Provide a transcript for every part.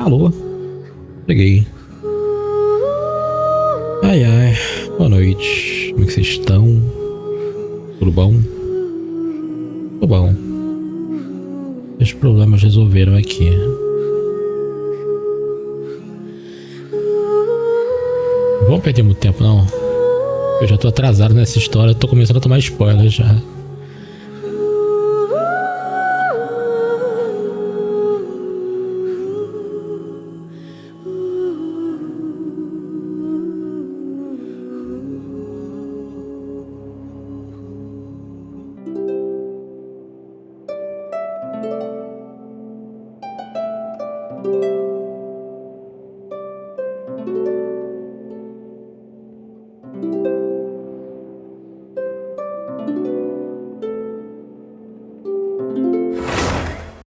Alô? Cheguei. Ai, ai. Boa noite. Como é que vocês estão? Tudo bom? Tudo bom. Os problemas resolveram aqui. Não vamos perder muito tempo, não. Eu já tô atrasado nessa história. Tô começando a tomar spoiler já.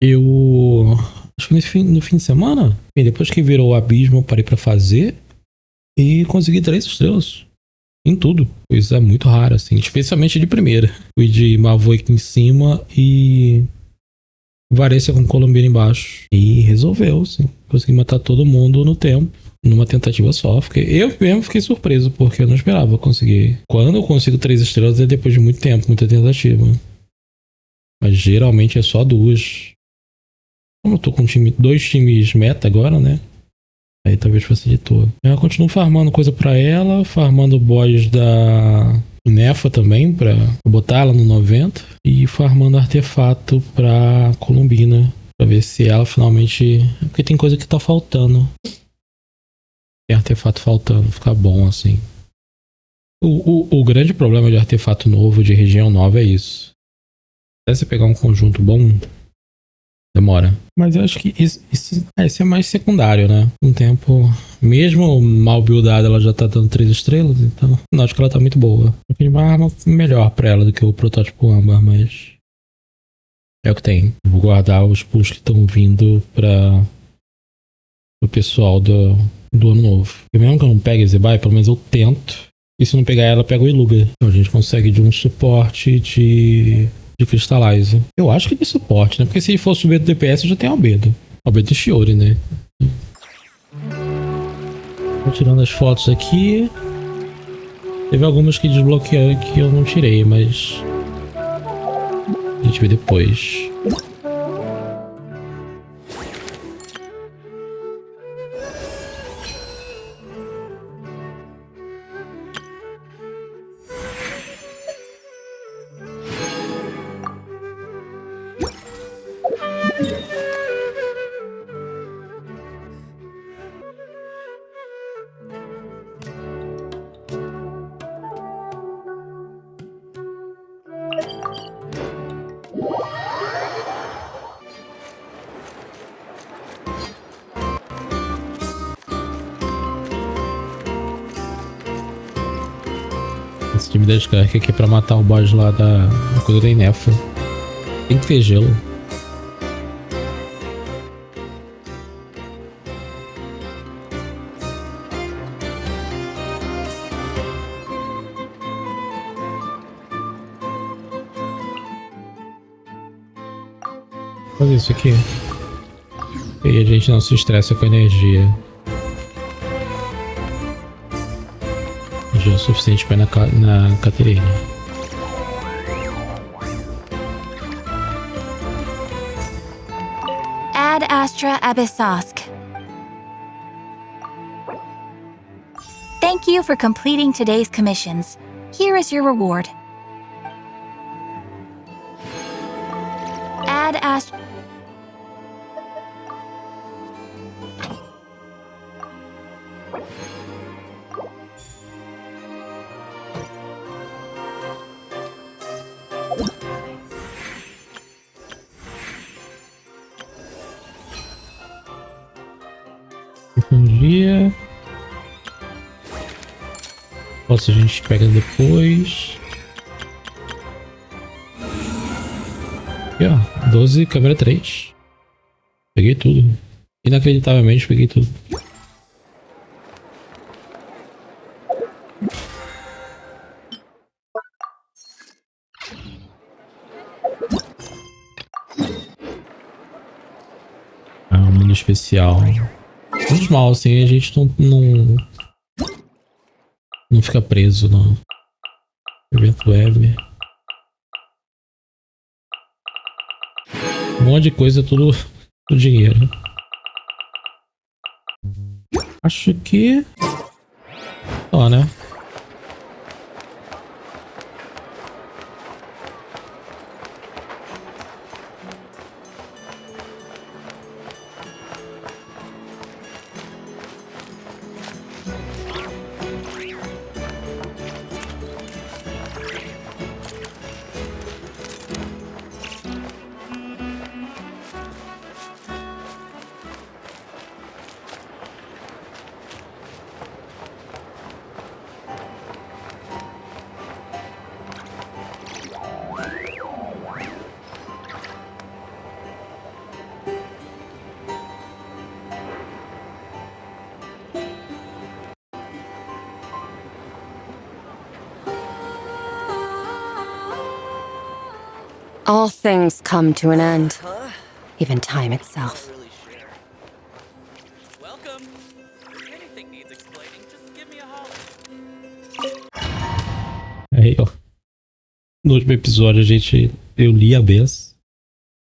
Eu acho que no fim de semana, depois que virou o abismo, eu parei pra fazer e consegui 3 estrelas em tudo. Coisa muito rara, assim, especialmente de primeira. Fui de Mavoi aqui em cima e Varese com Colombina embaixo. E resolveu, assim. Consegui matar todo mundo no tempo, numa tentativa só. Eu mesmo fiquei surpreso, porque eu não esperava conseguir. Quando eu consigo 3 estrelas é depois de muito tempo, muita tentativa. Mas geralmente é só 2. Como eu tô com 2 times meta agora, né? Aí talvez facilitou. Eu continuo farmando coisa pra ela, farmando boss da Nefa também, pra botar ela no 90. E farmando artefato pra Colombina, pra ver se ela finalmente... Porque tem coisa que tá faltando. Tem artefato faltando, ficar bom assim. O grande problema de artefato novo, de região nova, é isso. Até você pegar um conjunto bom... demora. Mas eu acho que isso é mais secundário, né? Um tempo, mesmo mal buildada, ela já tá dando 3 estrelas, então não acho que ela tá muito boa. Eu fiz uma arma melhor pra ela do que o protótipo âmbar, mas é o que tem. Vou guardar os pulls que estão vindo para o pessoal do ano novo. E mesmo que eu não pegue a Zebai, pelo menos eu tento. E se não pegar ela, eu pego o Iluga. Então a gente consegue de um suporte de Crystallize. Eu acho que de suporte, né? Porque se for subir do DPS, eu já tenho Albedo. Albedo e Shiori, né? Tô tirando as fotos aqui. Teve algumas que desbloquearam que eu não tirei, mas... a gente vê depois. Esse time da descarga aqui é pra matar o boss lá da coisa da Inefa. Tem que ter gelo. Fazer isso aqui. E a gente não se estressa com a energia. Já é o suficiente para ir na Caterina. Ad Astra Abyssosk. Thank you for completing today's commissions. Here is your reward. Ad Astra... Dia. Posso a gente pega depois. Aqui, ó. 12, câmera 3. Peguei tudo. Inacreditavelmente peguei tudo. Ah, um mini especial. Menos mal, assim, a gente não fica preso no evento web. Um monte de coisa, tudo por dinheiro. Acho que... Ó, né? All things come to an end, even time itself. Welcome. If anything needs explaining, just give me a holler. Aí, ó. No último episódio eu li a vez.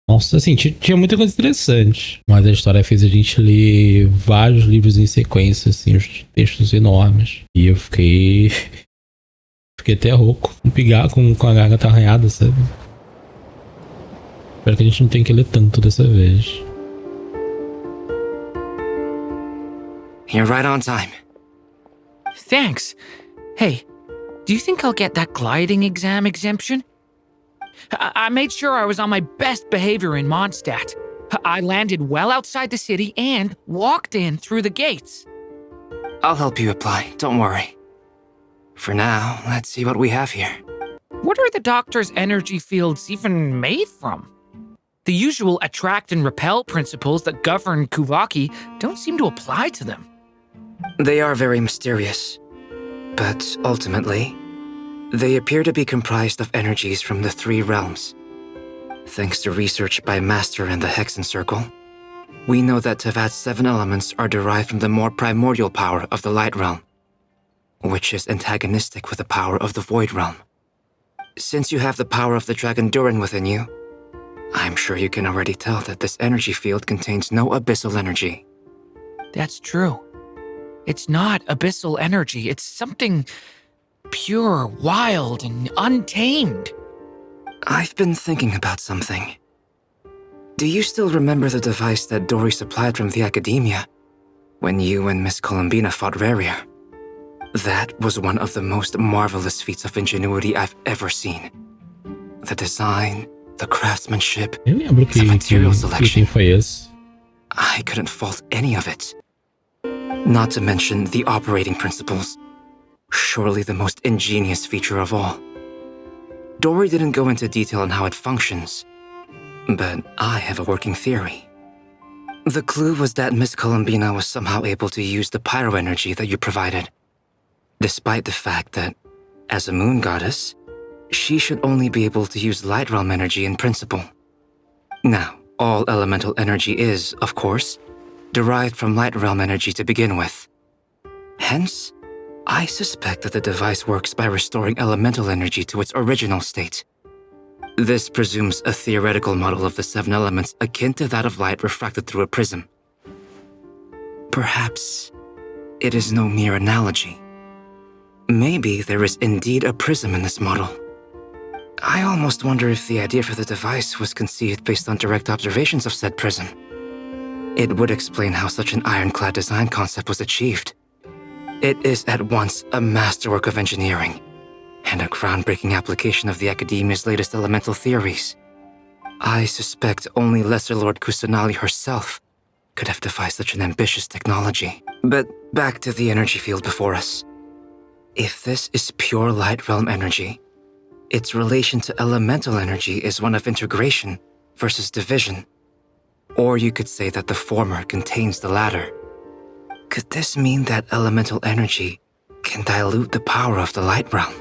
Nossa, assim, tinha muita coisa interessante. Mas a história fez a gente ler vários livros em sequência, assim, os textos enormes. E eu fiquei até rouco, com a garganta arranhada, sabe? Espero que a gente não tenha que ler tanto dessa vez. You're right on time. Thanks. Hey, do you think I'll get that gliding exam exemption? I made sure I was on my best behavior in Mondstadt. I landed well outside the city and walked in through the gates. I'll help you apply, don't worry. For now, let's see what we have here. What are the doctor's energy fields even made from? The usual attract and repel principles that govern Kuvaki don't seem to apply to them. They are very mysterious, but ultimately, they appear to be comprised of energies from the three realms. Thanks to research by Master and the Hexen Circle, we know that Tevat's 7 elements are derived from the more primordial power of the Light Realm, which is antagonistic with the power of the Void Realm. Since you have the power of the Dragon Durin within you, I'm sure you can already tell that this energy field contains no abyssal energy. That's true. It's not abyssal energy, it's something pure, wild, and untamed. I've been thinking about something. Do you still remember the device that Dory supplied from the Academia when you and Miss Columbina fought Raria? That was one of the most marvelous feats of ingenuity I've ever seen. The design, the craftsmanship, Eu lembro the material que selection. foi esse. I couldn't fault any of it. Not to mention the operating principles. Surely the most ingenious feature of all. Dory didn't go into detail on how it functions, but I have a working theory. The clue was that Miss Columbina was somehow able to use the pyro energy that you provided, despite the fact that, as a moon goddess, she should only be able to use light realm energy in principle. Now, all elemental energy is, of course, derived from light realm energy to begin with. Hence, I suspect that the device works by restoring elemental energy to its original state. This presumes a theoretical model of the 7 elements akin to that of light refracted through a prism. Perhaps it is no mere analogy. Maybe there is indeed a prism in this model. I almost wonder if the idea for the device was conceived based on direct observations of said prism. It would explain how such an ironclad design concept was achieved. It is at once a masterwork of engineering and a groundbreaking application of the Academia's latest elemental theories. I suspect only Lesser Lord Kusanali herself could have devised such an ambitious technology. But back to the energy field before us. If this is pure light realm energy, its relation to elemental energy is one of integration versus division. Or you could say that the former contains the latter. Could this mean that elemental energy can dilute the power of the light realm?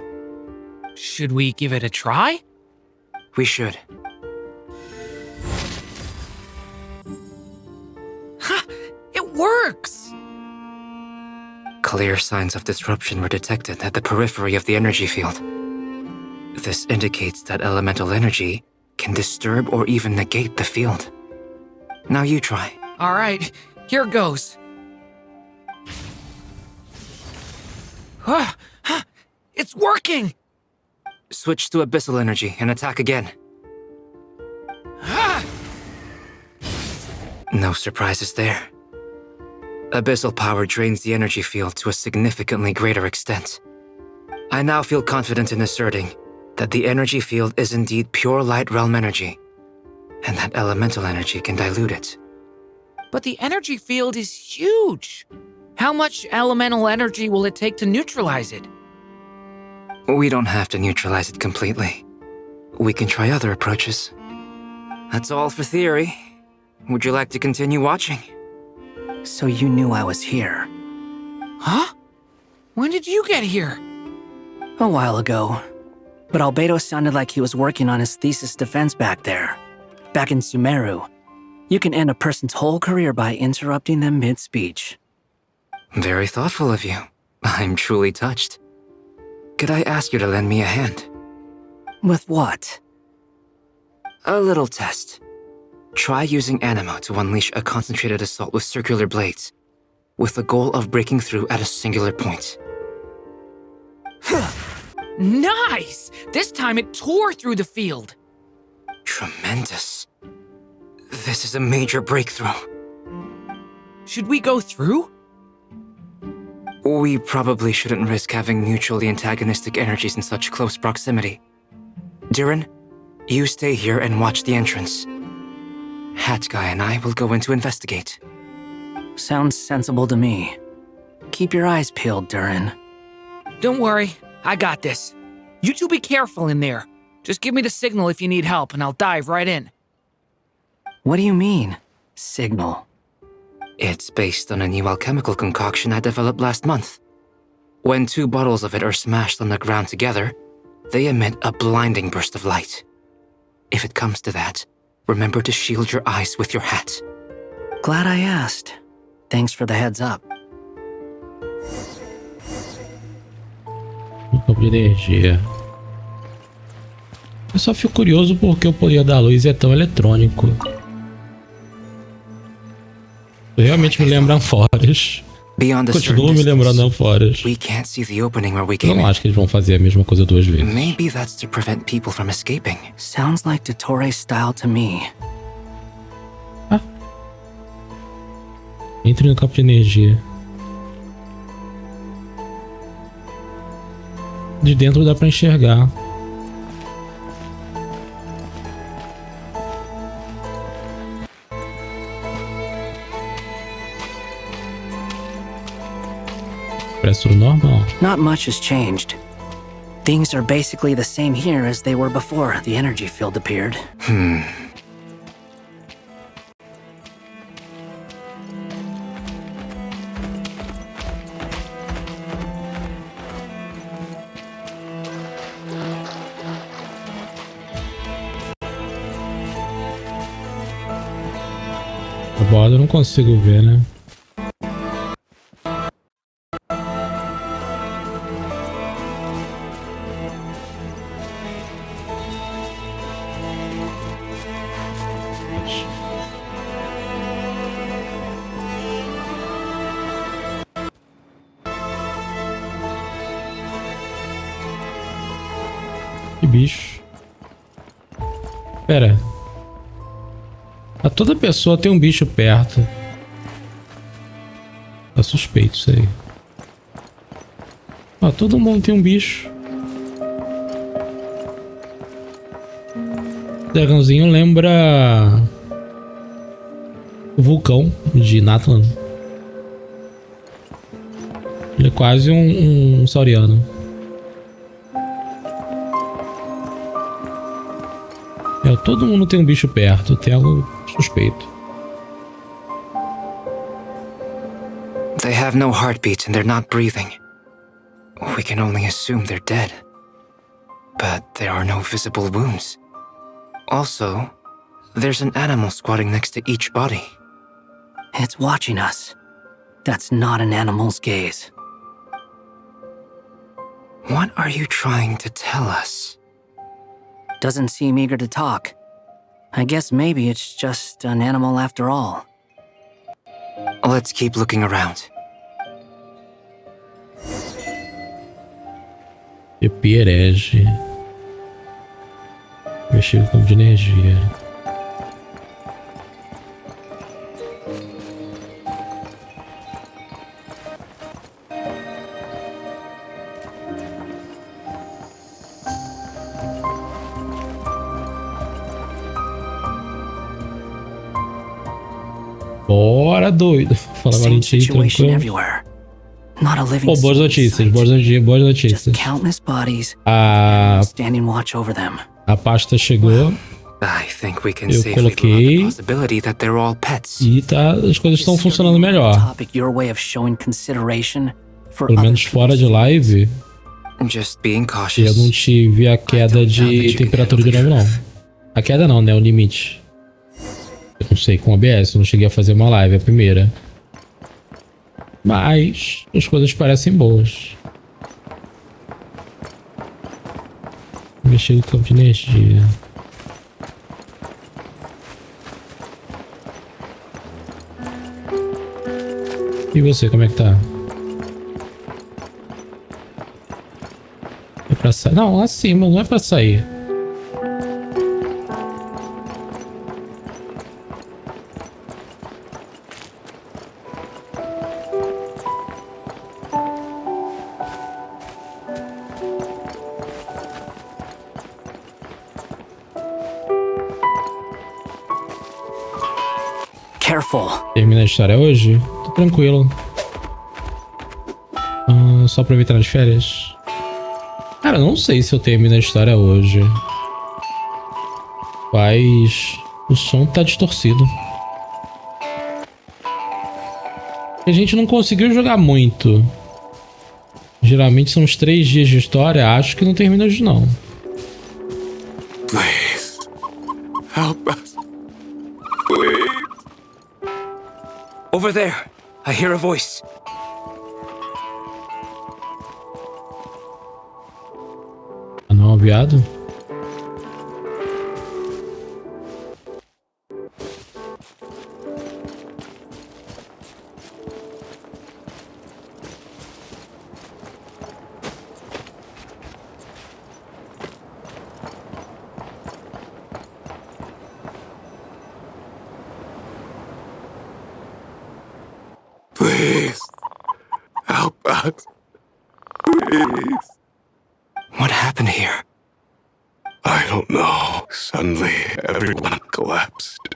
Should we give it a try? We should. Ha! It works! Clear signs of disruption were detected at the periphery of the energy field. This indicates that elemental energy can disturb or even negate the field. Now you try. All right, here goes. It's working! Switch to abyssal energy and attack again. No surprises there. Abyssal power drains the energy field to a significantly greater extent. I now feel confident in asserting that the energy field is indeed pure light realm energy, and that elemental energy can dilute it. But the energy field is huge. How much elemental energy will it take to neutralize it? We don't have to neutralize it completely. We can try other approaches. That's all for theory. Would you like to continue watching? So you knew I was here. Huh? When did you get here? A while ago. But Albedo sounded like he was working on his thesis defense back there. Back in Sumeru. You can end a person's whole career by interrupting them mid-speech. Very thoughtful of you. I'm truly touched. Could I ask you to lend me a hand? With what? A little test. Try using Anima to unleash a concentrated assault with circular blades, with the goal of breaking through at a singular point. Nice! This time it tore through the field. Tremendous. This is a major breakthrough. Should we go through? We probably shouldn't risk having mutually antagonistic energies in such close proximity. Durin, you stay here and watch the entrance. Hat Guy and I will go in to investigate. Sounds sensible to me. Keep your eyes peeled, Durin. Don't worry, I got this. You two be careful in there. Just give me the signal if you need help and I'll dive right in. What do you mean, signal? It's based on a new alchemical concoction I developed last month. When 2 bottles of it are smashed on the ground together, they emit a blinding burst of light. If it comes to that, remember to shield your eyes with your hat. Glad I asked. Thanks for the heads up. Campo de energia. Eu só fico curioso porque o poder da luz é tão eletrônico. Realmente me lembra Forest. Continuo me lembrando Forest. We can't see the opening where we Eu came não in. acho que eles vão fazer a mesma coisa 2 vezes. Maybe that's to prevent people from escaping. Sounds like Dottore style to me. Entre no campo de energia. De dentro dá pra enxergar. Parece tudo normal. Not much has changed. Things are basically the same here as they were before the energy field appeared. A borda eu não consigo ver, né? Que bicho. Pera. A toda pessoa tem um bicho perto. Tá suspeito isso aí. Ó, todo mundo tem um bicho. O dragãozinho lembra o vulcão de Natlan. Ele é quase um sauriano. Todo mundo tem um bicho perto, tem algo suspeito. They have no heartbeat and they're not breathing. We can only assume they're dead. But there are no visible wounds. Also, there's an animal squatting next to each body. It's watching us. That's not an animal's gaze. What are you trying to tell us? Doesn't seem eager to talk. I guess maybe it's just an animal after all. Let's keep looking around. EP herege. Mexer com campo de energia. Bora, doido. Fala, Same Valentim, situation tranquilo. everywhere. Not a living Pô, boas soul in notícias, sight. boas Just notícias. countless bodies A, standing watch over them. a pasta chegou I think we can Eu safely rule out coloquei. the possibility that they're all pets. e tá, as coisas estão funcionando melhor. Topic your way of showing consideration for Pelo other menos fora people's de live, Just being eu cautious. não tive a queda de temperatura de novo, não. A queda não, né? O limite. Eu não sei, com OBS, eu não cheguei a fazer uma live, a primeira. Mas as coisas parecem boas. Mexer no campo de energia. E você, como é que tá? É pra sair? Não, acima, não é pra sair. Careful. Termina a história hoje? Tô tranquilo. Só aproveitar as férias. Cara, não sei se eu termino a história hoje. Mas o som tá distorcido. A gente não conseguiu jogar muito. Geralmente são uns 3 dias de história. Acho que não termina hoje, não. Please, help us. Please. Over there, I hear a voice. Ah, não, viado. Please, help us. Please. What happened here? I don't know. Suddenly, everyone collapsed.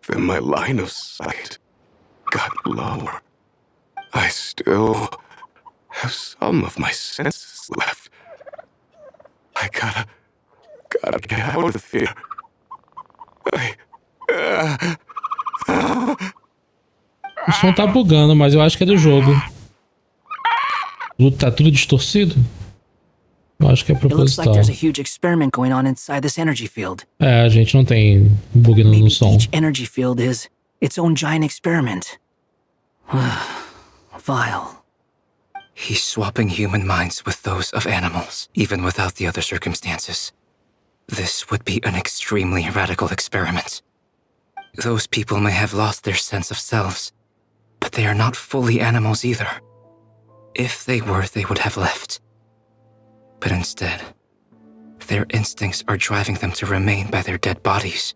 Then my line of sight got lower. I still have some of my senses left. I gotta get out of here. O som tá bugando, mas eu acho que é do jogo. Tá tudo distorcido? Eu acho que é It looks like proposital. there's a huge experiment going on inside this energy field. É, a gente não tem bug no Maybe som. each energy field is its own giant experiment. Vile. He's swapping human minds with those of animals, even without the other circumstances. This would be an extremely radical experiment. Those people may have lost their sense of selves, but they are not fully animals either. If they were, they would have left. But instead, their instincts are driving them to remain by their dead bodies.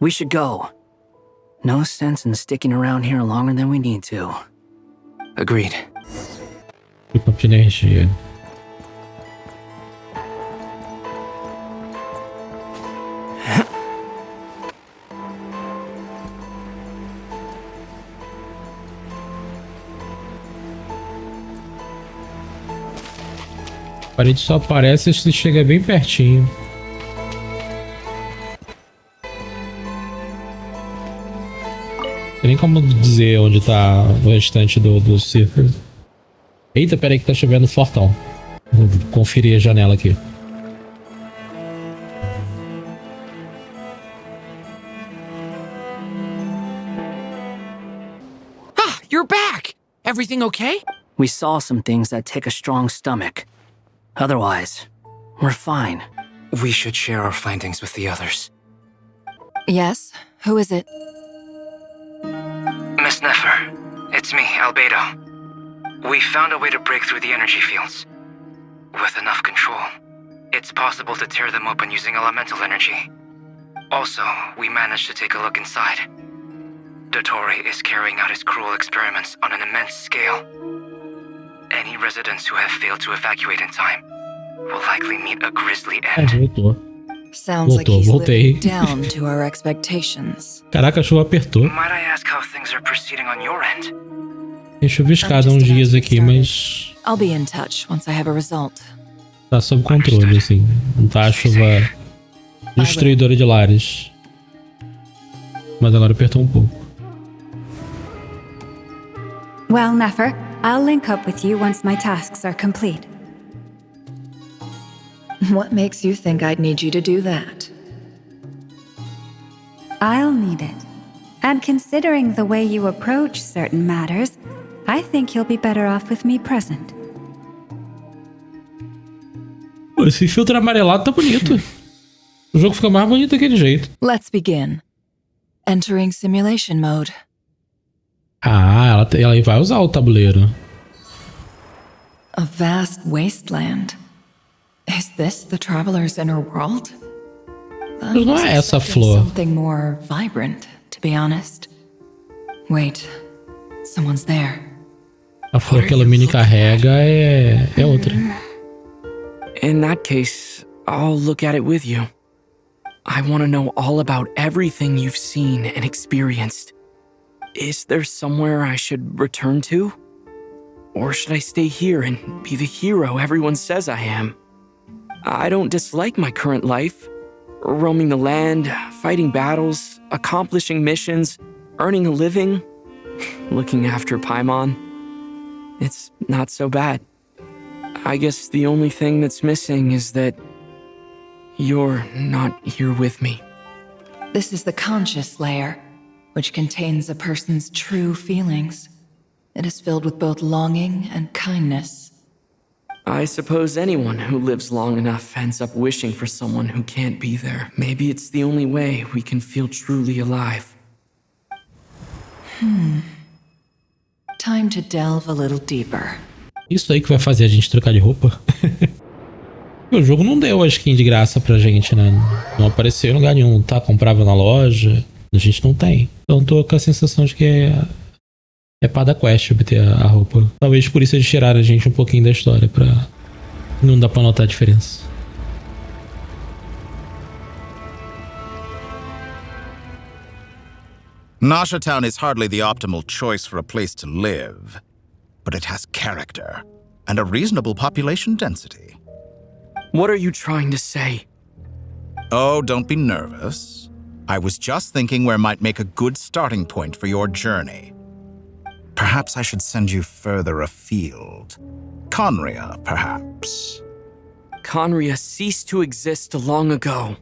We should go. No sense in sticking around here longer than we need to. Agreed. Campo de energia. A parede só aparece se chega bem pertinho. Não tem nem como dizer onde tá o restante do círculo. Eita, peraí que tá chovendo fortão. Vou conferir a janela aqui. Ah, you're back! Everything okay? We saw some things that take a strong stomach. Otherwise, we're fine. We should share our findings with the others. Yes? Who is it? Miss Nefer, it's me, Albedo. We found a way to break through the energy fields. With enough control, it's possible to tear them open using elemental energy. Also, we managed to take a look inside. Dottore is carrying out his cruel experiments on an immense scale. Any residents who have failed to evacuate in time will likely meet a grisly end. Voltou. Sounds like Voltou, he's voltei. living down to our expectations. Caraca, a chuva apertou. Might I ask how things are proceeding on your end? Tem chuviscada uns dias aqui, mas I'll be in touch once I have a result. tá sob controle, assim. Não tá a chuva destruidora de lares. Mas agora apertou um pouco. Well, Nefer, I'll link up with you once my tasks are complete. What makes you think I'd need you to do that? I'll need it. And considering the way you approach certain matters, I think you'll be better off with me present. Pô, esse filtro amarelado tá bonito. O jogo fica mais bonito daquele jeito. Let's begin. Entering simulation mode. Ah, ela vai usar o tabuleiro. A vast wasteland. Is this the traveler's inner world? Mas não é essa a flor. Something more vibrant, to be honest. Wait, someone's there. A flor que a Lumine carrega é outra. In that case, I'll look at it with you. I want to know all about everything you've seen and experienced. Is there somewhere I should return to? Or should I stay here and be the hero everyone says I am? I don't dislike my current life. Roaming the land, fighting battles, accomplishing missions, earning a living, looking after Paimon. It's not so bad. I guess the only thing that's missing is that you're not here with me. This is the conscious layer, which contains a person's true feelings. It is filled with both longing and kindness. I suppose anyone who lives long enough ends up wishing for someone who can't be there. Maybe it's the only way we can feel truly alive. Time to delve a little deeper. Isso aí que vai fazer a gente trocar de roupa. O jogo não deu a skin de graça pra gente, né? Não apareceu em lugar nenhum, tá? Comprava na loja. A gente não tem. Então tô com a sensação de que é para da quest obter a roupa. Talvez por isso eles tiraram a gente um pouquinho da história, pra não dar pra notar a diferença. Nasha Town is hardly the optimal choice for a place to live, but it has character and a reasonable population density. What are you trying to say? Oh, don't be nervous. I was just thinking where might make a good starting point for your journey. Perhaps I should send you further afield. Conria, perhaps. Conria ceased to exist long ago.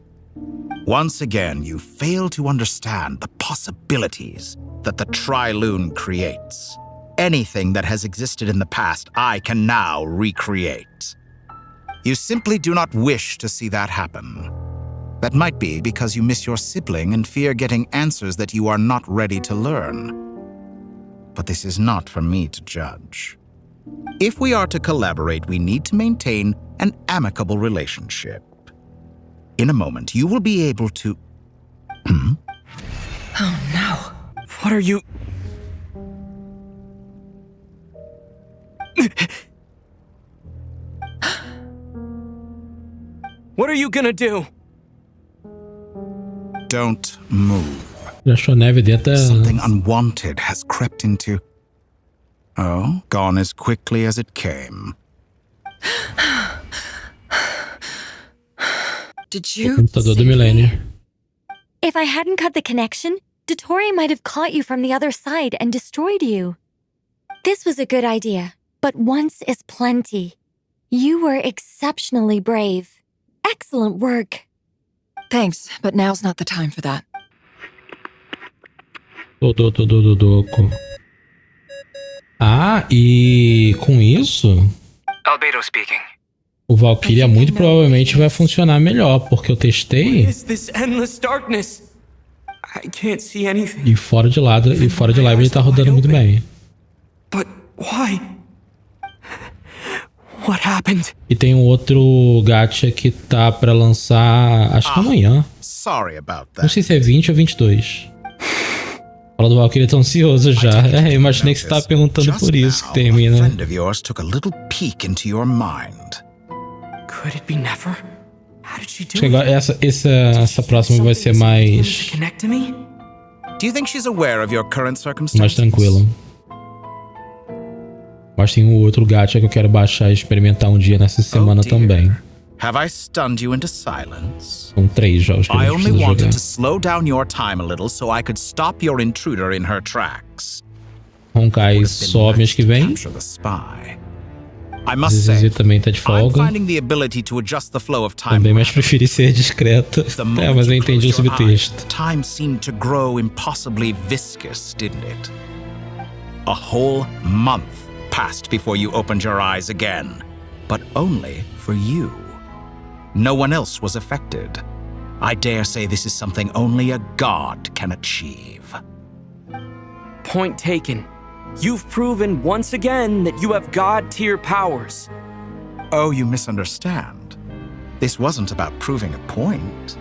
Once again, you fail to understand the possibilities that the Trilune creates. Anything that has existed in the past, I can now recreate. You simply do not wish to see that happen. That might be because you miss your sibling and fear getting answers that you are not ready to learn. But this is not for me to judge. If we are to collaborate, we need to maintain an amicable relationship. In a moment, you will be able to... Oh no. What are you... What are you gonna do? Don't move. Já achou neve dentro. Something unwanted has crept into... Oh, gone as quickly as it came. Did you Computador do milênio. If I hadn't cut the connection, Dottore might have caught you from the other side and destroyed you. This was a good idea, but once is plenty. You were exceptionally brave. Excellent work. Thanks, but now's not the time for that. Doco. Ah, e com isso... Albedo speaking. O Valkyria muito provavelmente vai funcionar melhor, porque eu testei. E fora de live ele tá rodando muito bem. E tem um outro gacha que tá pra lançar, acho que amanhã. Não sei se é 20 ou 22. Fala do Valkyria, tá ansioso já. Eu imaginei que você tava perguntando por isso que termina. Chegou, essa próxima vai ser mais tranquila. Mas tem um outro gacha que eu quero baixar e experimentar um dia nessa semana também. São 3 jogos que eu preciso jogar. Honkai só mês que vem. Zizi também tá de folga. Também, mas preferi ser discreta. Mas eu entendi o subtexto. Time seemed to grow impossibly viscous, didn't it? A whole month passed before you opened your eyes again, but only for you. No one else was affected. I dare say this is something only a god can achieve. Point taken. You've proven once again that you have god-tier powers. Oh, you misunderstand. This wasn't about proving a point.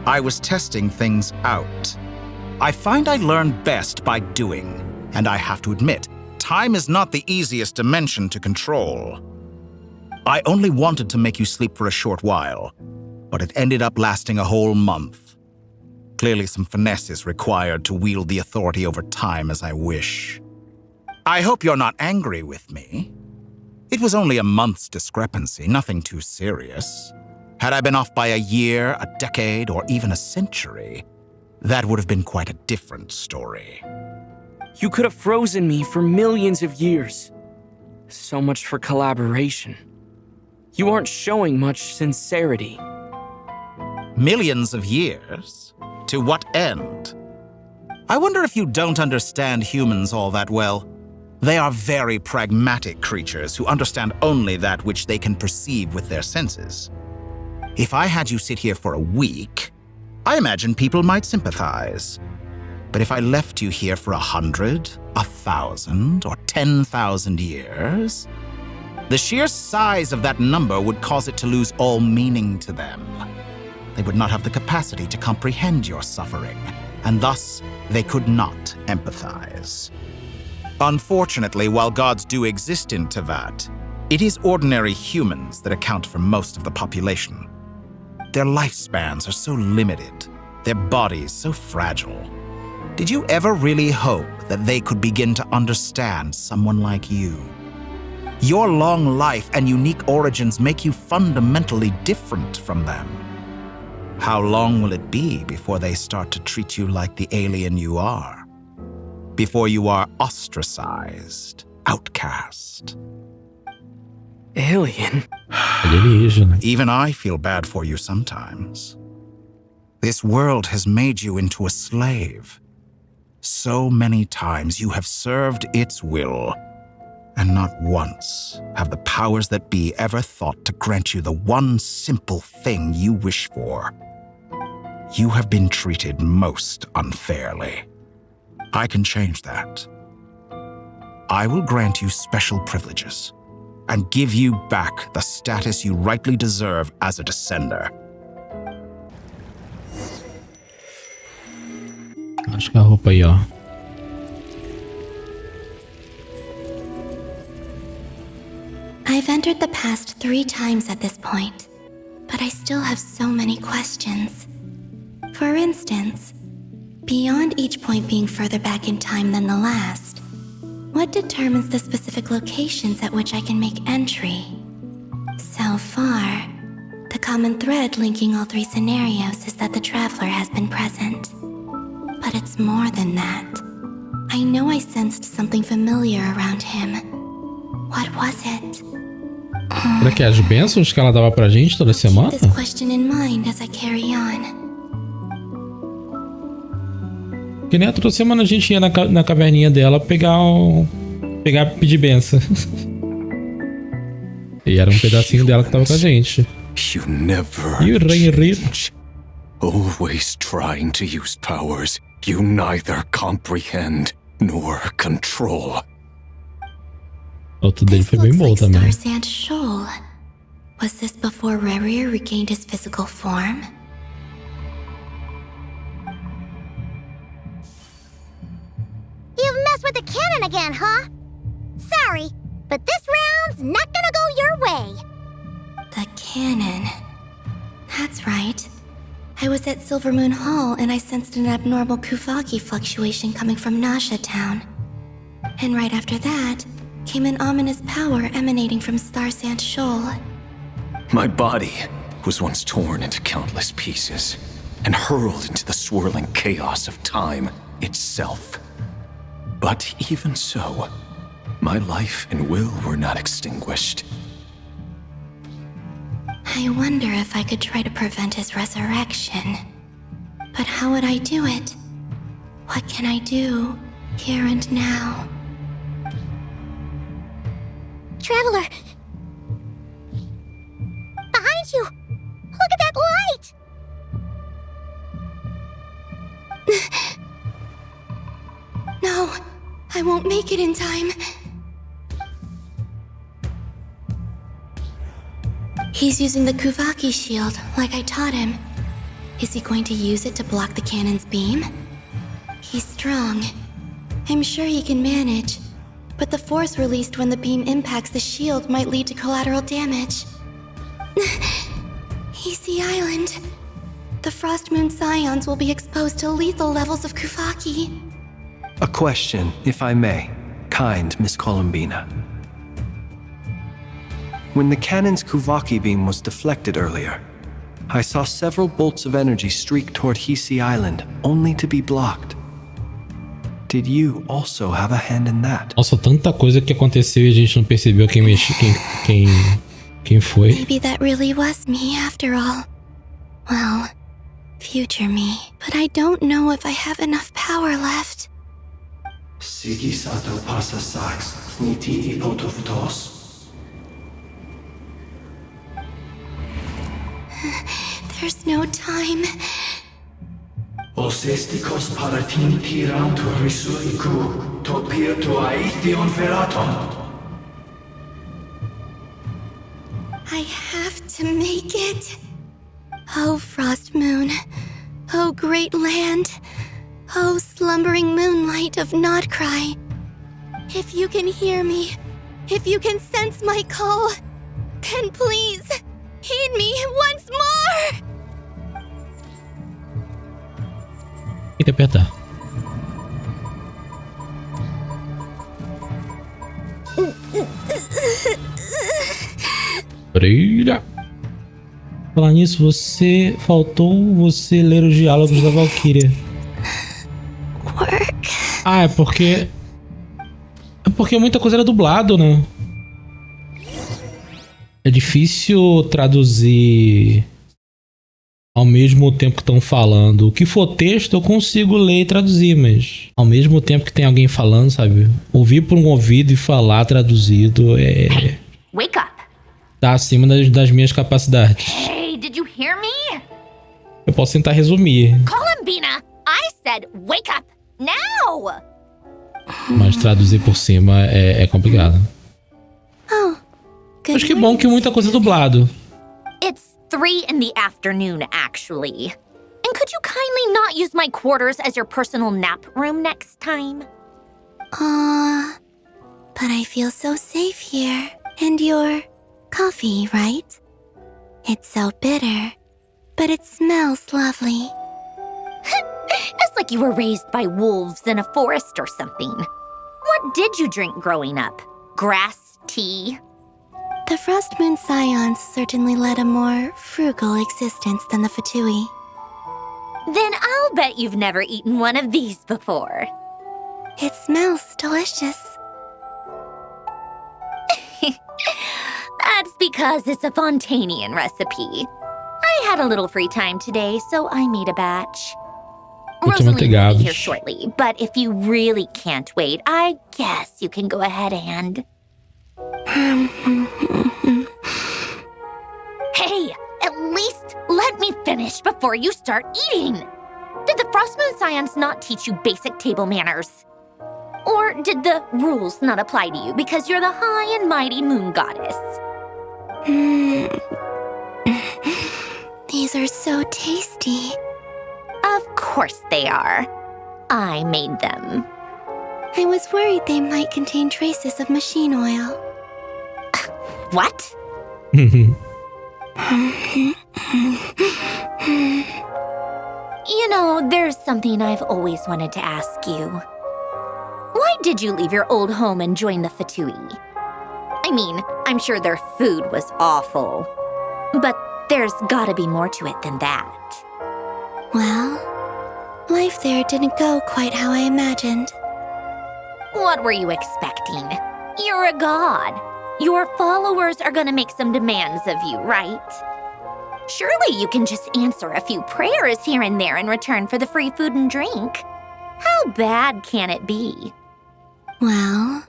I was testing things out. I find I learn best by doing, and I have to admit, time is not the easiest dimension to control. I only wanted to make you sleep for a short while, but it ended up lasting a whole month. Clearly some finesse is required to wield the authority over time as I wish. I hope you're not angry with me. It was only a month's discrepancy, nothing too serious. Had I been off by a year, a decade, or even a century, that would have been quite a different story. You could have frozen me for millions of years. So much for collaboration. You aren't showing much sincerity. Millions of years? To what end? I wonder if you don't understand humans all that well. They are very pragmatic creatures who understand only that which they can perceive with their senses. If I had you sit here for a week, I imagine people might sympathize. But if I left you here for 100, 1,000, or 10,000 years, the sheer size of that number would cause it to lose all meaning to them. They would not have the capacity to comprehend your suffering, and thus they could not empathize. Unfortunately, while gods do exist in Tevat, it is ordinary humans that account for most of the population. Their lifespans are so limited, their bodies so fragile. Did you ever really hope that they could begin to understand someone like you? Your long life and unique origins make you fundamentally different from them. How long will it be before they start to treat you like the alien you are? Before you are ostracized, outcast. Alien? Even I feel bad for you sometimes. This world has made you into a slave. So many times you have served its will, and not once have the powers that be ever thought to grant you the one simple thing you wish for. You have been treated most unfairly. I can change that. I will grant you special privileges and give you back the status you rightly deserve as a descender. Acho que a roupa aí, ó. I've entered the past 3 times at this point, but I still have so many questions. For instance, beyond each point being further back in time than the last, what determines the specific locations at which I can make entry? So far, the common thread linking all 3 scenarios is that the traveler has been present. But it's more than that. I know I sensed something familiar around him. What was it? Será que é as bênçãos que ela dava pra gente toda semana? Keep this question in mind as I carry on. Que nem toda semana a gente ia na caverninha dela pedir benção. E era um pedacinho dela que tava com a gente. You never change. Always trying to use powers you neither comprehend nor control. O outro dele foi bem bom também. Star Sand Shoal. Was this before Rerir regained his physical form? You've messed with the cannon again, huh? Sorry, but this round's not gonna go your way. The cannon. That's right. I was at Silvermoon Hall and I sensed an abnormal Kuvaki fluctuation coming from Nasha Town. And right after that, came an ominous power emanating from Star Sand Shoal. My body was once torn into countless pieces and hurled into the swirling chaos of time itself. But even so, my life and will were not extinguished. I wonder if I could try to prevent his resurrection. But how would I do it? What can I do, here and now? Traveler! Behind you! Look at that light! No, I won't make it in time. He's using the Kuvaki shield, like I taught him. Is he going to use it to block the cannon's beam? He's strong. I'm sure he can manage. But the force released when the beam impacts the shield might lead to collateral damage. Easy Island. The Frost Moon Scions will be exposed to lethal levels of Kuvaki. A question, if I may. Kind Miss Columbina. When the cannon's Kuvaki beam was deflected earlier, I saw several bolts of energy streak toward Hisi Island, only to be blocked. Did you also have a hand in that? Nossa, tanta coisa que aconteceu e a gente não percebeu quem mexeu, quem foi. Maybe that really was me after all. Well, future me. But I don't know if I have enough power left. Sigisato pasa sax, niti ipotoftos. There's no time. Osestikos paratin tirantur risuiku, topirto aithion feraton. I have to make it. Oh, Frost Moon. Oh, great land. Oh, slumbering moonlight of Nodcry. If you can hear me, if you can sense my call, then please, heed me once more! Tem que apertar. Brilha. Falar nisso, faltou você ler os diálogos da Valkyria. Ah, é porque muita coisa era dublado, né? É difícil traduzir ao mesmo tempo que estão falando. O que for texto eu consigo ler e traduzir, mas ao mesmo tempo que tem alguém falando, sabe? Ouvir por um ouvido e falar traduzido é... Wake up. Tá acima das minhas capacidades. Hey, did you hear me? Eu posso tentar resumir. Columbina, I said wake up now. Mas traduzir por cima é complicado. Acho que é bom que muita coisa é dublado. It's 3 in the afternoon, actually. And could you kindly not use my quarters as your personal nap room next time? But I feel so safe here. And your coffee, right? It's so bitter, but it smells lovely. It's like you were raised by wolves in a forest or something. What did you drink growing up? Grass tea? The Frost Moon Scions certainly led a more frugal existence than the Fatui. Then I'll bet you've never eaten one of these before. It smells delicious. That's because it's a Fontanian recipe. I had a little free time today, so I made a batch. Rosalie will be here shortly, but if you really can't wait, I guess you can go ahead and... me finish before you start eating. Did the Frost Moon Scions not teach you basic table manners? Or did the rules not apply to you because you're the high and mighty moon goddess? These are so tasty. Of course they are. I made them. I was worried they might contain traces of machine oil. What? You know, there's something I've always wanted to ask you. Why did you leave your old home and join the Fatui? I mean, I'm sure their food was awful. But there's gotta be more to it than that. Well, life there didn't go quite how I imagined. What were you expecting? You're a god. Your followers are gonna make some demands of you, right? Surely you can just answer a few prayers here and there in return for the free food and drink. How bad can it be? Well,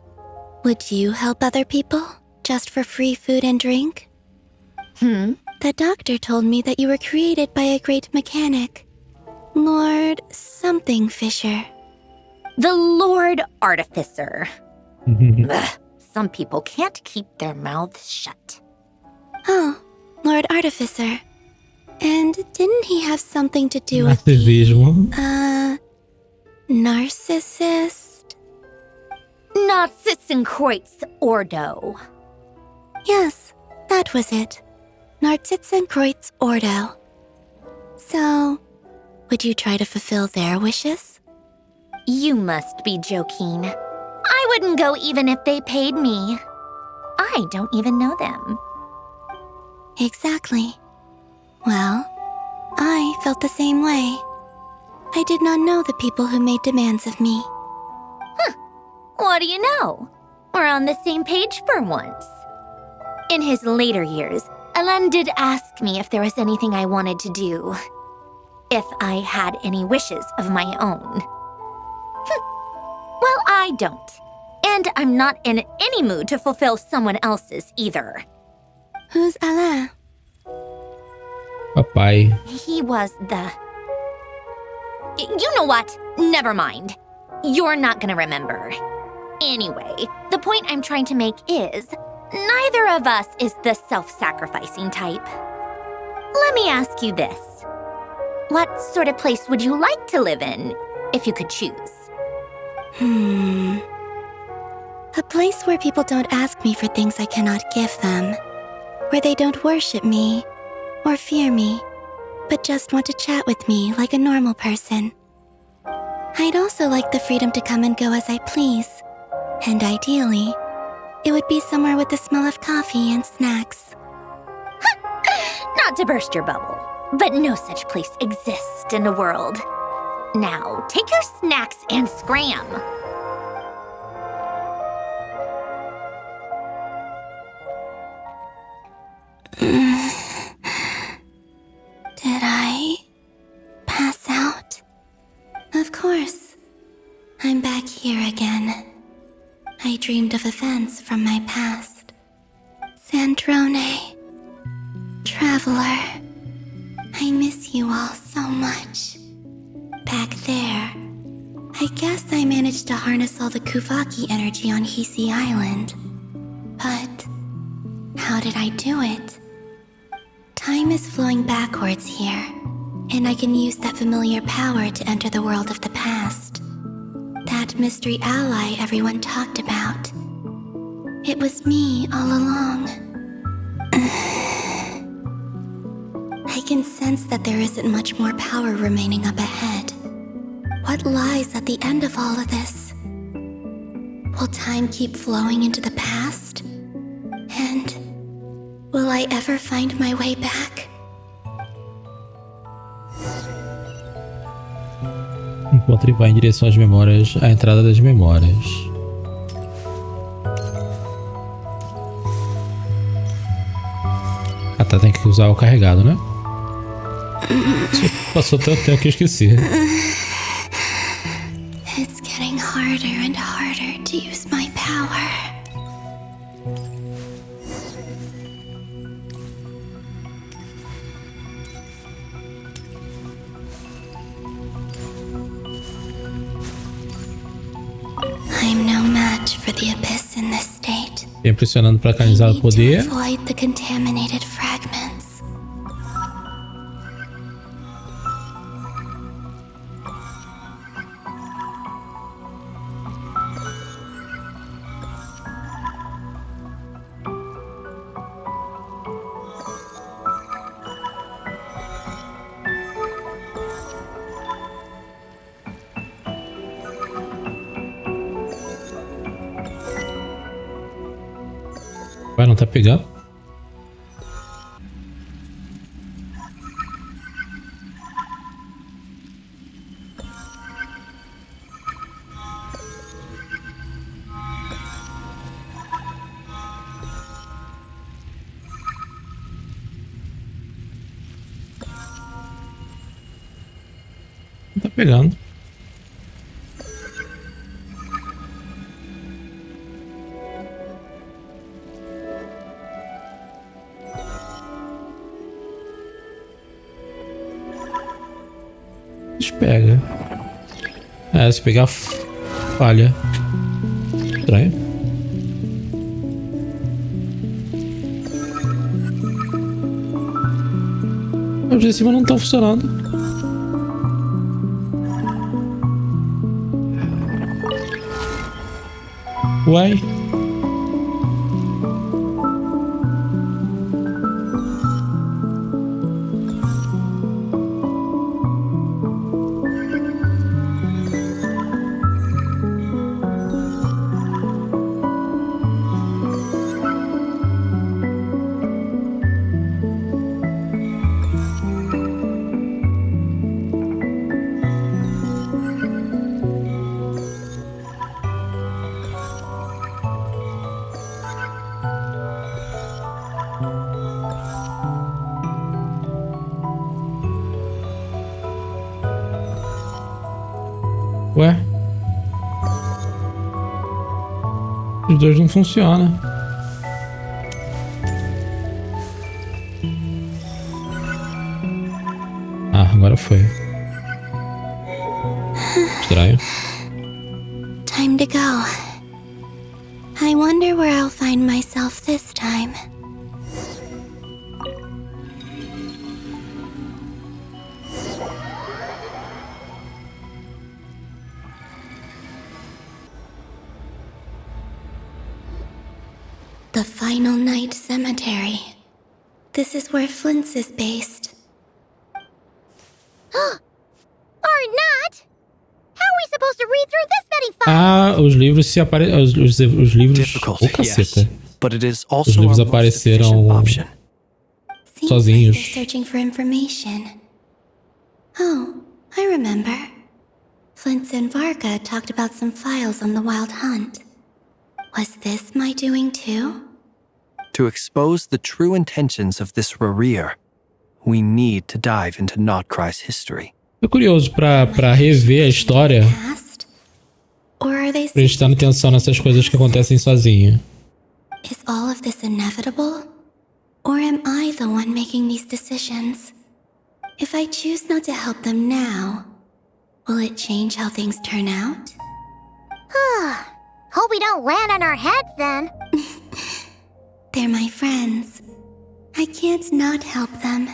would you help other people just for free food and drink? The doctor told me that you were created by a great mechanic, Lord something Fisher. The Lord Artificer. Ugh, some people can't keep their mouths shut. Oh, Lord Artificer. And didn't he have something to do with the, narcissist? Narcissenkreuz Ordo. Yes, that was it. Narcissenkreuz Ordo. So, would you try to fulfill their wishes? You must be joking. I wouldn't go even if they paid me. I don't even know them. Exactly. Well, I felt the same way. I did not know the people who made demands of me. What do you know? We're on the same page for once. In his later years, Alan did ask me if there was anything I wanted to do. If I had any wishes of my own. Well, I don't. And I'm not in any mood to fulfill someone else's either. Who's Alain? Papai. He was the... You know what? Never mind. You're not gonna remember. Anyway, the point I'm trying to make is, neither of us is the self-sacrificing type. Let me ask you this. What sort of place would you like to live in, if you could choose? A place where people don't ask me for things I cannot give them. Where they don't worship me, or fear me, but just want to chat with me like a normal person. I'd also like the freedom to come and go as I please. And ideally, it would be somewhere with the smell of coffee and snacks. Not to burst your bubble, but no such place exists in the world. Now, take your snacks and scram. Did I pass out? Of course. I'm back here again. I dreamed of events from my past. Sandrone. Traveler. I miss you all so much. Back there, I guess I managed to harness all the Kuvaki energy on Hisi Island. But how did I do it? Time is flowing backwards here, and I can use that familiar power to enter the world of the past. That mystery ally everyone talked about. It was me all along. I can sense that there isn't much more power remaining up ahead. What lies at the end of all of this? Will time keep flowing into the past? And will I ever find my way back? Enquanto ele vai em direção às memórias, à entrada das memórias. Ah tá, tem que usar o carregado, né? Passou tanto tempo que eu esqueci. It's getting harder and harder to use my power. for the abyss in this state. Vem pressionando para canalizar o poder. Avoid the contaminated fragments. Vai, não tá pegando. Não tá pegando. Pega. É, se pegar falha. Estranho. Os de cima não estão funcionando. Uai. Ué? Os dois não funcionam. Ah, agora foi. Estranho. Time to go. I wonder where I'll find myself this time. The final night cemetery. This is where Flint's is based. Or not? How are we supposed to read through this many files? Ah, os livros se aparecem. Os livros. Oh, caceta. But it is Os also livros our most apareceram efficient option. Seems sozinhos. like they're searching for information. Oh, I remember. Flint's and Varga talked about some files on the Wild Hunt. Was this my doing too? To expose the true intentions of this Rarir, we need to dive into Notcry's history. Tô curioso pra rever a história. Or are they Prestando atenção nessas coisas que acontecem sozinha. Is all of this inevitable? Or am I the one making these decisions? If I choose not to help them now, will it change how things turn out? Hope we don't land on our heads then. They're my friends. I can't not help them.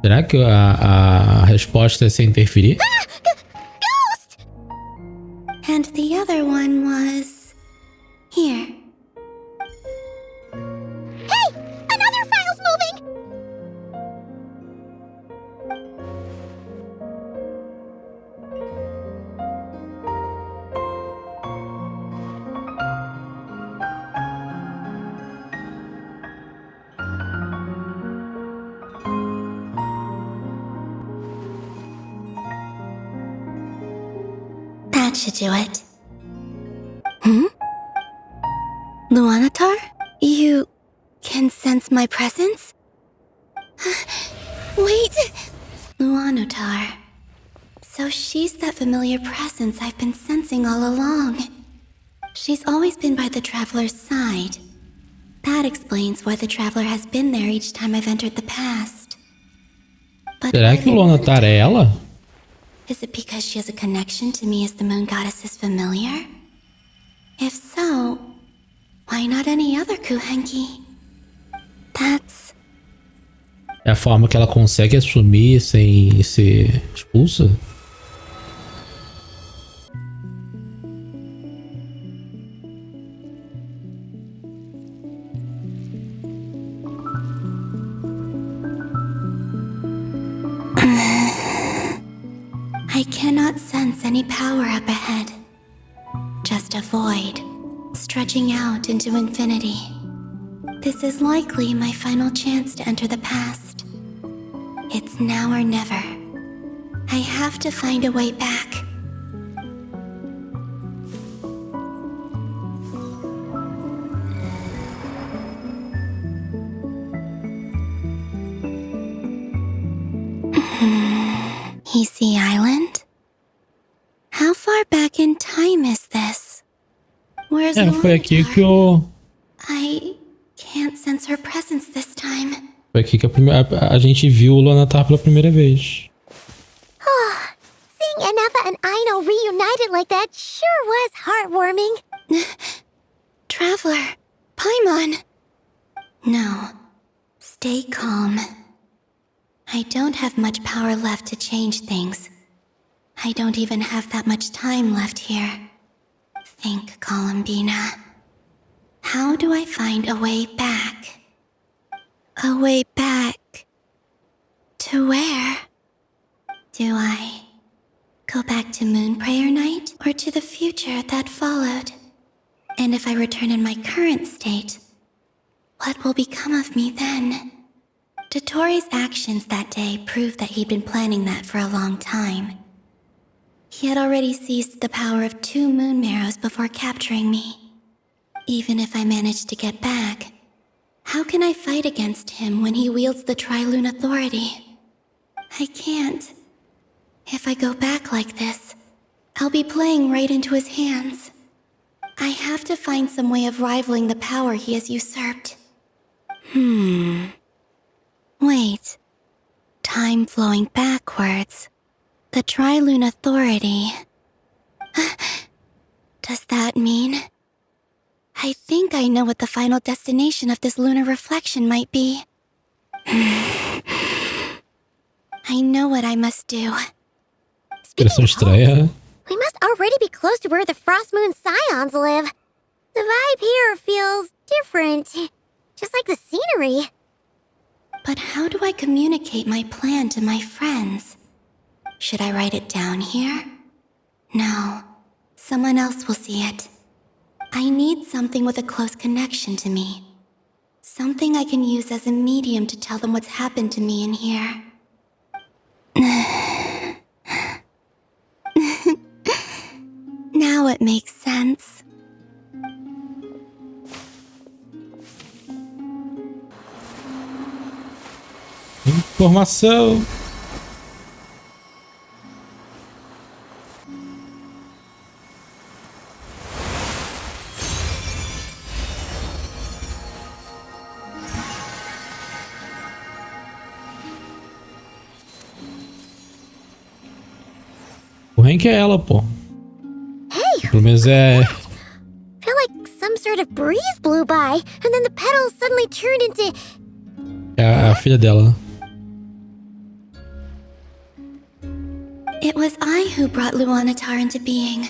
Será que a resposta é sem interferir? Ghost! And the other one was... here. Hey! Another file's moving! That should do it. Luanatar? You can sense my presence? Wait! Luanatar. So she's that familiar presence I've been sensing all along. She's always been by the Traveler's side. That explains why the Traveler has been there each time I've entered the past. But Será que o Luanatar é ela? Is it because she has a connection to me as the moon goddess's familiar? If so, why not any other Kuhenki? That's... É a forma que ela consegue assumir sem ser expulsa? I cannot sense any power up ahead. Just a void, stretching out into infinity. This is likely my final chance to enter the past. It's now or never. I have to find a way back. Hisi Island? How far back in time is this? Where's foi aqui que I can't sense her presence this time. Foi aqui que a gente viu o Luanatar pela primeira vez. Seeing Enefa and Aino reunited like that sure was heartwarming. Traveler, Paimon. No, stay calm. I don't have much power left to change things. I don't even have that much time left here. Think, Columbina. How do I find a way back? A way back? To where? Do I go back to Moon Prayer Night or to the future that followed? And if I return in my current state, what will become of me then? Dotori's actions that day proved that he'd been planning that for a long time. He had already seized the power of 2 moon marrows before capturing me. Even if I managed to get back, how can I fight against him when he wields the Tri-Lune authority? I can't. If I go back like this, I'll be playing right into his hands. I have to find some way of rivaling the power he has usurped. Wait. Time flowing backwards. The Tri-Lune authority. Does that mean... I think I know what the final destination of this lunar reflection might be. I know what I must do. Expressão estranha. We must already be close to where the Frost Moon Scions live. The vibe here feels different. Just like the scenery. But how do I communicate my plan to my friends? Should I write it down here? No. Someone else will see it. I need something with a close connection to me. Something I can use as a medium to tell them what's happened to me in here. Now it makes sense. Informação. O Hank é ela, pô. Hey! Pelo menos é... Felt like some sort of breeze blew by, and then the petals suddenly turned into... É a filha dela. It was I who brought Luanatar into being.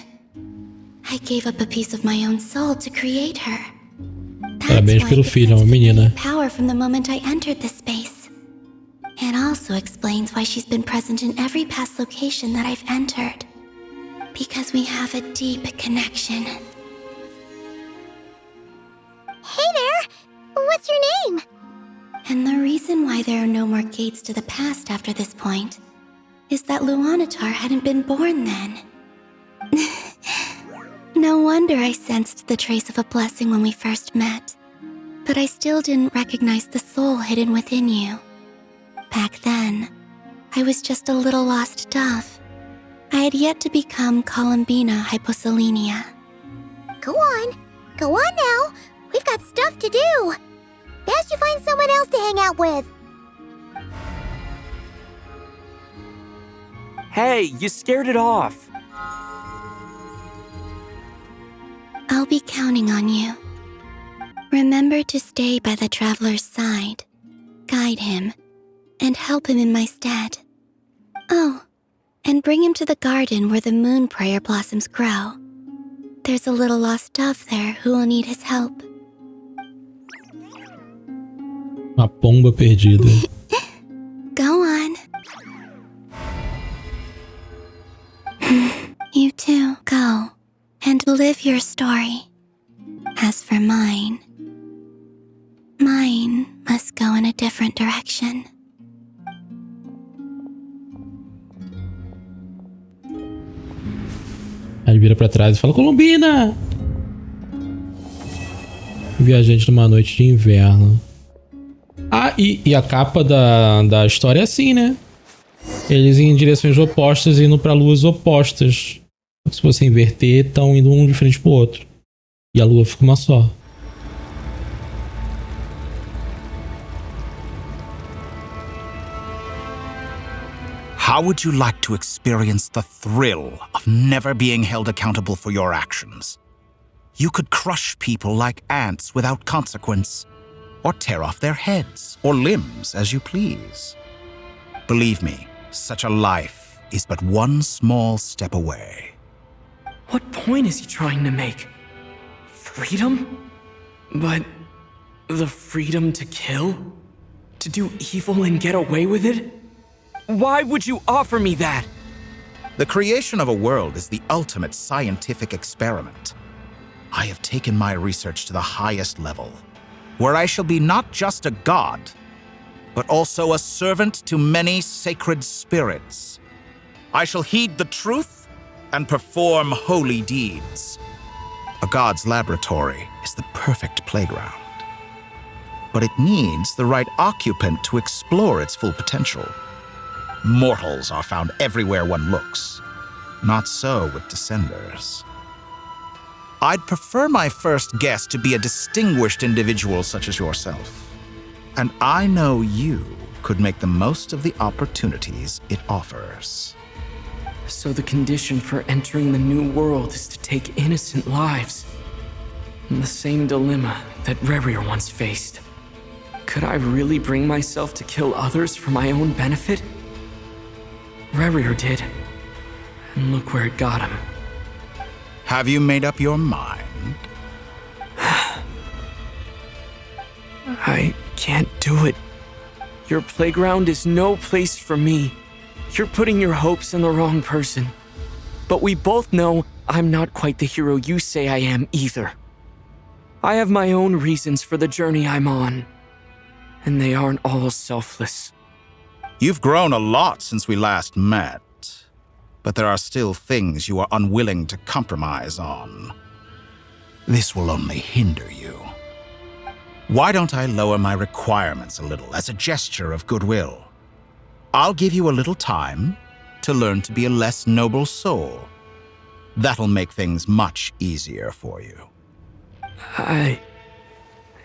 I gave up a piece of my own soul to create her. Parabéns pelo filho, uma menina. Power from the moment I entered this space. It also explains why she's been present in every past location that I've entered. Because we have a deep connection. Hey there! What's your name? And the reason why there are no more gates to the past after this point is that Luanatar hadn't been born then. No wonder I sensed the trace of a blessing when we first met. But I still didn't recognize the soul hidden within you. Back then, I was just a little lost dove. I had yet to become Columbina Hyposelenia. Go on now. We've got stuff to do. Best you find someone else to hang out with. Hey, you scared it off. I'll be counting on you. Remember to stay by the traveler's side, guide him, and help him in my stead. Oh, and bring him to the garden where the moon prayer blossoms grow. There's a little lost dove there who will need his help. Uma pomba perdida. Go on. You too, go and live your story. As for mine must go in a different direction. Aí ele vira pra trás e fala: Colombina! Viajante numa noite de inverno. Ah, e a capa da história é assim, né? Eles em direções opostas, indo pra luas opostas. Se você inverter, estão indo um de frente pro outro. E a lua fica uma só. How would you like to experience the thrill of never being held accountable for your actions? You could crush people like ants without consequence, or tear off their heads or limbs as you please. Believe me, such a life is but one small step away. What point is he trying to make? Freedom? But the freedom to kill? To do evil and get away with it? Why would you offer me that? The creation of a world is the ultimate scientific experiment. I have taken my research to the highest level, where I shall be not just a god, but also a servant to many sacred spirits. I shall heed the truth and perform holy deeds. A god's laboratory is the perfect playground. But it needs the right occupant to explore its full potential. Mortals are found everywhere one looks. Not so with Descenders. I'd prefer my first guest to be a distinguished individual such as yourself. And I know you could make the most of the opportunities it offers. So the condition for entering the new world is to take innocent lives. The same dilemma that Rerir once faced. Could I really bring myself to kill others for my own benefit? Rerir did. And look where it got him. Have you made up your mind? I can't do it. Your playground is no place for me. You're putting your hopes in the wrong person. But we both know I'm not quite the hero you say I am either. I have my own reasons for the journey I'm on. And they aren't all selfless. You've grown a lot since we last met, but there are still things you are unwilling to compromise on. This will only hinder you. Why don't I lower my requirements a little as a gesture of goodwill? I'll give you a little time to learn to be a less noble soul. That'll make things much easier for you. I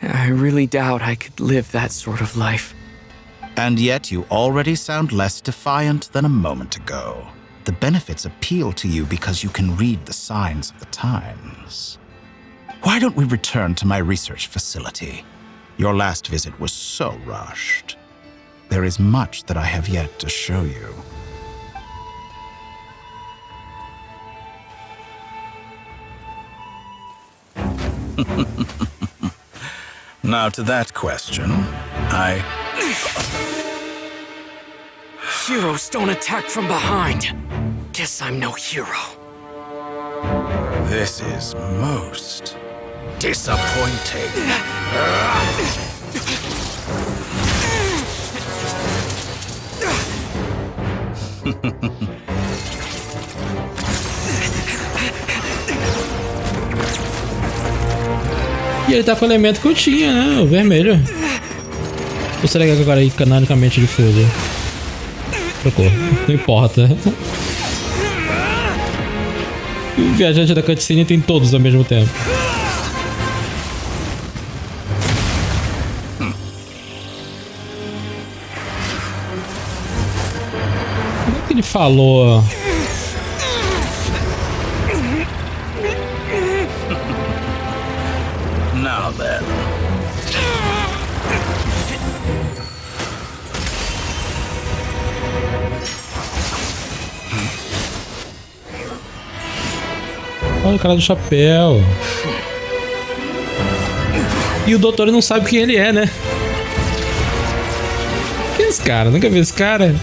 really doubt I could live that sort of life. And yet you already sound less defiant than a moment ago. The benefits appeal to you because you can read the signs of the times. Why don't we return to my research facility? Your last visit was so rushed. There is much that I have yet to show you. Now to that question, Heroes don't attack from behind. Guess I'm no hero. This is most disappointing. E ele tá com o elemento que eu tinha, né? O vermelho. Ou será que agora é canonicamente de fogo? Trocou. Não importa. O viajante da cutscene tem todos ao mesmo tempo. ele falou? Now then. Olha o cara do chapéu. E o doutor não sabe quem ele é, né? Quem é esse cara? Nunca vi esse cara.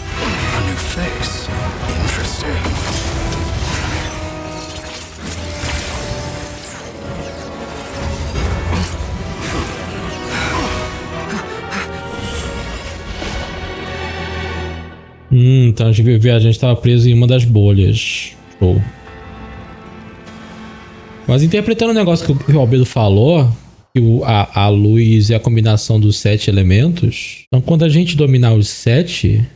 Então a gente estava preso em uma das bolhas. Show. Mas interpretando o negócio que o Albedo falou, que a luz é a combinação dos 7 elementos. Então quando a gente dominar os 7,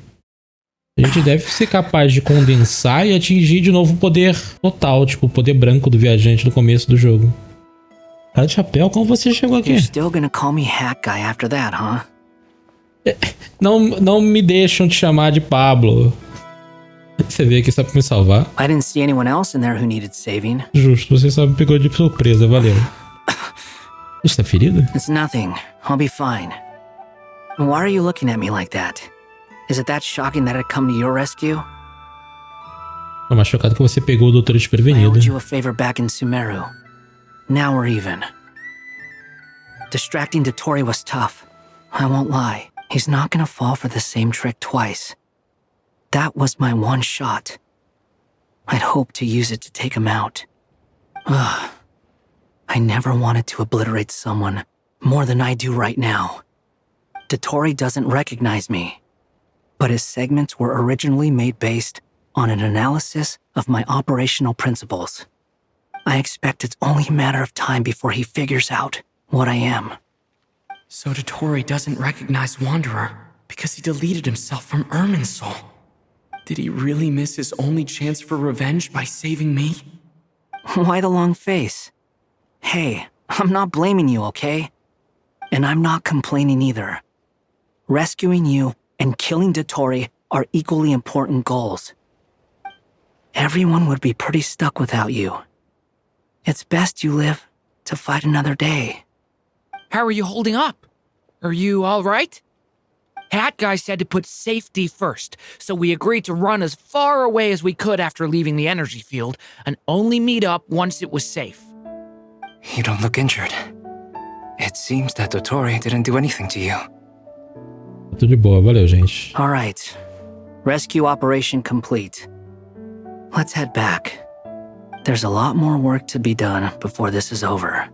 a gente deve ser capaz de condensar e atingir de novo o poder total, tipo o poder branco do viajante no começo do jogo. Cara de chapéu, como você chegou aqui? You're still gonna call me Hat Guy after that, huh? Não me deixam te chamar de Pablo. Você veio aqui só pra me salvar. I didn't see anyone else in there who needed saving. Justo, você só me pegou de surpresa, valeu. Você tá ferido? It's nothing. I'll be fine. Why are you looking at me like that? Is it that shocking that I'd come to your rescue? Tô mais chocado que você pegou o doutor I desprevenido. owed you a favor back in Sumeru. Now we're even. Distracting Dotori was tough. I won't lie. He's not gonna fall for the same trick twice. That was my one shot. I'd hoped to use it to take him out. Ugh. I never wanted to obliterate someone more than I do right now. Dotori doesn't recognize me, but his segments were originally made based on an analysis of my operational principles. I expect it's only a matter of time before he figures out what I am. So Dotori doesn't recognize Wanderer because he deleted himself from Irminsul. Did he really miss his only chance for revenge by saving me? Why the long face? Hey, I'm not blaming you, okay? And I'm not complaining either. Rescuing you and killing Dotori are equally important goals. Everyone would be pretty stuck without you. It's best you live to fight another day. How are you holding up? Are you all right? Hat Guy said to put safety first, so we agreed to run as far away as we could after leaving the energy field and only meet up once it was safe. You don't look injured. It seems that Dotori didn't do anything to you. Tudo de boa, valeu, gente. All right. Rescue operation complete. Let's head back. There's a lot more work to be done before this is over.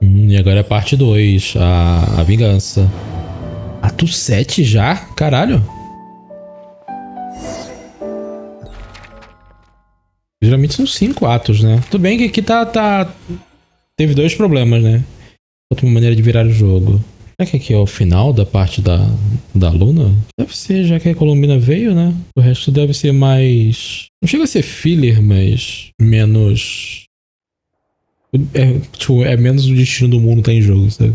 E agora é a parte 2, a vingança. Ato 7 já? Caralho. Geralmente são 5 atos, né? Tudo bem que aqui teve 2 problemas, né? Outra maneira de virar o jogo. Será que aqui é o final da parte da Luna? Deve ser, já que a Ilumina veio, né? O resto deve ser mais... Não chega a ser filler, mas menos... É menos o destino do mundo tá em jogo, sabe?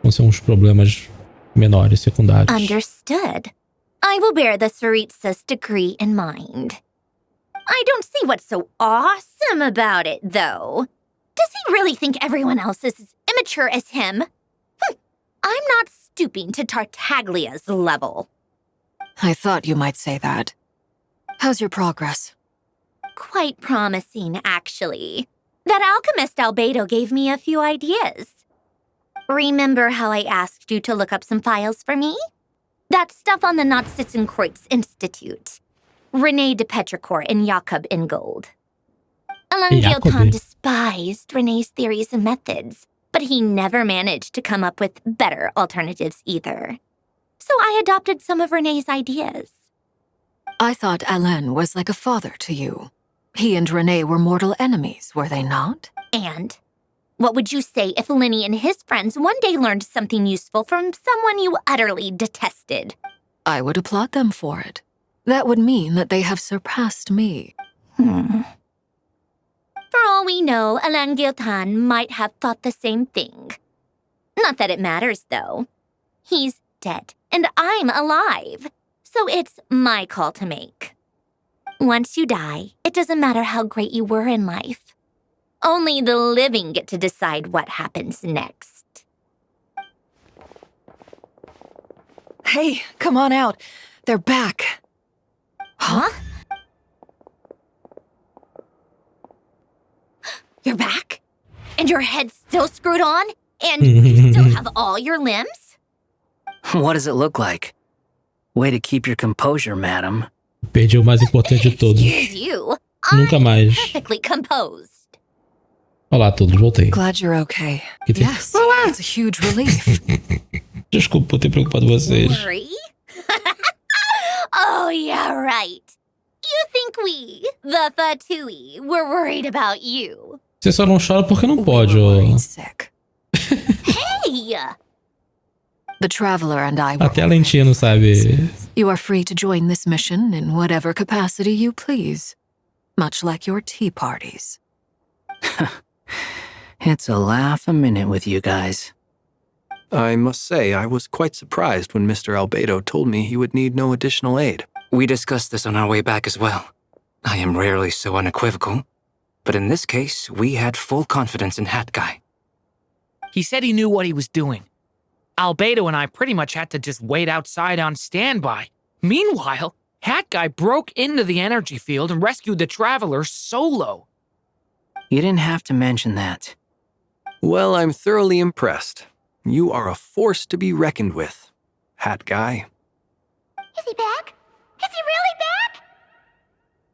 Vão ser uns problemas menores, secundários. Understood. I will bear the Saritsa's decree in mind. I don't see what's so awesome about it, though. Does he really think everyone else is as immature as him? I'm not stooping to Tartaglia's level. I thought you might say that. How's your progress? Quite promising, actually. That alchemist Albedo gave me a few ideas. Remember how I asked you to look up some files for me? That stuff on the Nazi-Kreuz Institute. René de Petrichor and Jakob Ingold. Alain Giltan despised René's theories and methods, but he never managed to come up with better alternatives either. So I adopted some of René's ideas. I thought Alain was like a father to you. He and René were mortal enemies, were they not? And what would you say if Linny and his friends one day learned something useful from someone you utterly detested? I would applaud them for it. That would mean that they have surpassed me. For all we know, Alain Giltan might have thought the same thing. Not that it matters, though. He's dead, and I'm alive. So it's my call to make. Once you die, it doesn't matter how great you were in life. Only the living get to decide what happens next. Hey, come on out. They're back. Huh? You're back? And your head's still screwed on? And you still have all your limbs? What does it look like? Way to keep your composure, madam. Perdi o mais importante de todos. Excuse you. Nunca mais. Perfectly composed. Olá a todos, voltei. Glad you're okay. Que tem- Yes, it's a huge relief. Desculpa por ter preocupado vocês. Worry? Oh, yeah, right. You think we, the Fatui, were worried about you. Você só não chora porque não pode, ó. Sick. Hey! The Traveler and I were Até a lentinha não sabe. You are free to join this mission in whatever capacity you please. Much like your tea parties. It's a laugh a minute with you guys. I must say, I was quite surprised when Mr. Albedo told me he would need no additional aid. We discussed this on our way back as well. I am rarely so unequivocal, but in this case, we had full confidence in Hat Guy. He said he knew what he was doing. Albedo and I pretty much had to just wait outside on standby. Meanwhile, Hat Guy broke into the energy field and rescued the Traveler solo. You didn't have to mention that. Well, I'm thoroughly impressed. You are a force to be reckoned with, Hat Guy. Is he back? Is he really back?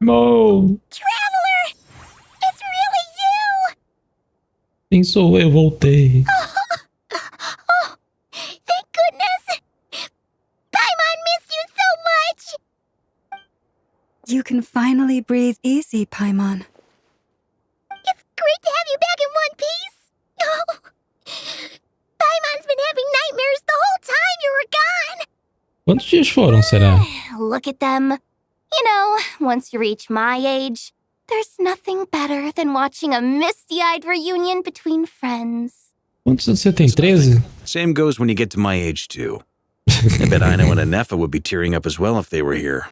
No! Traveler! It's really you! Quem sou eu? Voltei. Oh, thank goodness! Paimon missed you so much! You can finally breathe easy, Paimon. It's great to have you back in one piece! Oh, Paimon's been having nightmares the whole time you were gone! Quantos dias foram, será? Look at them. You know, once you reach my age, there's nothing better than watching a misty-eyed reunion between friends. Quantos anos você tem? 13? Same goes when you get to my age, too. I bet Ino and Anefa would be tearing up as well if they were here.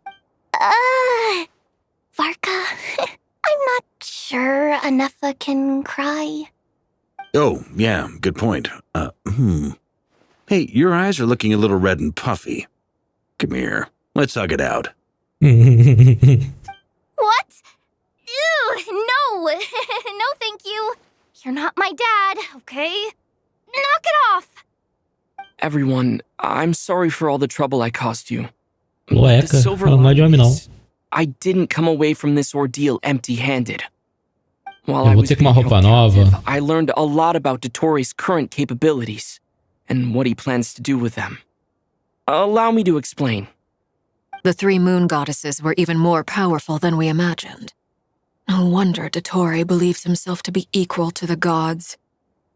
Varka, I'm not sure Anefa can cry. Oh, yeah, good point. Hey, your eyes are looking a little red and puffy. Come here, let's hug it out. What? Ew, no! No, thank you. You're not my dad, okay? Knock it off! Everyone, I'm sorry for all the trouble I caused you. Lueca, fala mais de homem não. I didn't come away from this ordeal empty-handed. While Eu I vou was ter que uma being roupa held nova. captive, I learned a lot about Dotori's current capabilities and what he plans to do with them. Allow me to explain. The 3 moon goddesses were even more powerful than we imagined. No wonder Dotori believes himself to be equal to the gods,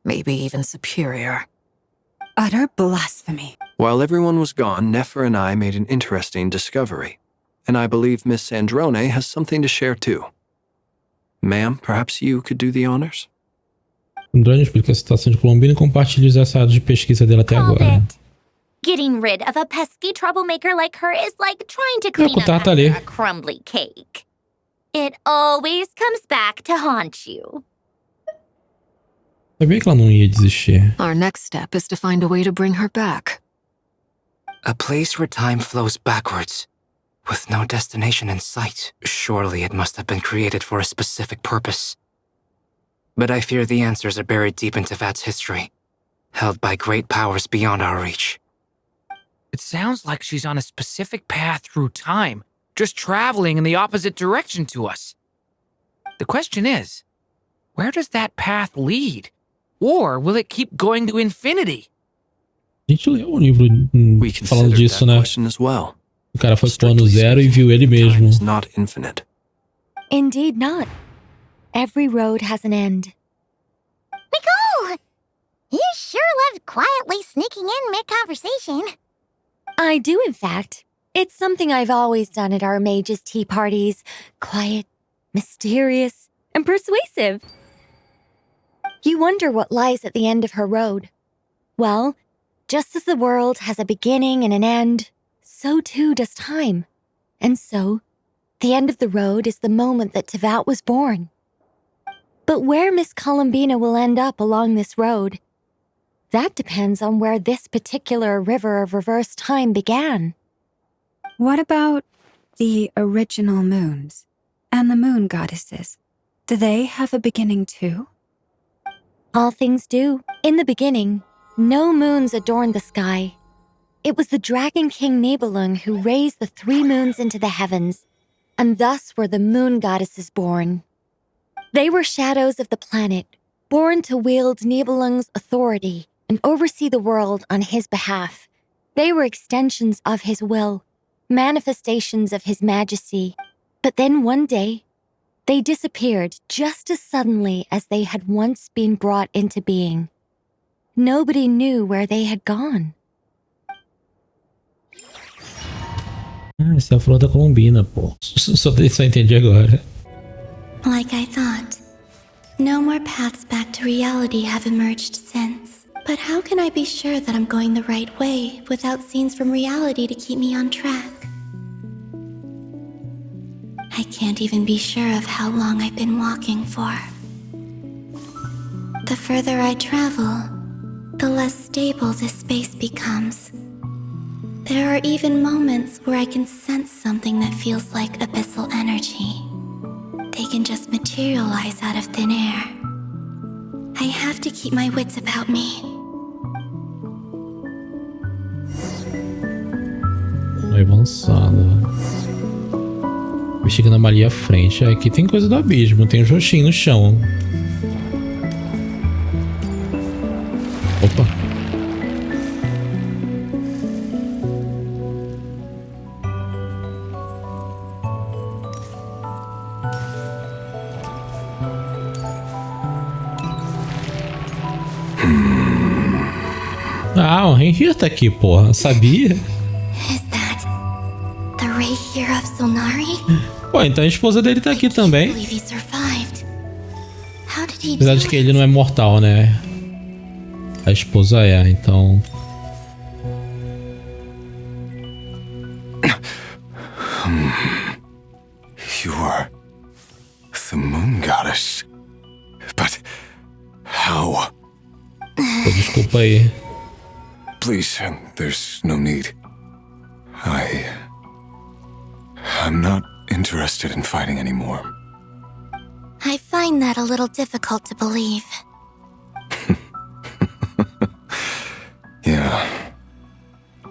maybe even superior. Utter blasphemy. While everyone was gone, Nefer and I made an interesting discovery. And I believe Miss Sandrone has something to share too. Ma'am, perhaps you could do the honors? Androne explica a situação de Colombina e compartilha os achados de pesquisa dela até agora. Getting rid of a pesky troublemaker like her is like trying to clean up Tá after ali. a crumbly cake. It always comes back to haunt you. Sabia que ela não ia desistir. Our next step is to find a way to bring her back. A place where time flows backwards, with no destination in sight. Surely it must have been created for a specific purpose. But I fear the answers are buried deep into Vat's history, held by great powers beyond our reach. It sounds like she's on a specific path through time, just traveling in the opposite direction to us. The question is, where does that path lead? Or will it keep going to infinity? A gente leu um livro falando disso, né? As well. O cara foi pro ano 0 e viu ele mesmo. Not infinite. Indeed not. Every road has an end. Nicole! You sure loved quietly sneaking in mid-conversation. I do, in fact. It's something I've always done at our mages' tea parties. Quiet, mysterious, and persuasive. You wonder what lies at the end of her road. Well, Just as the world has a beginning and an end, so too does time. And so, the end of the road is the moment that Tevat was born. But where Miss Columbina will end up along this road, that depends on where this particular river of reverse time began. What about the original moons and the moon goddesses? Do they have a beginning too? All things do. In the beginning, no moons adorned the sky. It was the Dragon King Nibelung who raised the 3 moons into the heavens, and thus were the moon goddesses born. They were shadows of the planet, born to wield Nibelung's authority and oversee the world on his behalf. They were extensions of his will, manifestations of his majesty. But then one day, they disappeared just as suddenly as they had once been brought into being. Nobody knew where they had gone. Essa é a flor da Colombina, pô. Só entendi agora. Like I thought. No more paths back to reality have emerged since. But how can I be sure that I'm going the right way without scenes from reality to keep me on track? I can't even be sure of how long I've been walking for. The further I travel, the less stable this space becomes. There are even moments where I can sense something that feels like abyssal energy. They can just materialize out of thin air. I have to keep my wits about me. Avançada. Investigando ali à frente. Aqui tem coisa do abismo. Tem um roxinho no chão. Opa. Ah, o Renhir tá aqui, porra. Sabia? The Reihir of Solnari? Pô, então a esposa dele tá aqui também. Apesar de que ele não é mortal, né? A esposa é, então... You are the moon goddess. But how? Pô, desculpa aí. Please, there's no need. I'm not interested in fighting anymore. I find that a little difficult to believe. Yeah.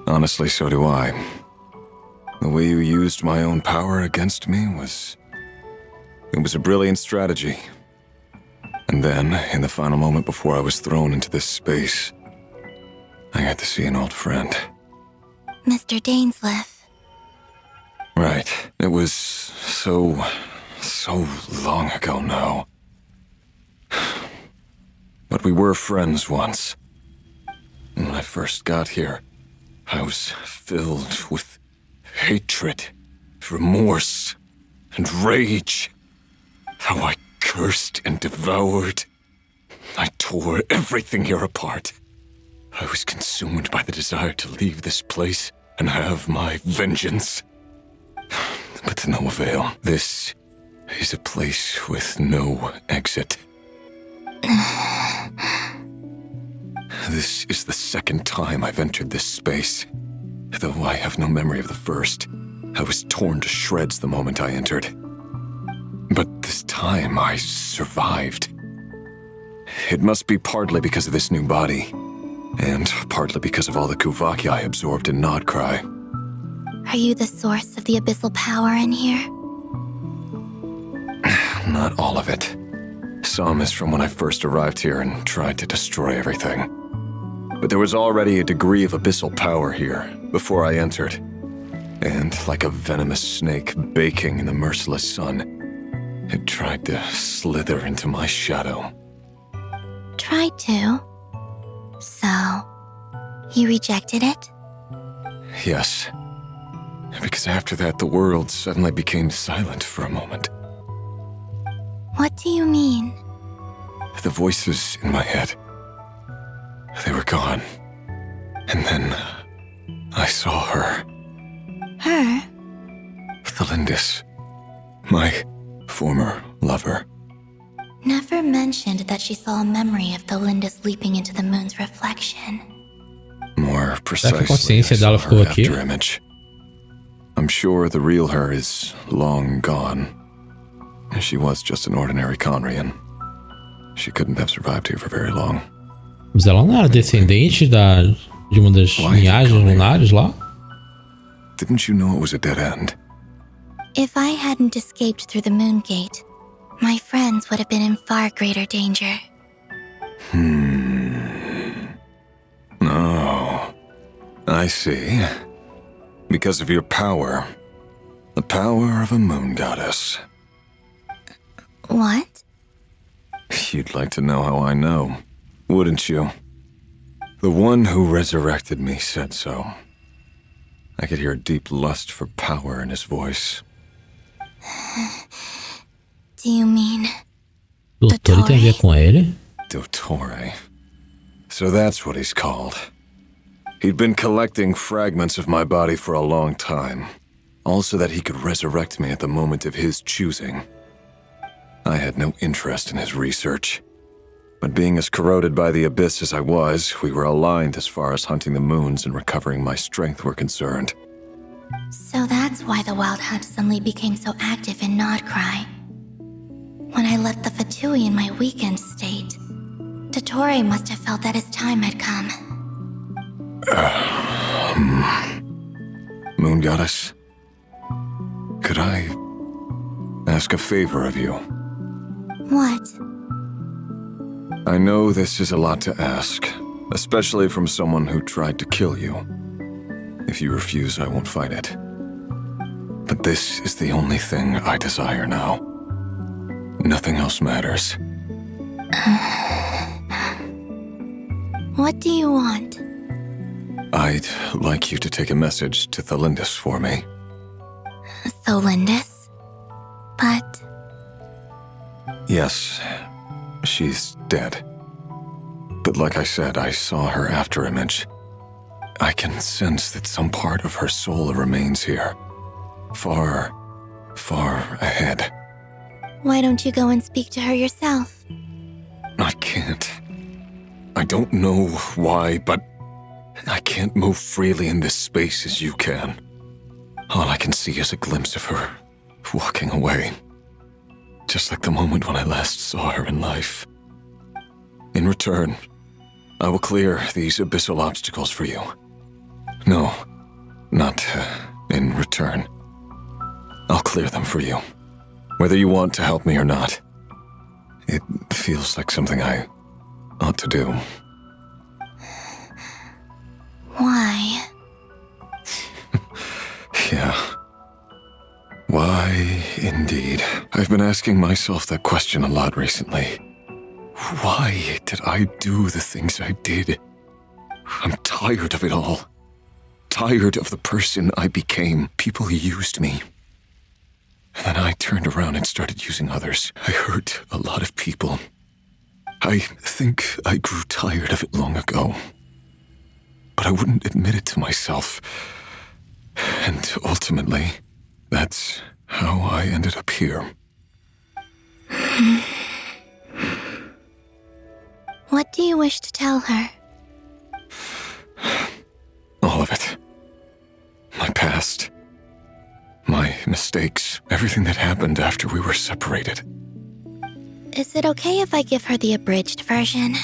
Honestly, so do I. The way you used my own power against me was a brilliant strategy. And then, in the final moment before I was thrown into this space, I got to see an old friend. Mr. Dainsleif. Right. It was so long ago now. But we were friends once. When I first got here, I was filled with hatred, remorse, and rage. How I cursed and devoured. I tore everything here apart. I was consumed by the desire to leave this place and have my vengeance. But to no avail. This is a place with no exit. This is the second time I've entered this space. Though I have no memory of the first. I was torn to shreds the moment I entered. But this time I survived. It must be partly because of this new body. And partly because of all the Kuvaki I absorbed in Nodcry. Are you the source of the abyssal power in here? Not all of it. Some is from when I first arrived here and tried to destroy everything. But there was already a degree of abyssal power here before I entered. And like a venomous snake baking in the merciless sun, it tried to slither into my shadow. Tried to? So, you rejected it? Yes. Because after that, the world suddenly became silent for a moment. What do you mean? The voices in my head, they were gone. And And then I saw her. Her? Thalindis, my former lover. Never mentioned that she saw a memory of Thalindis leaping into the moon's reflection. More Será que a precisely, I consciência saw dela ficou her aqui? after image. I'm sure the real her is long gone. She was just an ordinary Conrian. She couldn't have survived here for very long. Mas ela não era descendente de uma das linhagens lunares lá? Didn't you know it was a dead end? If I hadn't escaped through the moon gate, my friends would have been in far greater danger. Oh, I see. Because of your power. The power of a moon goddess. What? You'd like to know how I know, wouldn't you? The one who resurrected me said so. I could hear a deep lust for power in his voice. Do you mean... Dottore tem a ver com ele? Dottore. So that's what he's called. He'd been collecting fragments of my body for a long time, all so that he could resurrect me at the moment of his choosing. I had no interest in his research, but being as corroded by the abyss as I was, we were aligned as far as hunting the moons and recovering my strength were concerned. So that's why the Wild Hunt suddenly became so active in Nodcry. When I left the Fatui in my weakened state, Dottore must have felt that his time had come. Moon Goddess, could I ask a favor of you? What? I know this is a lot to ask, especially from someone who tried to kill you. If you refuse, I won't fight it. But this is the only thing I desire now. Nothing else matters. What do you want? I'd like you to take a message to Thalindis for me. Thalindis? But... Yes, she's dead. But like I said, I saw her after image. I can sense that some part of her soul remains here. Far, far ahead. Why don't you go and speak to her yourself? I can't. I don't know why, but I can't move freely in this space as you can. All I can see is a glimpse of her walking away. Just like the moment when I last saw her in life. In return, I will clear these abyssal obstacles for you. No, not in return. I'll clear them for you, whether you want to help me or not. It feels like something I ought to do. Why? Yeah. Why, indeed. I've been asking myself that question a lot recently. Why did I do the things I did? I'm tired of it all. Tired of the person I became. People used me. And then I turned around and started using others. I hurt a lot of people. I think I grew tired of it long ago. But I wouldn't admit it to myself. And ultimately, that's how I ended up here. What do you wish to tell her? All of it. My past. My mistakes. Everything that happened after we were separated. Is it okay if I give her the abridged version?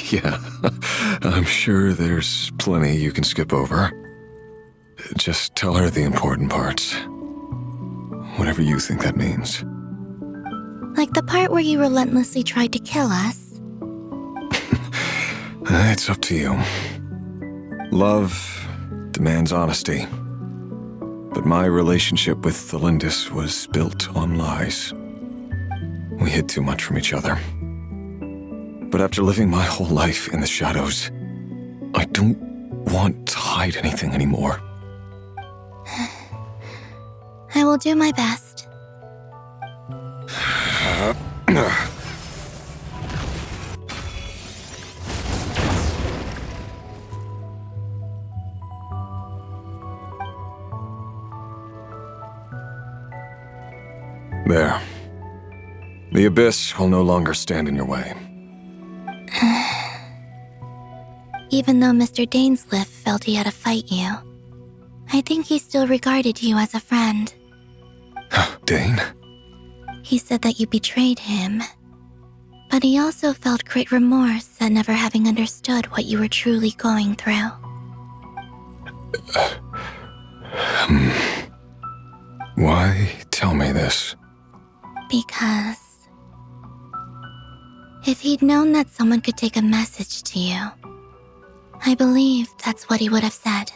Yeah, I'm sure there's plenty you can skip over. Just tell her the important parts. Whatever you think that means. Like the part where you relentlessly tried to kill us? It's up to you. Love demands honesty. But my relationship with Thalindis was built on lies. We hid too much from each other. But after living my whole life in the shadows, I don't want to hide anything anymore. I will do my best. There. The abyss will no longer stand in your way. Even though Mr. Dainsliff felt he had to fight you, I think he still regarded you as a friend. Dane? He said that you betrayed him, but he also felt great remorse at never having understood what you were truly going through. Why tell me this? Because if he'd known that someone could take a message to you, I believe that's what he would have said.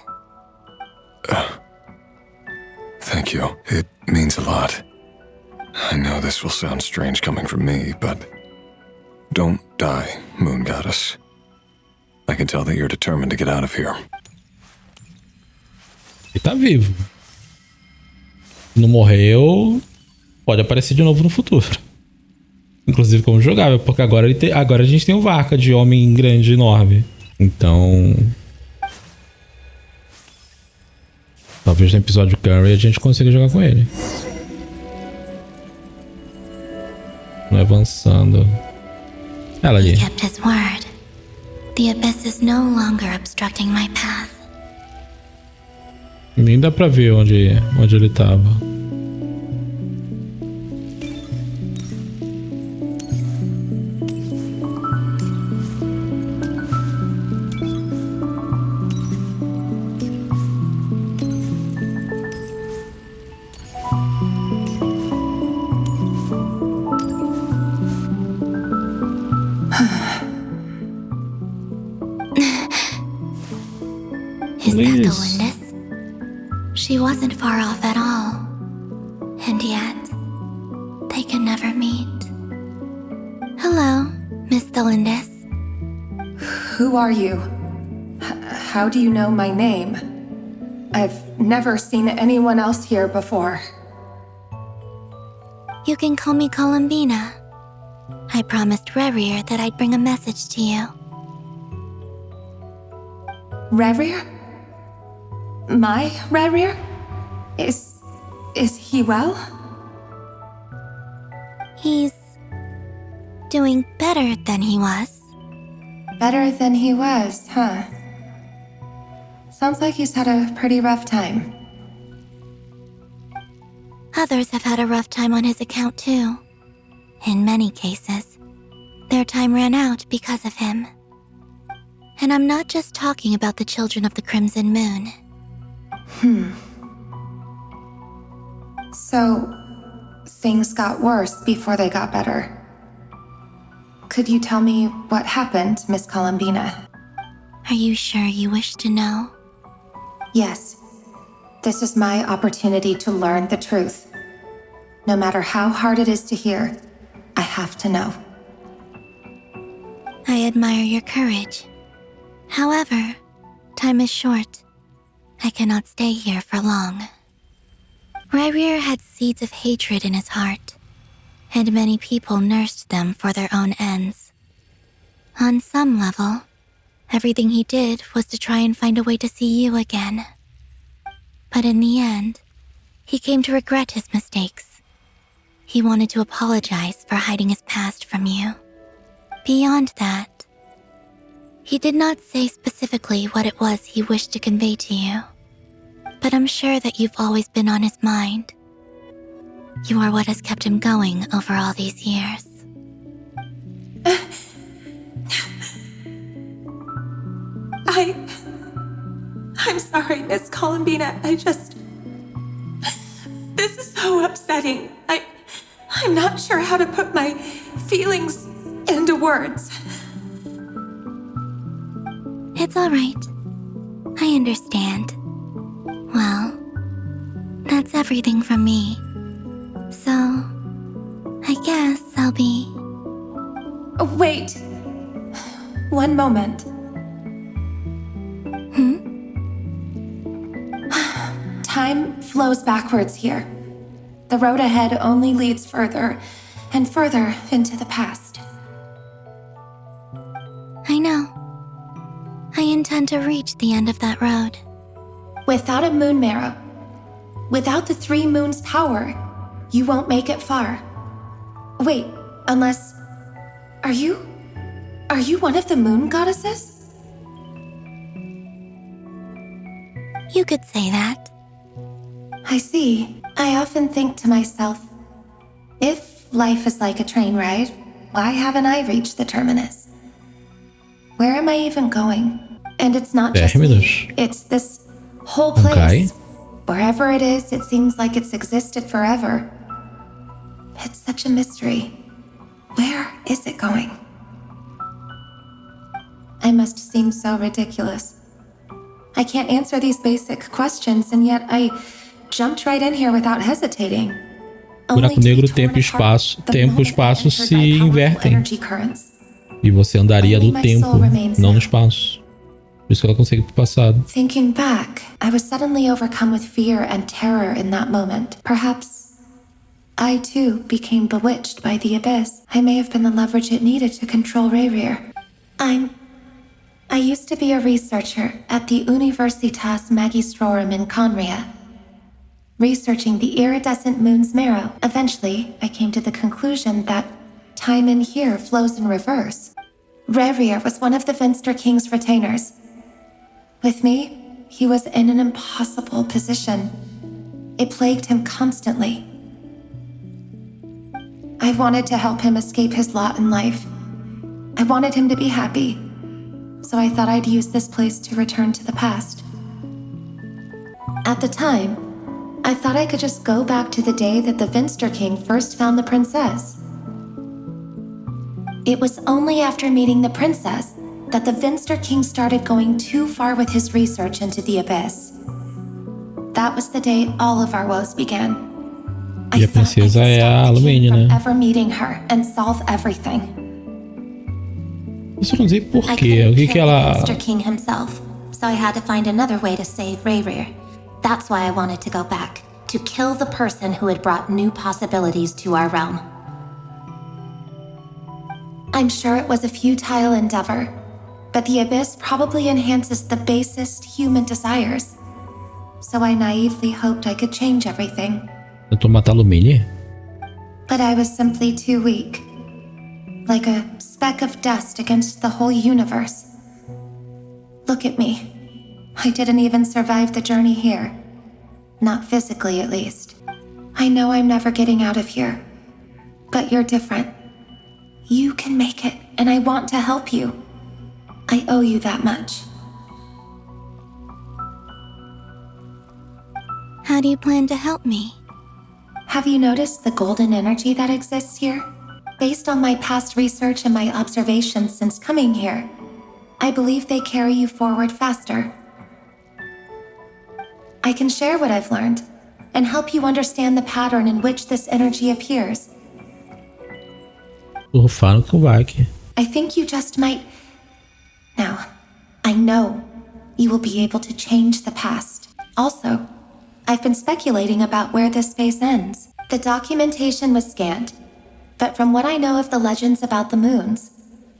Thank you. It means a lot. I know this will sound strange coming from me, but don't die, Moon Goddess. I can tell that you're determined to get out of here. Ele tá vivo. Não morreu. Pode aparecer de novo no futuro. Inclusive como jogável, porque agora, agora a gente tem o Varka de homem grande, enorme. Então... talvez no episódio Curry a gente consiga jogar com ele. Não avançando. Ela ali. He kept his word. The abyss is no longer obstructing my path. Nem dá pra ver onde ele tava. Is that the Lindis? She wasn't far off at all. And yet, they can never meet. Hello, Miss Lindis. Who are you? How do you know my name? I've never seen anyone else here before. You can call me Columbina. I promised Rerir that I'd bring a message to you. Rerir? My Rerir? Is he well? He's doing better than he was. Better than he was, huh? Sounds like he's had a pretty rough time. Others have had a rough time on his account too. In many cases, their time ran out because of him. And I'm not just talking about the children of the Crimson Moon. So, things got worse before they got better. Could you tell me what happened, Miss Columbina? Are you sure you wish to know? Yes. This is my opportunity to learn the truth. No matter how hard it is to hear, I have to know. I admire your courage. However, time is short. I cannot stay here for long. Rerir had seeds of hatred in his heart, and many people nursed them for their own ends. On some level, everything he did was to try and find a way to see you again. But in the end, he came to regret his mistakes. He wanted to apologize for hiding his past from you. Beyond that, he did not say specifically what it was he wished to convey to you, but I'm sure that you've always been on his mind. You are what has kept him going over all these years. I'm sorry, Miss Columbina. This is so upsetting. I'm not sure how to put my feelings into words. It's all right. I understand. Well, that's everything from me. So, I guess I'll be... Wait. One moment. Time flows backwards here. The road ahead only leads further and further into the past. I know. I intend to reach the end of that road. Without a moon marrow, without the 3 moons' power, You won't make it far. Wait, unless... Are you one of the moon goddesses? You could say that. I see. I often think to myself, if life is like a train ride, why haven't I reached the terminus? Where am I even going? And it's not just me. It's this whole place. Wherever it is, it seems like it's existed forever. It's such a mystery. Where is it going? I must seem so ridiculous. I can't answer these basic questions, and yet I jumped right in here without hesitating. Buraco negro, tempo e espaço se invertem. E você andaria no tempo, não no espaço. Por isso que ela consegue ir pro passado. Thinking back, I was suddenly overcome with fear and terror in that moment. Perhaps I too became bewitched by the abyss. I may have been the leverage it needed to control Rayrir. I used to be a researcher at the Universitas Magistrorum in Conria, researching the iridescent moon's marrow. Eventually, I came to the conclusion that time in here flows in reverse. Rayrir was one of the Finster King's retainers. With me, he was in an impossible position. It plagued him constantly. I wanted to help him escape his lot in life. I wanted him to be happy. So I thought I'd use this place to return to the past. At the time, I thought I could just go back to the day that the Finster King first found the princess. It was only after meeting the princess that the Finster King started going too far with his research into the abyss. That was the day all of our woes began. E a princesa é a Ilumina, né? Ever meeting her and solve everything. Eu só não sei por quê. O que ela... Finster King himself, so I had to find another way to save Rayrir. That's why I wanted to go back, to kill the person who had brought new possibilities to our realm. I'm sure it was a futile endeavor, but the abyss probably enhances the basest human desires. So I naively hoped I could change everything. Tentou matar a Lumine? But I was simply too weak. Like a speck of dust against the whole universe. Look at me. I didn't even survive the journey here. Not physically, at least. I know I'm never getting out of here. But you're different. You can make it, and I want to help you. I owe you that much. How do you plan to help me? Have you noticed the golden energy that exists here? Based on my past research and my observations since coming here, I believe they carry you forward faster. I can share what I've learned and help you understand the pattern in which this energy appears. I think you just might... Now, I know you will be able to change the past. Also, I've been speculating about where this space ends. The documentation was scanned, but from what I know of the legends about the moons,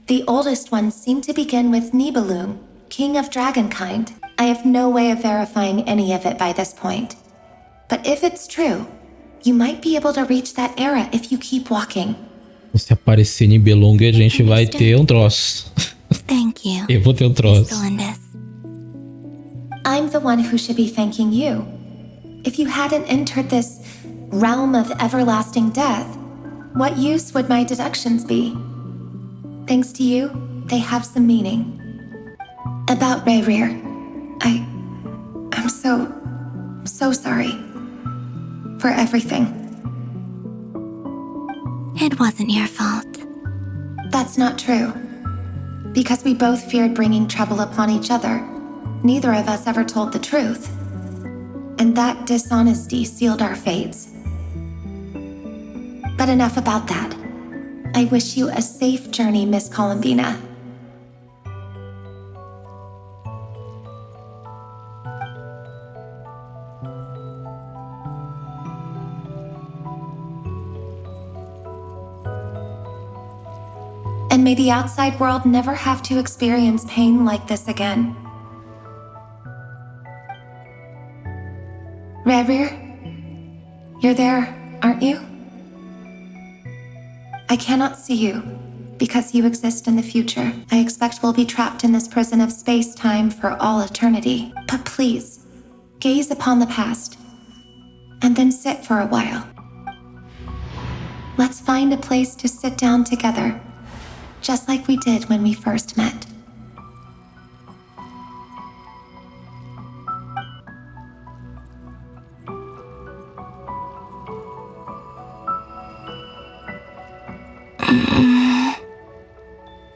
the oldest ones seem to begin with Nibelung, king of dragonkind. I have no way of verifying any of it by this point. But if it's true, you might be able to reach that era if you keep walking. Se aparecer Nibelung, a gente vai ter troço. Thank you. Eu vou ter troço. I'm the one who should be thanking you. If you hadn't entered this realm of everlasting death, what use would my deductions be? Thanks to you, they have some meaning. About Rayrir, I'm so sorry. For everything. It wasn't your fault. That's not true. Because we both feared bringing trouble upon each other, neither of us ever told the truth. And that dishonesty sealed our fates. But enough about that. I wish you a safe journey, Miss Columbina. And may the outside world never have to experience pain like this again. Rayrir, you're there aren't you? I cannot see you, because you exist in the future. I expect we'll be trapped in this prison of space-time for all eternity. But please, gaze upon the past, and then sit for a while. Let's find a place to sit down together, just like we did when we first met.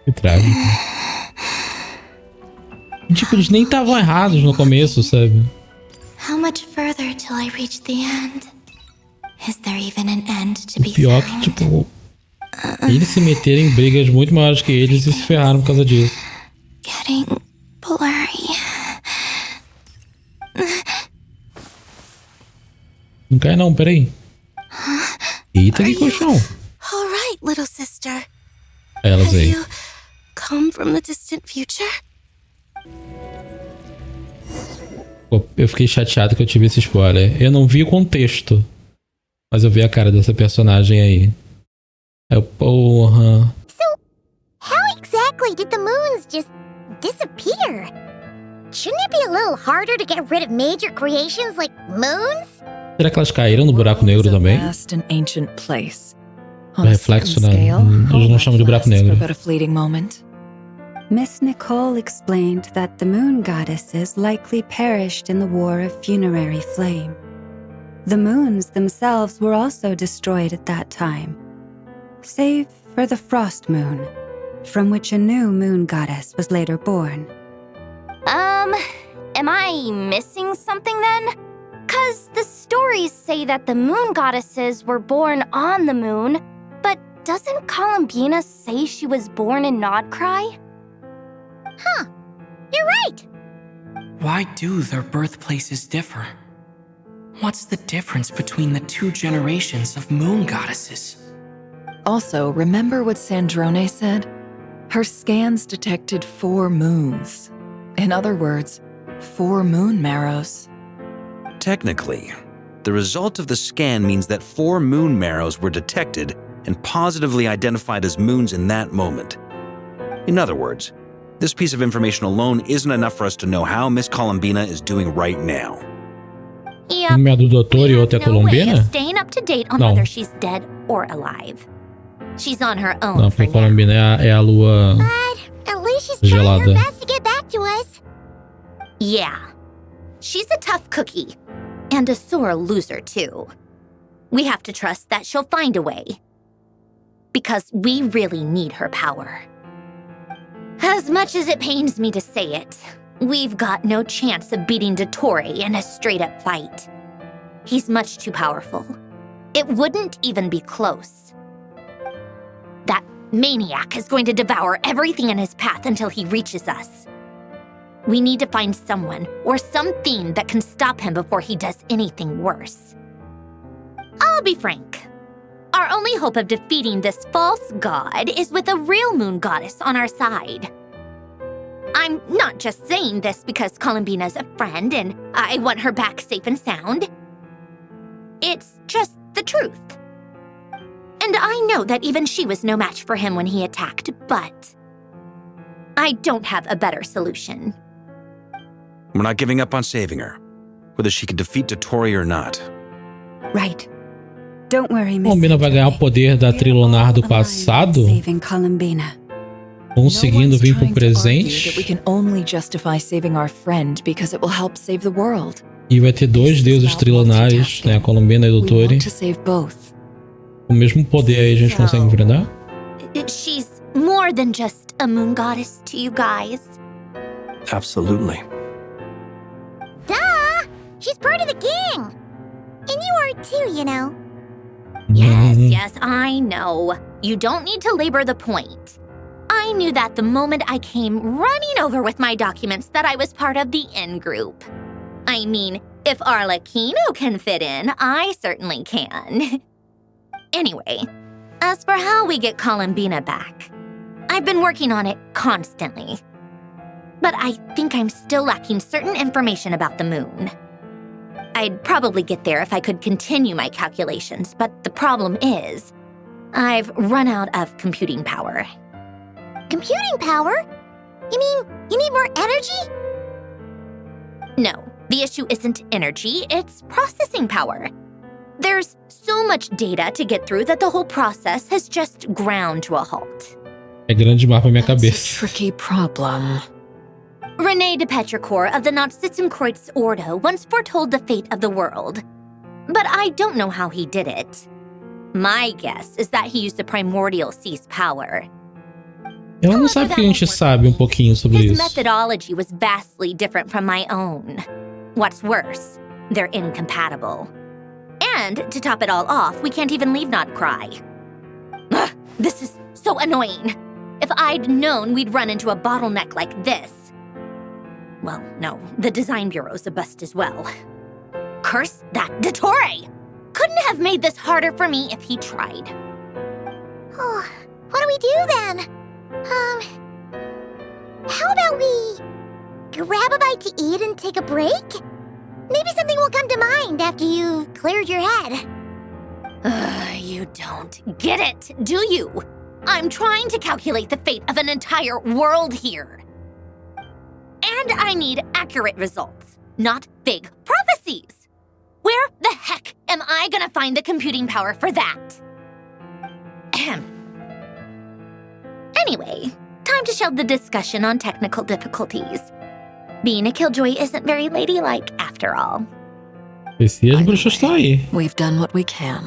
Que trágico. Tipo, eles nem estavam errados no começo, sabe? How much further till I reach the end? Is there even an end to be Pior que, tipo, eles se meteram em brigas muito maiores que eles e se ferraram por causa disso. Getting blurry. Não cai não, peraí. Eita, que colchão. All right, little sister. Elas aí. Have you come from the distant future? Pô, eu fiquei chateado que eu tive esse spoiler. Eu não vi o contexto, mas eu vi a cara dessa personagem aí. É o porra. So, how exactly did the moons just disappear? Shouldn't it be a little harder to get rid of major creations like moons? Será que elas caíram no buraco negro também? O reflexo, né? Eles não chamam de buraco negro. Miss Nicole explained that the moon goddesses likely perished in the war of funerary flame. The moons themselves were also destroyed at that time, save for the frost moon, from which a new moon goddess was later born. Am I missing something then? 'Cause the stories say that the moon goddesses were born on the moon, but doesn't Columbina say she was born in Nodcry? Huh, you're right. Why do their birthplaces differ? What's the difference between the two generations of moon goddesses? Also, remember what Sandrone said? Her scans detected 4 moons. In other words, 4 moon marrows. Technically, the result of the scan means that 4 moon marrows were detected and positively identified as moons in that moment. In other words, this piece of information alone isn't enough for us to know how Miss Columbina is doing right now. Yep. Uma é do doutor e outra é No way Columbina? of staying up to date on Não. whether she's dead or alive. She's on her own Não, for porque now. Columbina é a lua At least she's trying her gelada. best to get back to us. Yeah. She's a tough cookie. And a sore loser, too. We have to trust that she'll find a way. Because we really need her power. As much as it pains me to say it, we've got no chance of beating Dottore in a straight-up fight. He's much too powerful. It wouldn't even be close. That maniac is going to devour everything in his path until he reaches us. We need to find someone or something that can stop him before he does anything worse. I'll be frank. Our only hope of defeating this false god is with a real moon goddess on our side. I'm not just saying this because Columbina's a friend and I want her back safe and sound. It's just the truth. And I know that even she was no match for him when he attacked, but I don't have a better solution. We're not giving up on saving her, whether she can defeat Dottore or not. Right. Don't worry, Miss. Columbina vai ganhar o poder da trilunar do passado, Saving Columbina. conseguindo vir pro That presente, we can only justify saving our friend because it will help save the world. e vai ter 2 deuses trilunares, né, a Columbina e o Dottore. Want to save both. O mesmo poder aí a gente consegue enfrentar? She's more than just a moon goddess to you guys. Absolutely. Duh! She's part of the king! And you are too, you know. Yes, I know. You don't need to labor the point. I knew that the moment I came running over with my documents that I was part of the in-group. I mean, if Arlecchino can fit in, I certainly can. Anyway, as for how we get Columbina back, I've been working on it constantly. But I think I'm still lacking certain information about the moon. I'd probably get there if I could continue my calculations, but the problem is, I've run out of computing power. Computing power? You mean you need more energy? No, the issue isn't energy, it's processing power. There's so much data to get through that the whole process has just ground to a halt. É grande demais pra minha cabeça. Tricky problem. René de Petrichor of the Nazissenkreuz Ordo once foretold the fate of the world. But I don't know how he did it. My guess is that he used the primordial sea's power. Ela não sabe que a gente sabe pouquinho sobre His isso. methodology was vastly different from my own. What's worse, they're incompatible. And to top it all off, we can't even leave Nodcry. Ugh, this is so annoying. If I'd known we'd run into a bottleneck like this. Well, no, the design bureau's a bust as well. Curse that Dottore! Couldn't have made this harder for me if he tried. Oh, what do we do then? How about we grab a bite to eat and take a break? Maybe something will come to mind after you've cleared your head. You don't get it, do you? I'm trying to calculate the fate of an entire world here. And I need accurate results, not vague prophecies. Where the heck am I gonna find the computing power for that? Ahem. Anyway, time to shelve the discussion on technical difficulties. Being a killjoy isn't very ladylike, after all. As bruxas estão aí. We've done what we can.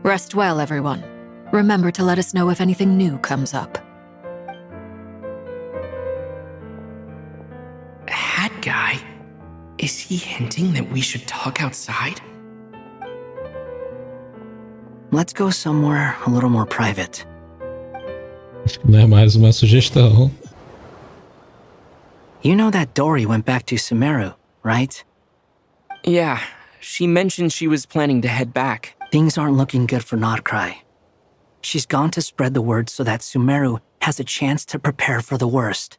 Rest well, everyone. Remember to let us know if anything new comes up. Hat guy? Is he hinting that we should talk outside? Let's go somewhere a little more private. Acho que não é mais uma sugestão. You know that Dory went back to Sumeru, right? Yeah, she mentioned she was planning to head back. Things aren't looking good for Nodcry. She's gone to spread the word so that Sumeru has a chance to prepare for the worst.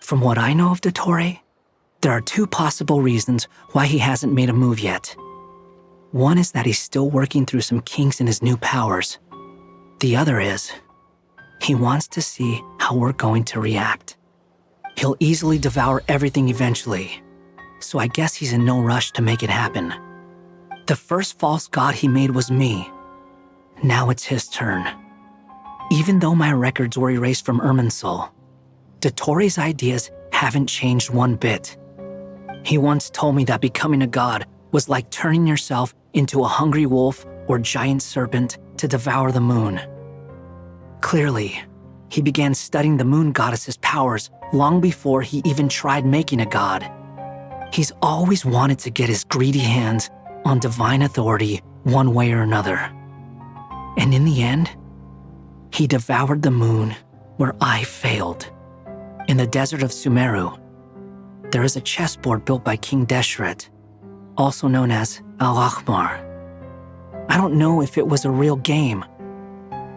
From what I know of Dottore, there are two possible reasons why he hasn't made a move yet. One is that he's still working through some kinks in his new powers. The other is, he wants to see how we're going to react. He'll easily devour everything eventually, so I guess he's in no rush to make it happen. The first false god he made was me. Now it's his turn. Even though my records were erased from Irminsul, Dottore's ideas haven't changed one bit. He once told me that becoming a god was like turning yourself into a hungry wolf or giant serpent to devour the moon. Clearly, he began studying the moon goddess's powers long before he even tried making a god. He's always wanted to get his greedy hands on divine authority one way or another. And in the end, he devoured the moon where I failed. In the desert of Sumeru, there is a chessboard built by King Deshret, also known as Al-Ahmar. I don't know if it was a real game,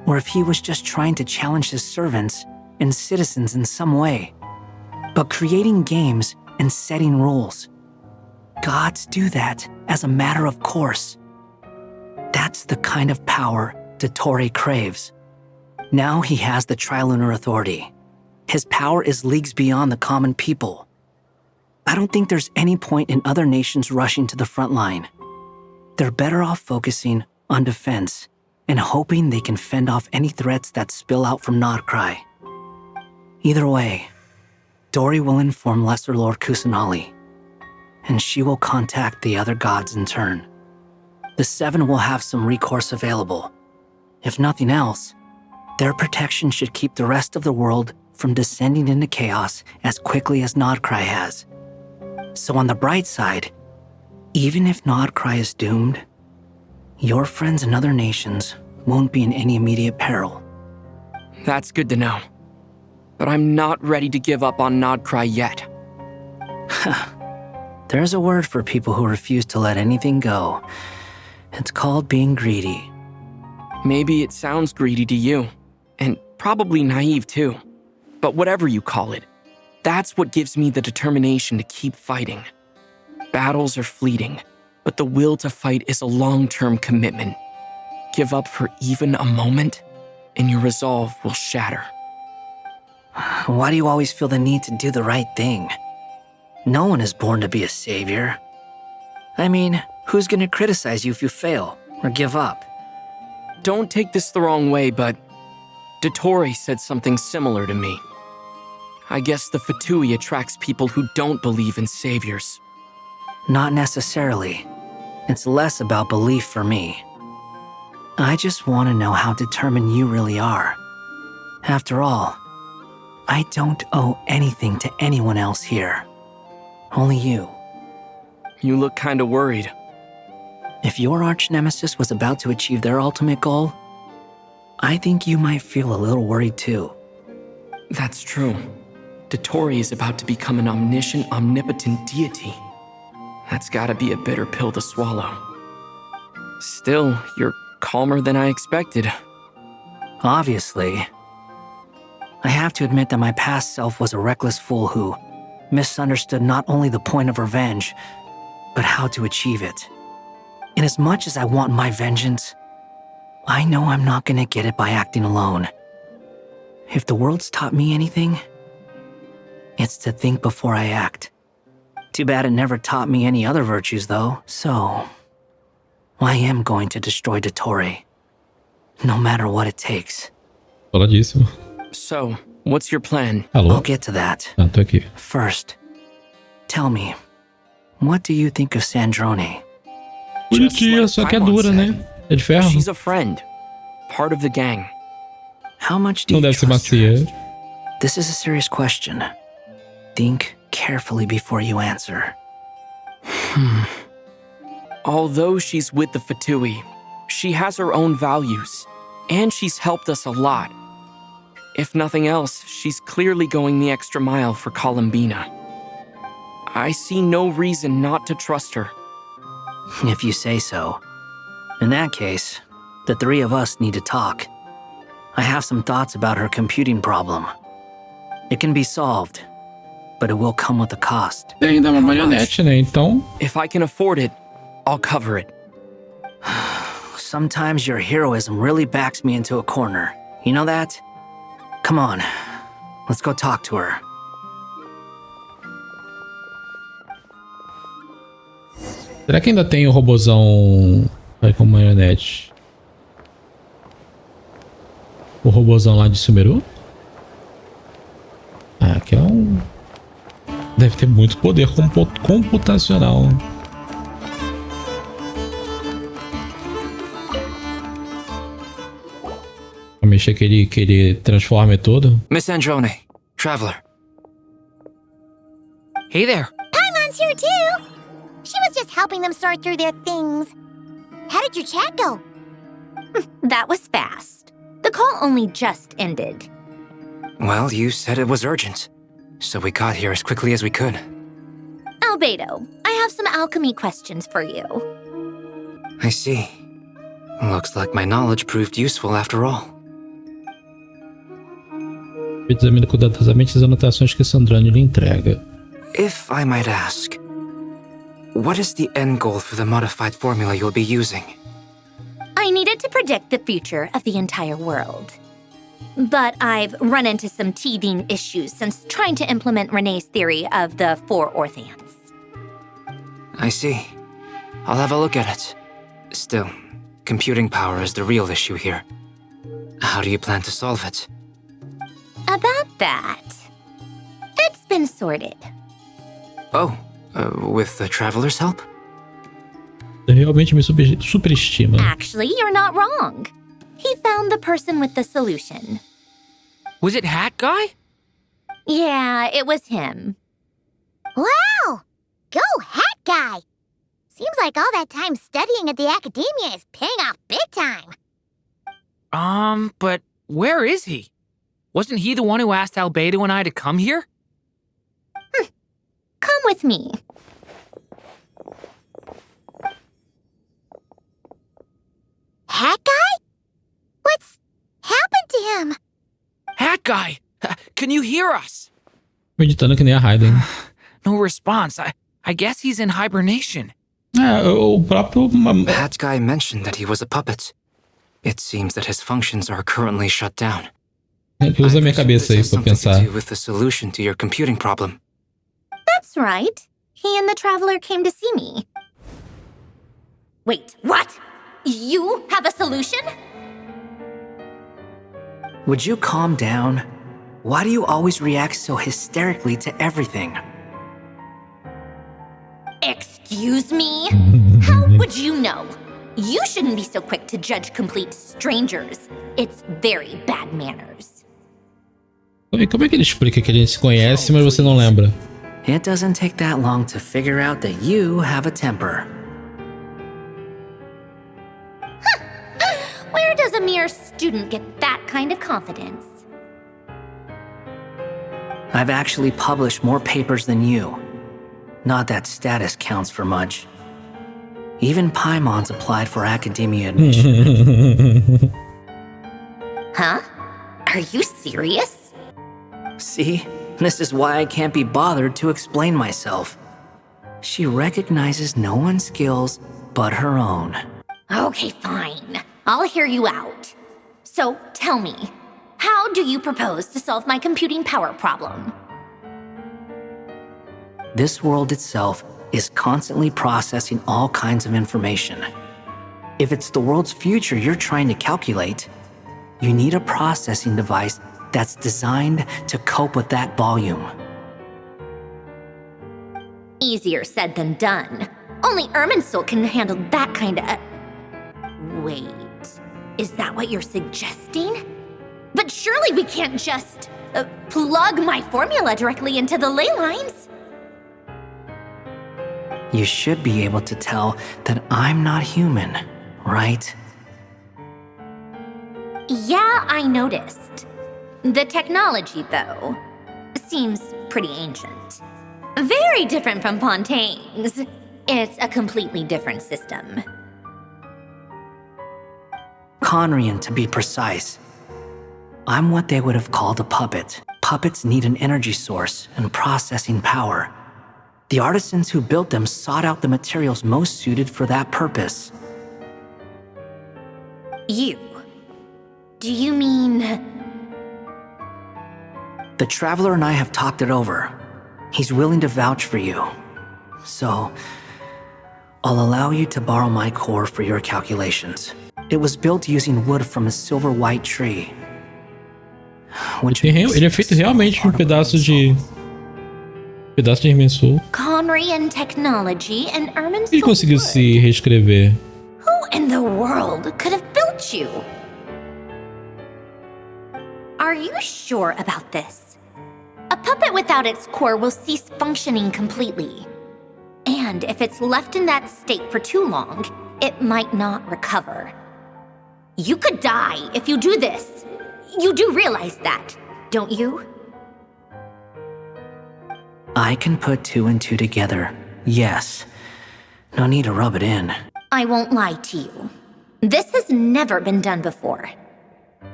or if he was just trying to challenge his servants and citizens in some way. But creating games and setting rules, gods do that as a matter of course. That's the kind of power Dottore craves. Now he has the Trilunar Authority. His power is leagues beyond the common people. I don't think there's any point in other nations rushing to the front line. They're better off focusing on defense and hoping they can fend off any threats that spill out from Nodcry. Either way, Dory will inform Lesser Lord Kusanali, and she will contact the other gods in turn. The Seven will have some recourse available. If nothing else, their protection should keep the rest of the world from descending into chaos as quickly as Nodcry has. So on the bright side, even if Nodcry is doomed, your friends in other nations won't be in any immediate peril. That's good to know. But I'm not ready to give up on Nodcry yet. There's a word for people who refuse to let anything go. It's called being greedy. Maybe it sounds greedy to you, and probably naive too. But whatever you call it, that's what gives me the determination to keep fighting. Battles are fleeting, but the will to fight is a long-term commitment. Give up for even a moment, and your resolve will shatter. Why do you always feel the need to do the right thing? No one is born to be a savior. I mean, who's gonna criticize you if you fail or give up? Don't take this the wrong way, but Dottore said something similar to me. I guess the Fatui attracts people who don't believe in saviors. Not necessarily. It's less about belief for me. I just want to know how determined you really are. After all, I don't owe anything to anyone else here. Only you. You look kinda worried. If your arch-nemesis was about to achieve their ultimate goal, I think you might feel a little worried too. That's true. Dottore is about to become an omniscient, omnipotent deity. That's gotta be a bitter pill to swallow. Still, you're calmer than I expected. Obviously. I have to admit that my past self was a reckless fool who misunderstood not only the point of revenge, but how to achieve it. And as much as I want my vengeance, I know I'm not gonna get it by acting alone. If the world's taught me anything, it's to think before I act. Too bad it never taught me any other virtues, though. So, I am going to destroy Dottore, no matter what it takes. Faladíssimo. So, what's your plan? Alô? I'll get to that. Ah, tô aqui. First, tell me, what do you think of Sandrone? Bonitinha, só que é dura, né? É de ferro. She's a friend, part of the gang. How much do Não you deve ser trust her? macia. This is a serious question. Think carefully before you answer. Although she's with the Fatui, she has her own values, and she's helped us a lot. If nothing else, she's clearly going the extra mile for Columbina. I see no reason not to trust her. If you say so. In that case, the three of us need to talk. I have some thoughts about her computing problem. It can be solved, but it will come with a cost. Tem ainda uma marionete, né? Então. If I can afford it, I'll cover it. Sometimes your heroism really backs me into a corner. You know that? Come on, let's go talk to her. Será que ainda tem o robozão aí com marionete? O robozão lá de Sumeru? Ah, que é um... Deve ter muito poder computacional. Pra mexer que ele transforma todo. Miss Androne, traveler. Hey there. Paimon's here too! She was just helping them sort through their things. How did your chat go? That was fast. The call only just ended. Well, you said it was urgent, so we got here as quickly as we could. Albedo, I have some alchemy questions for you. I see. Looks like my knowledge proved useful after all. Examine cuidadosamente as anotações que Sandrani lhe entrega. If I might ask, what is the end goal for the modified formula you'll be using? I needed to predict the future of the entire world. But I've run into some teething issues since trying to implement Renee's theory of the 4 Orthants. I see. I'll have a look at it. Still, computing power is the real issue here. How do you plan to solve it? About that, it's been sorted. Oh, with the traveler's help? Realmente me superestima. Actually, you're not wrong. He found the person with the solution. Was it Hat Guy? Yeah, it was him. Wow! Go Hat Guy! Seems like all that time studying at the academia is paying off big time. But where is he? Wasn't he the one who asked Albedo and I to come here? Come with me. Hat Guy? What's happened to him? Hat Guy! Can you hear us? Meditando que nem a Raiden. No response. I guess he's in hibernation. O próprio... That guy mentioned that he was a puppet. It seems that his functions are currently shut down. Usa minha cabeça aí pra pensar. To do with the solution to your computing problem. That's right. He and the Traveler came to see me. Wait, what? You have a solution? Would you calm down? Why do you always react so hysterically to everything? Excuse me? How would you know? You shouldn't be so quick to judge complete strangers. It's very bad manners. Como é que ele explica que a gente se conhece, mas você não lembra? It doesn't take that long to figure out that you have a temper. Where does a mere student get that kind of confidence? I've actually published more papers than you. Not that status counts for much. Even Paimon's applied for academia admission. Huh? Are you serious? See? This is why I can't be bothered to explain myself. She recognizes no one's skills but her own. Okay, fine. I'll hear you out. So, tell me, how do you propose to solve my computing power problem? This world itself is constantly processing all kinds of information. If it's the world's future you're trying to calculate, you need a processing device that's designed to cope with that volume. Easier said than done. Only Irminsul can handle that kind of... Wait, is that what you're suggesting? But surely we can't just plug my formula directly into the ley lines. You should be able to tell that I'm not human, right? Yeah, I noticed. The technology, though, seems pretty ancient. Very different from Fontaine's. It's a completely different system. Conrian, to be precise. I'm what they would have called a puppet. Puppets need an energy source and processing power. The artisans who built them sought out the materials most suited for that purpose. You? Do you mean... The Traveler and I have talked it over. He's willing to vouch for you. So, I'll allow you to borrow my core for your calculations. It was built using wood from a silver-white tree. Ele é feito realmente de pedaço de Irminsul. Conrian technology and Irminsul. Ele conseguiu se reescrever. Who in the world could have built you? Are you sure about this? A puppet without its core will cease functioning completely. And if it's left in that state for too long, it might not recover. You could die if you do this. You do realize that, don't you? I can put two and two together, yes. No need to rub it in. I won't lie to you. This has never been done before.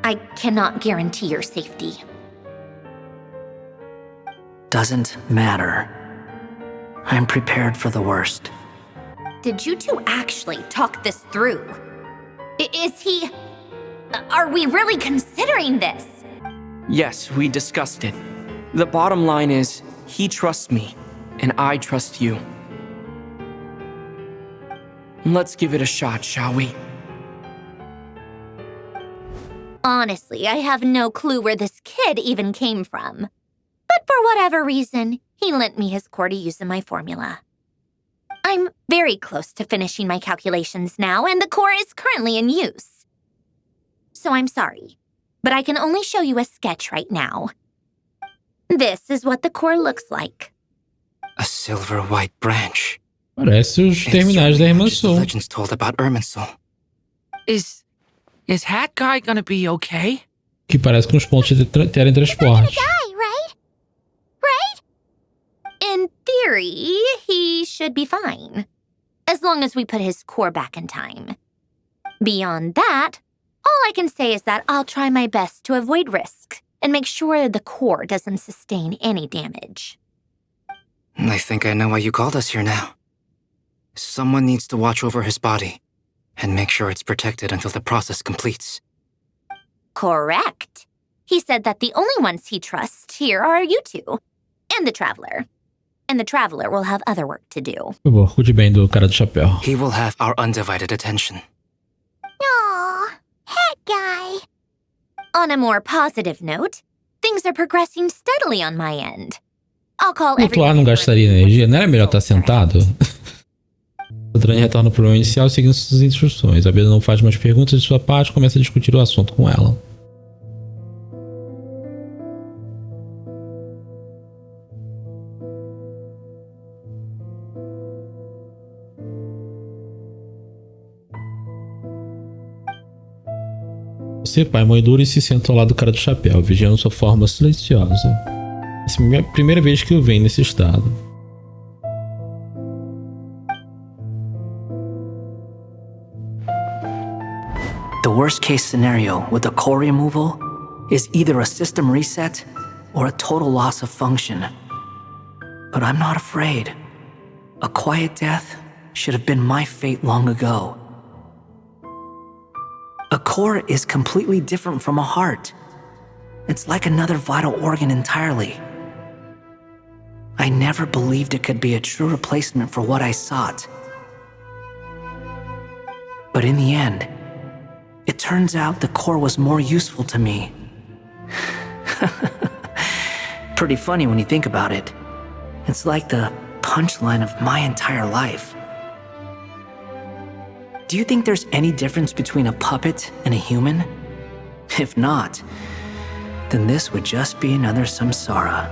I cannot guarantee your safety. Doesn't matter. I'm prepared for the worst. Did you two actually talk this through? Is he... Are we really considering this? Yes, we discussed it. The bottom line is, he trusts me, and I trust you. Let's give it a shot, shall we? Honestly, I have no clue where this kid even came from. But for whatever reason, he lent me his core to use in my formula. I'm very close to finishing my calculations now, and the core is currently in use. So I'm sorry, but I can only show you a sketch right now. This is what the core looks like. A silver-white branch. Parece os terminais da Irminsul. Legends told about Irminsul. Is Hat Guy gonna be okay? Que parece com os pontos de teletransporte. In theory, he should be fine. As long as we put his core back in time. Beyond that, all I can say is that I'll try my best to avoid risk and make sure the core doesn't sustain any damage. I think I know why you called us here now. Someone needs to watch over his body and make sure it's protected until the process completes. Correct. He said that the only ones he trusts here are you two. And the Traveler. And the Traveler will have other work to do. Por favor, cuide bem do cara do chapéu. He will have our undivided attention. Aw, hat guy. On a more positive note, things are progressing steadily on my end. I'll call Flutuar não gastaria energia? Não era melhor estar sentado? O trem retorna para o inicial seguindo suas instruções. A Beda não faz mais perguntas de sua parte e começa a discutir o assunto com ela. Você, pai, moedura e se senta ao lado do cara do chapéu, vigiando sua forma silenciosa. Essa é a primeira vez que o vejo nesse estado. The worst case scenario with the core removal is either a system reset or a total loss of function. But I'm not afraid. A quiet death should have been my fate long ago. A core is completely different from a heart. It's like another vital organ entirely. I never believed it could be a true replacement for what I sought. But in the end, it turns out the core was more useful to me. Pretty funny when you think about it. It's like the punchline of my entire life. Do you think there's any difference between a puppet and a human? If not, then this would just be another samsara.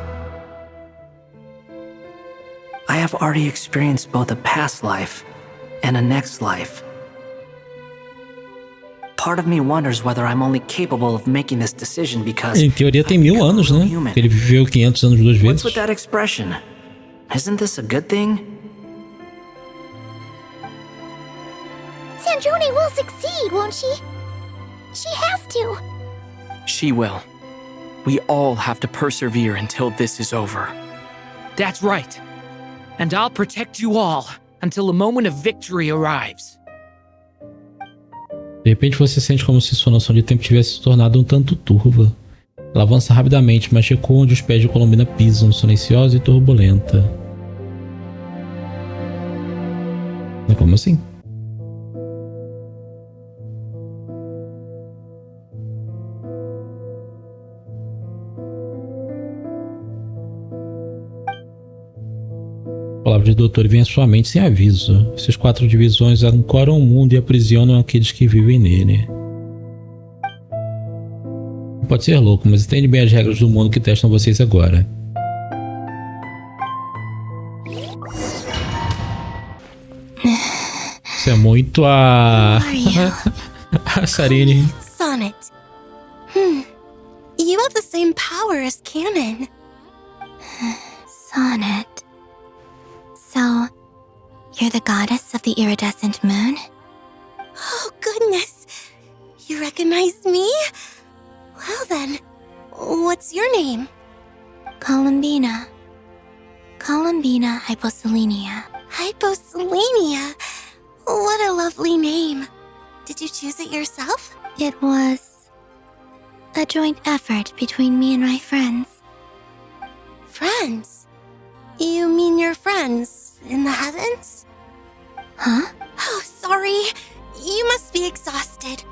I have already experienced both a past life and a next life. Part of me wonders whether I'm only capable of making this decision because Em teoria tem 1000 anos, né? Ele viveu 500 anos duas vezes. what's with that expression? Isn't this a good thing? Sandrone will succeed, won't she? She has to. She will. We all have to persevere until this is over. That's right. And I'll protect you all until a moment of victory arrives. De repente você sente como se sua noção de tempo tivesse se tornado um tanto turva. Ela avança rapidamente, mas chegou onde os pés de Colombina pisam, silenciosa e turbulenta. Mas como assim? Palavras de doutor vêm à sua mente sem aviso. Essas 4 divisões ancoram o mundo e aprisionam aqueles que vivem nele. Pode ser louco, mas entende bem as regras do mundo que testam vocês agora. Isso é muito a Sarine. Sonnet. You have the same power as Canon. Sonnet. So, you're the goddess of the iridescent moon? Oh, goodness. You recognize me? Well then, what's your name? Columbina. Columbina Hyposelenia. Hyposelenia? What a lovely name. Did you choose it yourself? It was a joint effort between me and my friends. Friends? You mean your friends in the heavens? Huh? Oh, sorry. You must be exhausted.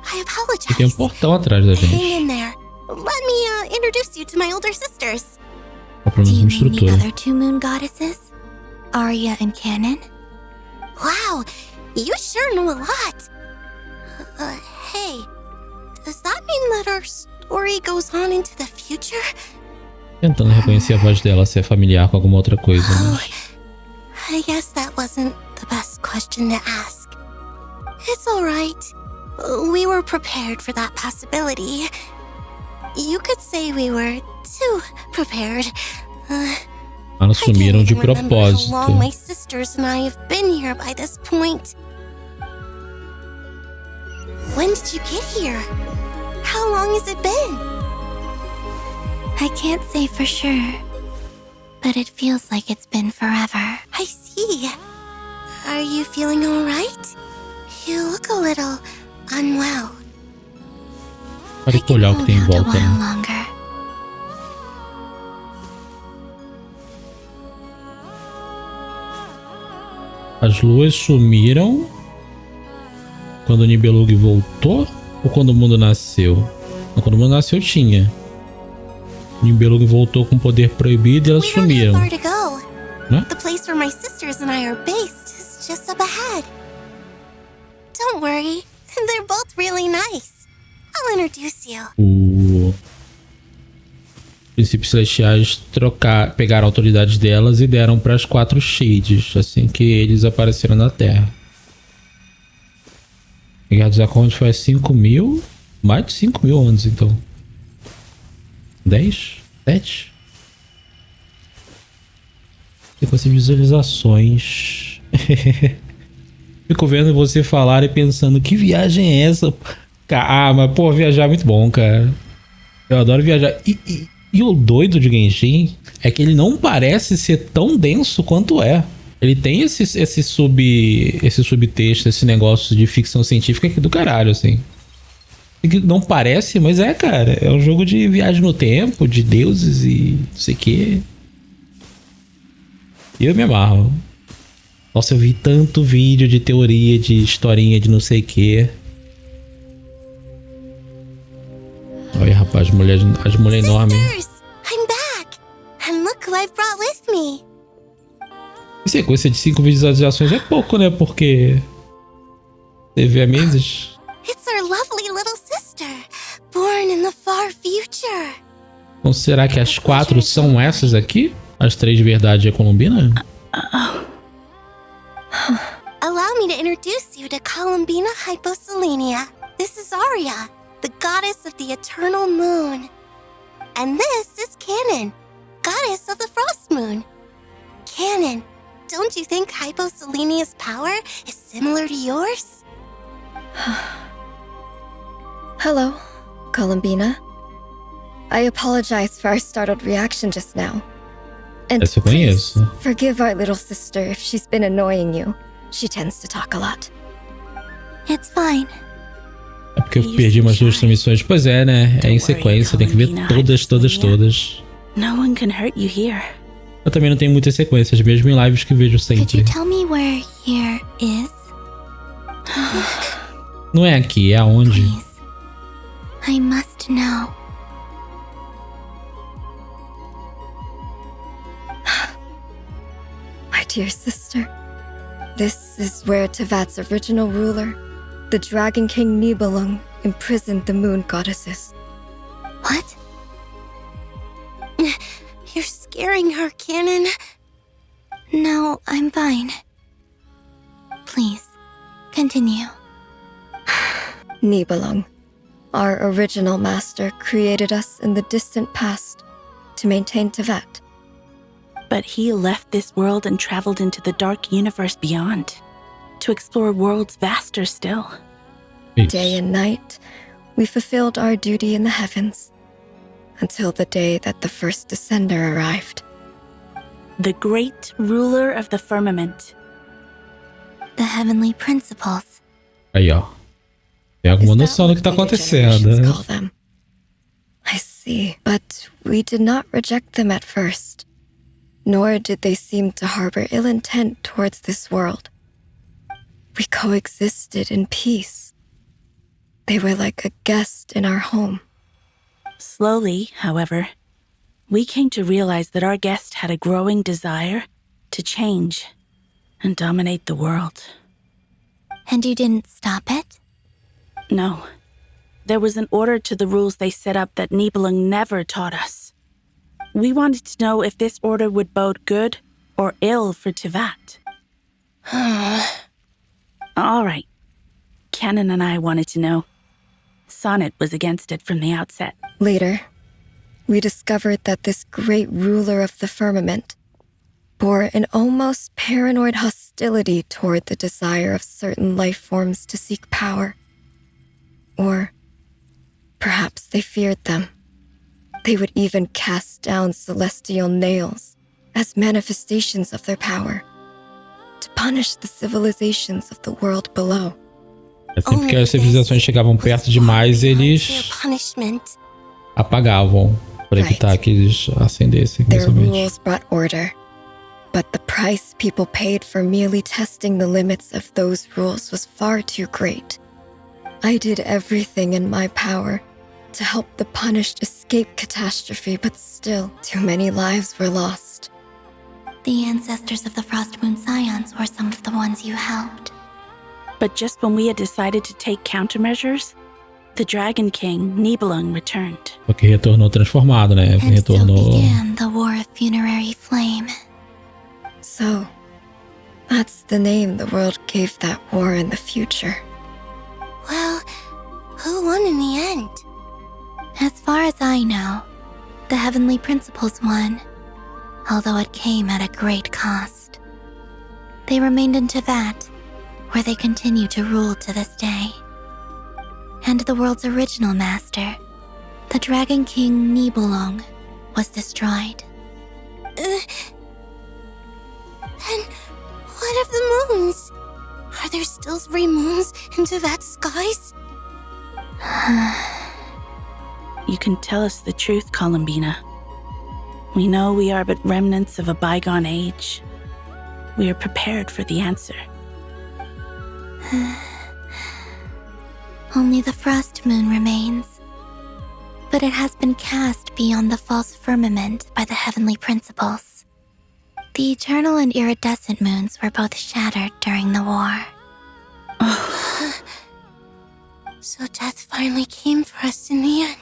I apologize. Tem portão atrás da gente. Hang in there. Let me introduce you to my older sisters. Do you mean the other 2 moon goddesses? Arya and Canon? Wow, you sure know a lot. Hey, does that mean that our story goes on into the future? Tentando reconhecer a voz dela, se é familiar com alguma outra coisa. Né? I guess that wasn't the best question to ask. It's alright. We were prepared for that possibility. You could say we were too prepared. Elas sumiram de propósito. How long my sisters and I have been here by this point. When did you get here? How long has it been? I can't say for sure. but it feels like it's been forever. I see. Are you feeling alright? You look a little unwell. Pare pra olhar o que tem em volta, né? Longer. As luas sumiram quando o Nibelung voltou ou quando o mundo nasceu? Não, quando o mundo nasceu tinha. O Nibelung voltou com poder proibido e elas sumiram. Né? The place where my sisters and I are based is just up ahead. Don't worry, they're both really nice. I'll introduce you. Os princípios celestiais pegaram a autoridade delas e deram para as 4 Shades assim que eles apareceram na Terra. A Guerra dos Arcontes foi há 5.000, mais de 5.000 anos então. 10? 7? Sequência de visualizações. Fico vendo você falar e pensando, que viagem é essa? Ah, mas pô, viajar é muito bom, cara. Eu adoro viajar. E o doido de Genshin é que ele não parece ser tão denso quanto é. Ele tem esse subtexto, esse negócio de ficção científica aqui do caralho, assim. Não parece, mas é, cara. É um jogo de viagem no tempo, de deuses e não sei o quê. E eu me amarro. Nossa, eu vi tanto vídeo de teoria, de historinha, de não sei o quê. Olha, rapaz, as mulheres enormes. I'm back. And look who I brought with me. Sequência de 5 visualizações é pouco, né? Porque teve a meses. It's our lovely little sister, born in the far future. Então será que as 4 são essas aqui? As 3 de verdade é Columbina? Allow me to introduce you to Columbina Hyposelenia. This is Aria, the goddess of the eternal moon. And this is Canon, goddess of the frost moon. Canon, don't you think Hyposelenia's power is similar to yours? Hello, Columbina. I apologize for our startled reaction just now. And please, forgive our little sister if she's been annoying you. She tends to talk a lot. It's fine. É porque eu perdi umas 2 transmissões. Pois é, né? É em sequência, tem que ver todas. No one can hurt you here. Eu também não tenho muitas sequências, mesmo em lives que vejo sempre. Could you tell me where here is? Não é aqui, é aonde? Please. I must know. My dear sister, this is where Tevat's original ruler, the Dragon King Nibelung, imprisoned the moon goddesses. What? You're scaring her, Canon. No, I'm fine. Please, continue. Nibelung, our original master, created us in the distant past to maintain Tevat. But he left this world and traveled into the dark universe beyond, to explore worlds vaster still. Day and night, we fulfilled our duty in the heavens, until the day that the first descender arrived. The great ruler of the firmament. The heavenly principles. Aí, ó. Tem alguma noção do que tá acontecendo. I see, but we did not reject them at first. Nor did they seem to harbor ill intent towards this world. We coexisted in peace. They were like a guest in our home. Slowly, however, we came to realize that our guest had a growing desire to change and dominate the world. And you didn't stop it? No. There was an order to the rules they set up that Nibelung never taught us. We wanted to know if this order would bode good or ill for Tevat. All right. Canon and I wanted to know. Sonnet was against it from the outset. Later, we discovered that this great ruler of the firmament bore an almost paranoid hostility toward the desire of certain life forms to seek power. Or perhaps they feared them. They would even cast down celestial nails as manifestations of their power, to punish the civilizations of the world below. Sempre que as civilizações chegavam perto demais, eles apagavam para evitar que eles acendessem. Their rules brought order, but the price people paid for merely testing the limits of those rules was far too great. I did everything in my power to help the punished escape catastrophe, but still, too many lives were lost. The ancestors of the Frost Moon Scions were some of the ones you helped. But just when we had decided to take countermeasures, the Dragon King, Nibelung, returned. Só que retornou transformado, né? Retornou. Began the War of Funerary Flame. So, that's the name the world gave that war in the future. Well, who won in the end? As far as I know, the Heavenly Principles won, although it came at a great cost. They remained in Teyvat, where they continue to rule to this day. And the world's original master, the Dragon King Nibelung, was destroyed. And what of the moons? Are there still 3 moons in Teyvat's skies? You can tell us the truth, Columbina. We know we are but remnants of a bygone age. We are prepared for the answer. Only the Frost Moon remains. But it has been cast beyond the false firmament by the Heavenly Principles. The eternal and iridescent moons were both shattered during the war. So death finally came for us in the end.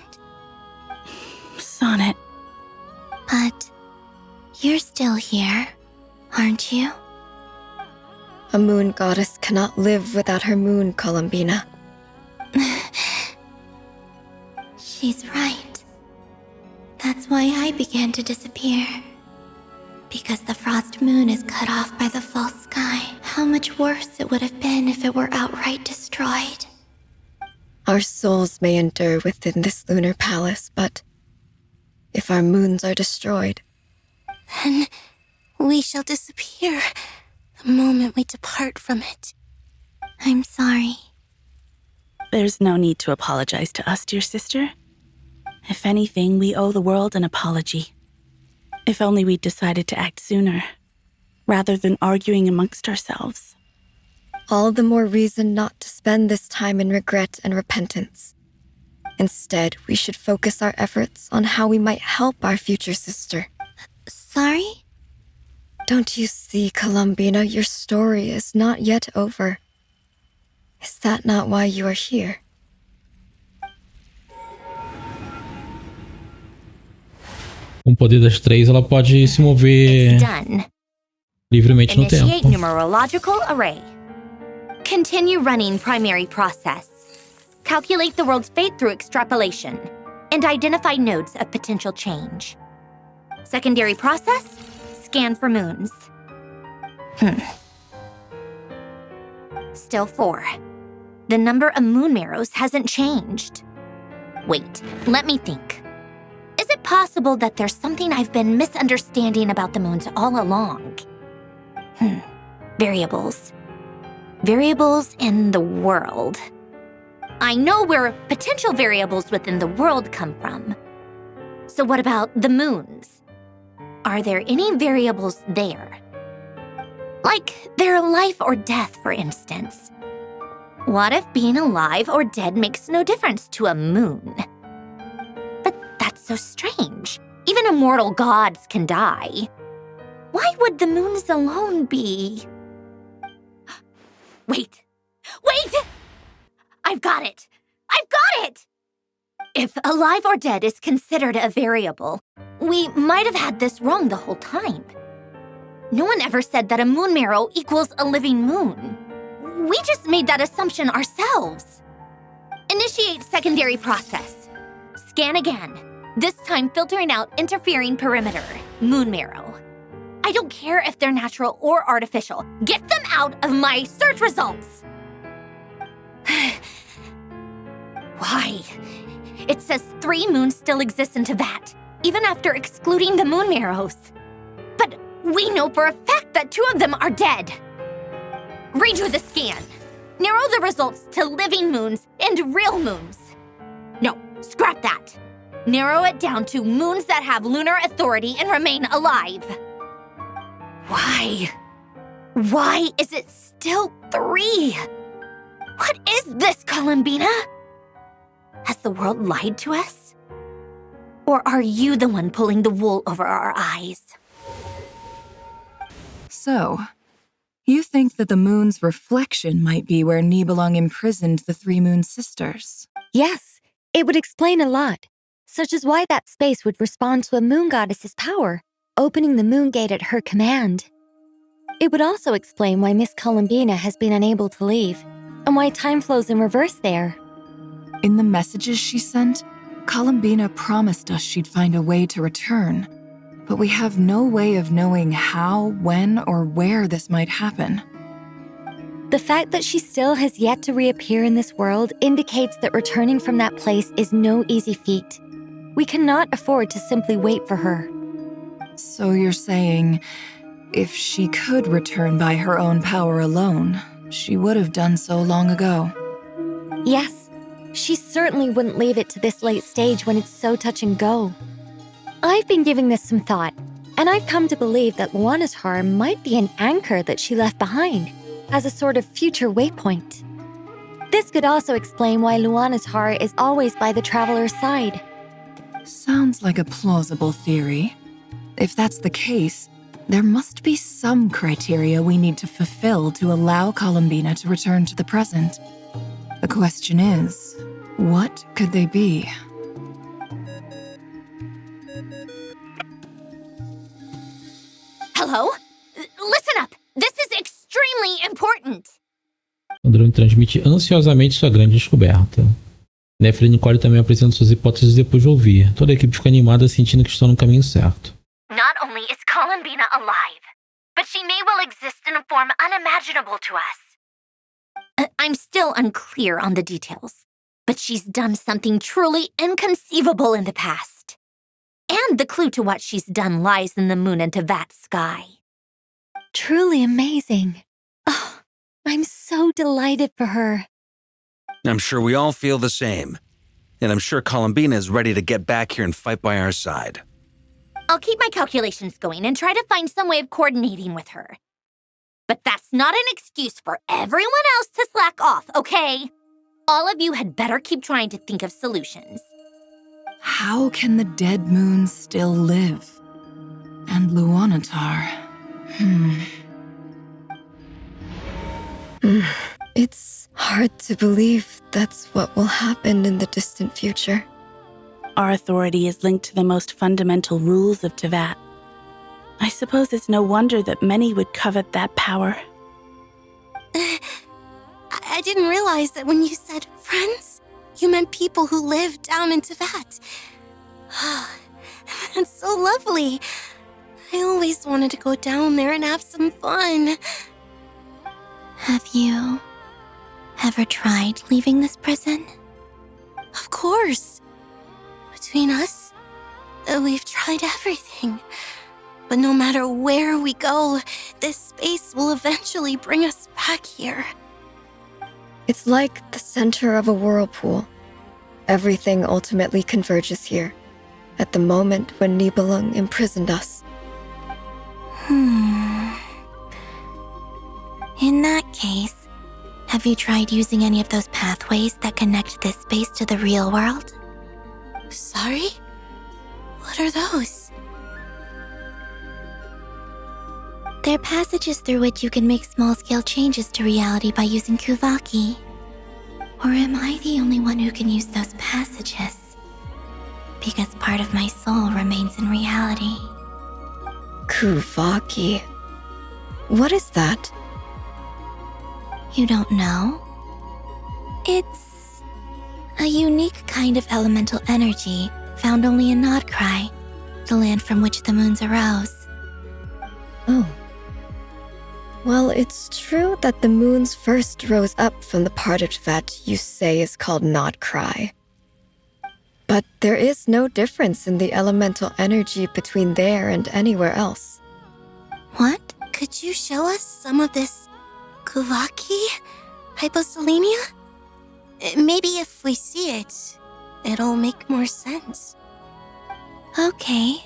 Sonnet. But you're still here, aren't you? A moon goddess cannot live without her moon, Columbina. She's right. That's why I began to disappear. Because the Frost Moon is cut off by the false sky. How much worse it would have been if it were outright destroyed. Our souls may endure within this lunar palace, but if our moons are destroyed, then we shall disappear the moment we depart from it. I'm sorry. There's no need to apologize to us, dear sister. If anything, we owe the world an apology. If only we'd decided to act sooner, rather than arguing amongst ourselves. All the more reason not to spend this time in regret and repentance. Instead, we should focus our efforts on how we might help our future sister. Sorry? Don't you see, Columbina, your story is not yet over. Is that not why you are here? Com o poder das 3, ela pode se mover livremente no tempo. Initiate numerological array. Continue running primary process. Calculate the world's fate through extrapolation. And identify nodes of potential change. Secondary process. Scan for moons. Still 4. The number of moon marrows hasn't changed. Wait, let me think. Is it possible that there's something I've been misunderstanding about the moons all along? Variables. Variables in the world. I know where potential variables within the world come from. So what about the moons? Are there any variables there? Like their life or death, for instance. What if being alive or dead makes no difference to a moon? But that's so strange. Even immortal gods can die. Why would the moons alone be? Wait! I've got it! If alive or dead is considered a variable, we might have had this wrong the whole time. No one ever said that a moon marrow equals a living moon. We just made that assumption ourselves. Initiate secondary process. Scan again, this time filtering out interfering perimeter, moon marrow. I don't care if they're natural or artificial. Get them out of my search results! Why? It says 3 moons still exist in Teyvat, even after excluding the moon marrows. But We know for a fact that 2 of them are dead. Redo the scan. Narrow the results to living moons and real moons. No, scrap that. Narrow it down to moons that have lunar authority and remain alive. Why? Why is it still 3? What is this, Columbina? Has the world lied to us? Or are you the one pulling the wool over our eyes? So, you think that the moon's reflection might be where Nibelung imprisoned the 3 moon sisters? Yes, it would explain a lot, such as why that space would respond to a moon goddess's power, opening the moon gate at her command. It would also explain why Miss Columbina has been unable to leave, and why time flows in reverse there. In the messages she sent, Columbina promised us she'd find a way to return, but we have no way of knowing how, when, or where this might happen. The fact that she still has yet to reappear in this world indicates that returning from that place is no easy feat. We cannot afford to simply wait for her. So you're saying, if she could return by her own power alone, she would have done so long ago? Yes, she certainly wouldn't leave it to this late stage when it's so touch and go. I've been giving this some thought, and I've come to believe that Luana's harm might be an anchor that she left behind, as a sort of future waypoint. This could also explain why Luana's heart is always by the traveler's side. Sounds like a plausible theory. If that's the case, there must be some criteria we need to fulfill to allow Columbina to return to the present. The question is, what could they be? Hello? Listen up! This is extremely important! Andrômeda transmite ansiosamente sua grande descoberta. Nefra e Nicole também apresentam suas hipóteses depois de ouvir. Toda a equipe fica animada, sentindo que estão no caminho certo. Not only is Columbina alive, but she may well exist in a form unimaginable to us. I'm still unclear on the details, but she's done something truly inconceivable in the past. And the clue to what she's done lies in the moon and Tevat sky. Truly amazing. Oh, I'm so delighted for her. I'm sure we all feel the same. And I'm sure Columbina is ready to get back here and fight by our side. I'll keep my calculations going and try to find some way of coordinating with her. But that's not an excuse for everyone else to slack off, okay? All of you had better keep trying to think of solutions. How can the dead moon still live? And Luanatar... It's hard to believe that's what will happen in the distant future. Our authority is linked to the most fundamental rules of Tevat. I suppose it's no wonder that many would covet that power. I didn't realize that when you said friends, you meant people who live down in Tevat. That's so lovely. I always wanted to go down there and have some fun. Have you ever tried leaving this prison? Of course. Between us, we've tried everything. But no matter where we go, this space will eventually bring us back here. It's like the center of a whirlpool. Everything ultimately converges here, at the moment when Nibelung imprisoned us. In that case, have you tried using any of those pathways that connect this space to the real world? Sorry? What are those? They're passages through which you can make small-scale changes to reality by using Kuvaki. Or am I the only one who can use those passages? Because part of my soul remains in reality. Kuvaki. What is that? You don't know? It's a unique kind of elemental energy found only in Nodcry, the land from which the moons arose. Oh. Well, it's true that the moons first rose up from the part of Tevat you say is called Nodcry. But there is no difference in the elemental energy between there and anywhere else. What? Could you show us some of this Kuvaki hyposelenia? Maybe if we see it, it'll make more sense. Okay.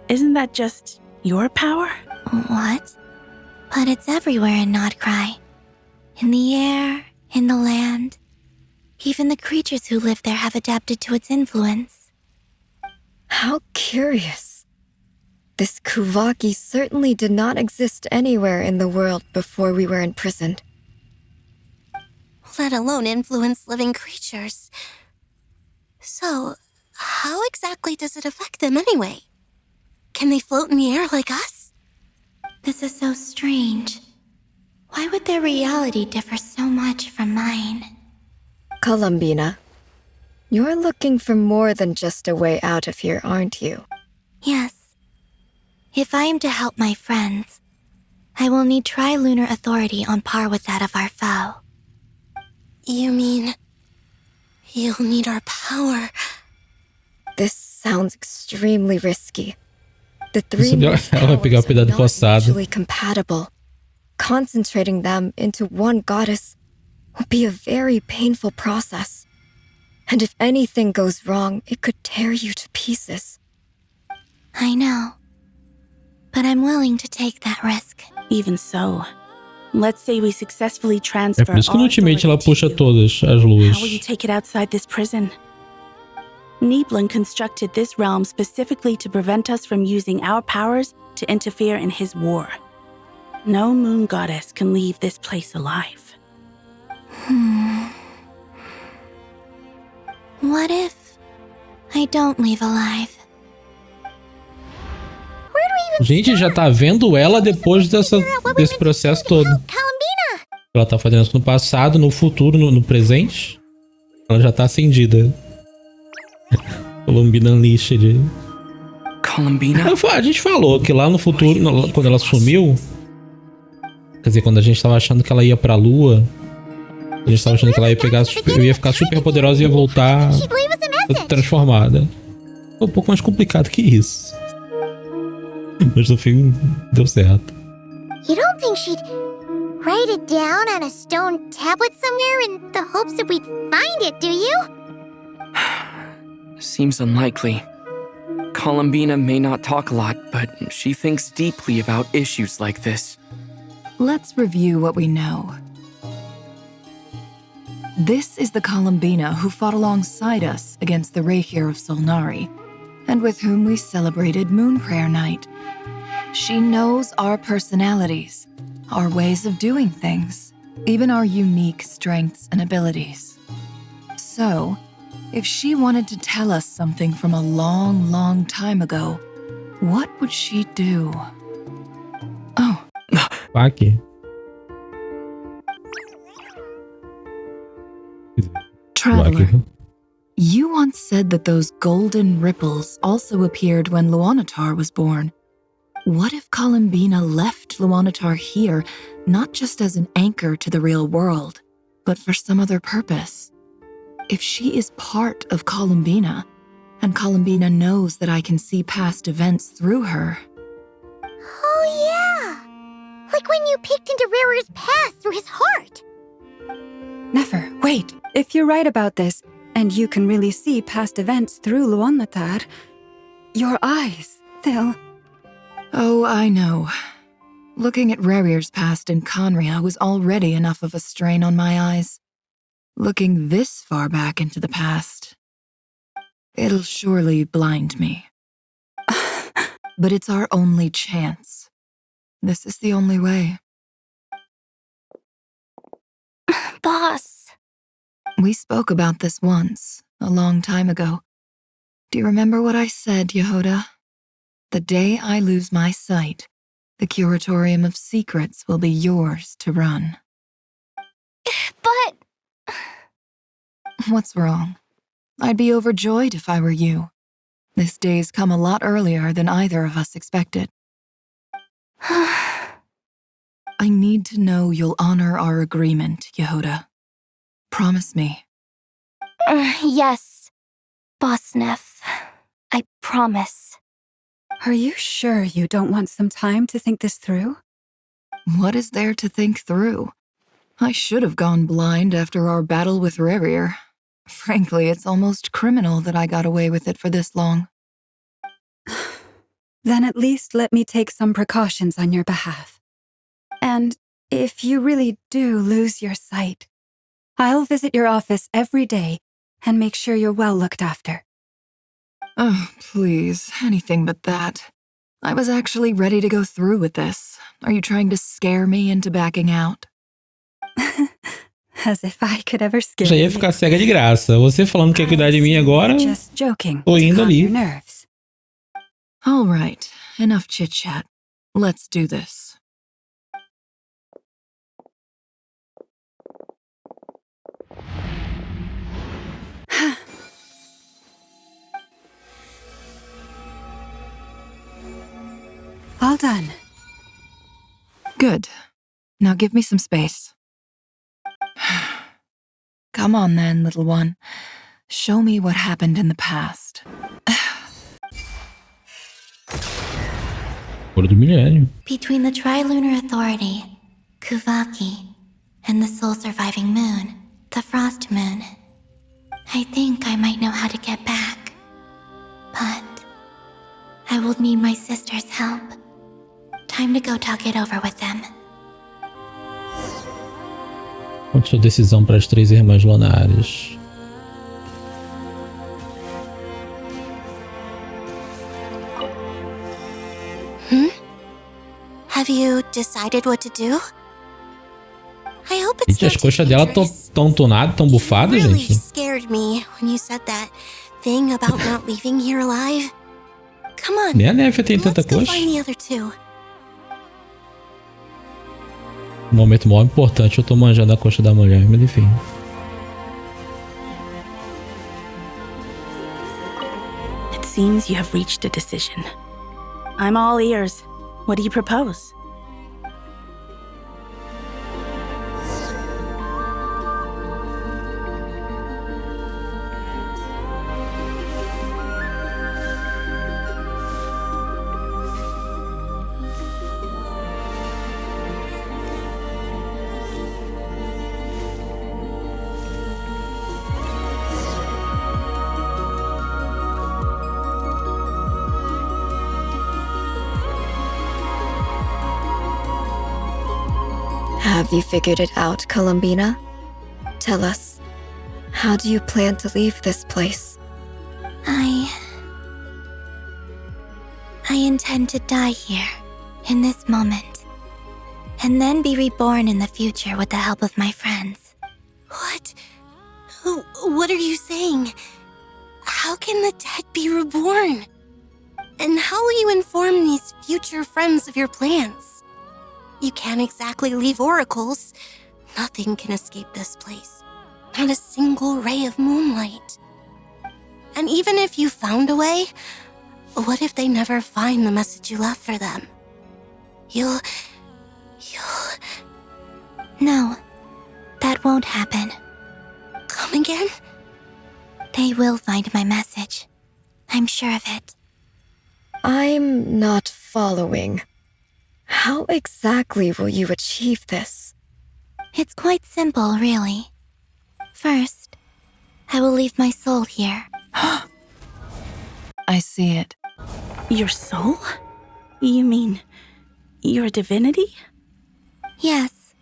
Isn't that just your power? What? But it's everywhere in Nodcry. In the air, in the land. Even the creatures who live there have adapted to its influence. How curious. This Kuvaki certainly did not exist anywhere in the world before we were imprisoned. Let alone influence living creatures. So, how exactly does it affect them anyway? Can they float in the air like us? This is so strange. Why would their reality differ so much from mine? Columbina, you're looking for more than just a way out of here, aren't you? Yes. If I am to help my friends, I will need tri-lunar authority on par with that of our foe. You mean you'll need our power? This sounds extremely risky. The three Ela vai pegar o pedaço forçado. mutually compatible. Concentrating them into one goddess will be a very painful process. And if anything goes wrong, it could tear you to pieces. I know. But I'm willing to take that risk. Even so, let's say we successfully transfer Por isso que no our Ultimate ela authority puxa to you. todas as luas. How will you take it outside this prison? Niblin constructed this realm specifically to prevent us from using our powers to interfere in his war. No moon goddess can leave this place alive. What if I don't leave alive? Gente, já tá vendo ela depois desse processo todo. Ela tá fazendo isso no passado, no futuro, no presente. Ela já tá acendida. Columbina Unleashed. Columbina? A gente falou que lá no futuro, quando ela sumiu... Quer dizer, quando a gente tava achando que ela ia pra lua... A gente tava achando que ela ia pegar... ia ficar super poderosa e ia voltar... transformada. Foi um pouco mais complicado que isso. Mas no fim, deu certo. You don't think she'd write it down on a stone tablet somewhere in the hopes that we'd find it, do you? Seems unlikely. Columbina may not talk a lot, but she thinks deeply about issues like this. Let's review what we know. This is the Columbina who fought alongside us against the Reikir of Solnari, and with whom we celebrated Moon Prayer Night. She knows our personalities, our ways of doing things, even our unique strengths and abilities. So, if she wanted to tell us something from a long, long time ago, what would she do? Oh. Aqui. Traveler, you once said that those golden ripples also appeared when Luanatar was born. What if Columbina left Luanatar here, not just as an anchor to the real world, but for some other purpose? If she is part of Columbina, and Columbina knows that I can see past events through her... Oh yeah! Like when you peeked into Rerir's path through his heart! Nefer, wait! If you're right about this, and you can really see past events through Luanatar, your eyes, they'll... Oh, I know. Looking at Rerir's past in Conria was already enough of a strain on my eyes. Looking this far back into the past, it'll surely blind me. But it's our only chance. This is the only way. Boss! We spoke about this once, a long time ago. Do you remember what I said, Yehoda? The day I lose my sight, the Curatorium of Secrets will be yours to run. But... What's wrong? I'd be overjoyed if I were you. This day's come a lot earlier than either of us expected. I need to know you'll honor our agreement, Yehoda. Promise me. Yes, Boss Neff. I promise. Are you sure you don't want some time to think this through? What is there to think through? I should have gone blind after our battle with Rerir. Frankly, it's almost criminal that I got away with it for this long. Then at least let me take some precautions on your behalf. And if you really do lose your sight, I'll visit your office every day and make sure you're well looked after. Oh, please, anything but that. I was actually ready to go through with this. Are you trying to scare me into backing out? As if I could ever scare Já ia you. ficar cega de graça. Você falando que quer cuidar de mim agora, Just joking. tô indo Calm ali. your nerves. All right, enough chit-chat. Let's do this. All done. Good. Now give me some space. Come on then, little one. Show me what happened in the past. Cor do milênio. Between the Trilunar Authority, Kuvaki, and the sole surviving moon, the Frost Moon, I think I might know how to get back. But I will need my sister's help. Time to go talk it over with them. Conte sua decisão para as 3 irmãs lunares. Have you decided what to do? I hope it's Gente, as coxas dela tão tunadas, tão bufadas, really gente. scared me when you said that thing about not leaving here alive. Come on. Nem a Neve tem tanta Let's go coxa. find the other two. Um momento mó importante, eu tô manjando a coxa da mulher, mas enfim. It seems you have reached a decision. I'm all ears. What do you propose? Have you figured it out, Columbina? Tell us, how do you plan to leave this place? I intend to die here, in this moment, and then be reborn in the future with the help of my friends. What? What are you saying? How can the dead be reborn? And how will you inform these future friends of your plans? You can't exactly leave oracles. Nothing can escape this place. Not a single ray of moonlight. And even if you found a way, what if they never find the message you left for them? You'll... No, that won't happen. Come again? They will find my message. I'm sure of it. I'm not following. How exactly will you achieve this? It's quite simple, really. First, I will leave my soul here. I see it. Your soul? You mean your divinity? Yes.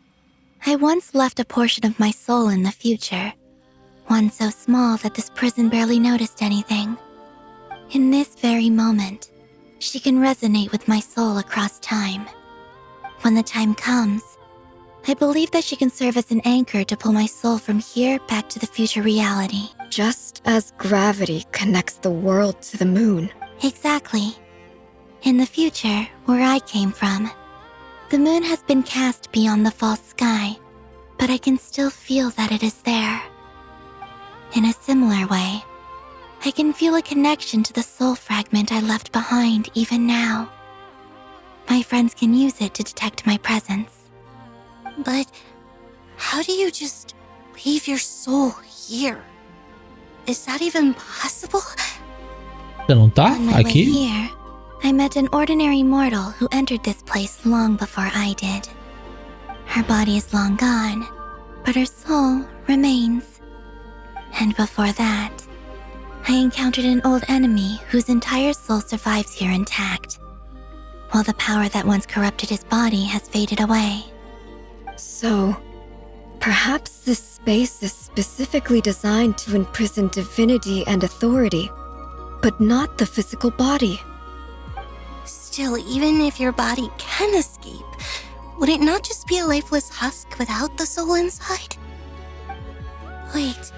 I once left a portion of my soul in the future. One so small that this prison barely noticed anything. In this very moment, she can resonate with my soul across time. When the time comes, I believe that she can serve as an anchor to pull my soul from here back to the future reality. Just as gravity connects the world to the moon. Exactly. In the future, where I came from, the moon has been cast beyond the false sky, but I can still feel that it is there. In a similar way, I can feel a connection to the soul fragment I left behind even now. My friends can use it to detect my presence. But how do you just leave your soul here? Is that even possible? Você não tá On my way aqui? here, I met an ordinary mortal who entered this place long before I did. Her body is long gone, but her soul remains. And before that, I encountered an old enemy whose entire soul survives here intact, while the power that once corrupted his body has faded away. So, perhaps this space is specifically designed to imprison divinity and authority, but not the physical body. Still, even if your body can escape, would it not just be a lifeless husk without the soul inside? Wait,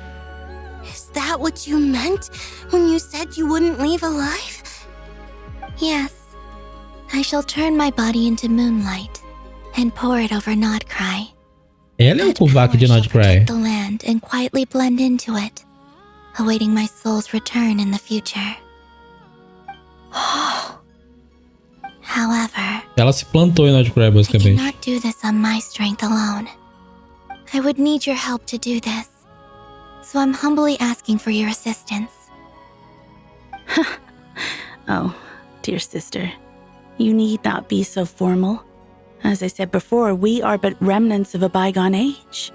is that what you meant when you said you wouldn't leave alive? Yes. I shall turn my body into moonlight and pour it over Nodcry. Ela é o Kuvak de Nodcry. The land and quietly blend into it, awaiting my soul's return in the future. However, Ela se plantou em Nodcry, I basicamente. cannot do this on my strength alone. I would need your help to do this, so I'm humbly asking for your assistance. Oh, dear sister, you need not be so formal. As I said before, we are but remnants of a bygone age.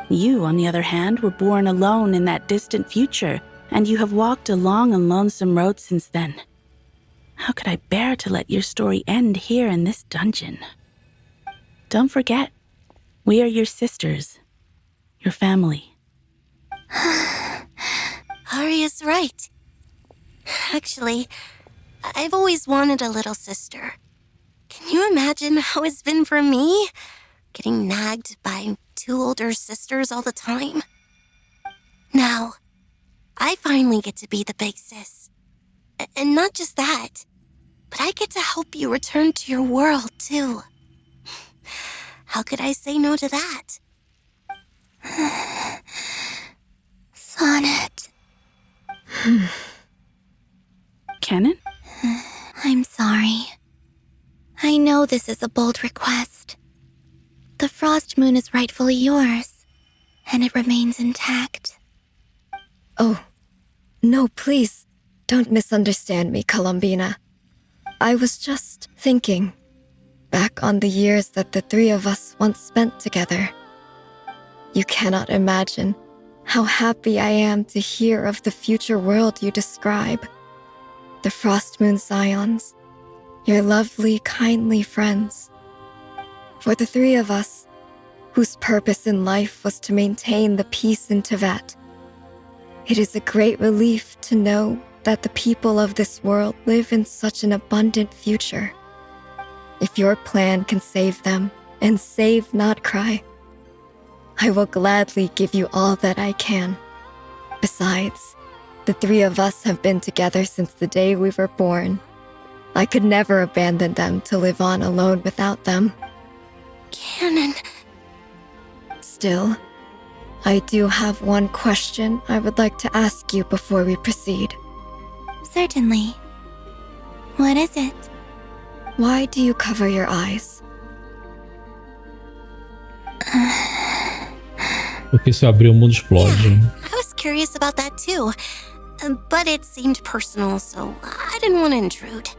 You, on the other hand, were born alone in that distant future, and you have walked a long and lonesome road since then. How could I bear to let your story end here in this dungeon? Don't forget, we are your sisters, your family. Arya's right. Actually, I've always wanted a little sister. Can you imagine how it's been for me? Getting nagged by two older sisters all the time. Now, I finally get to be the big sis. And not just that, but I get to help you return to your world, too. How could I say no to that? Sonnet. Kennen? I'm sorry. I know this is a bold request. The Frost Moon is rightfully yours, and it remains intact. Oh, no, please, don't misunderstand me, Columbina. I was just thinking back on the years that the three of us once spent together. You cannot imagine how happy I am to hear of the future world you describe. The Frost Moon Scions, your lovely, kindly friends. For the three of us, whose purpose in life was to maintain the peace in Teyvat, it is a great relief to know that the people of this world live in such an abundant future. If your plan can save them and save Nodcry, I will gladly give you all that I can. Besides, the three of us have been together since the day we were born. I could never abandon them to live on alone without them. Canon. Still, I do have one question I would like to ask you before we proceed. Certainly. What is it? Why do you cover your eyes? Porque se eu abrir o mundo explode. I was curious about that too, but it seemed personal, so I didn't want to intrude.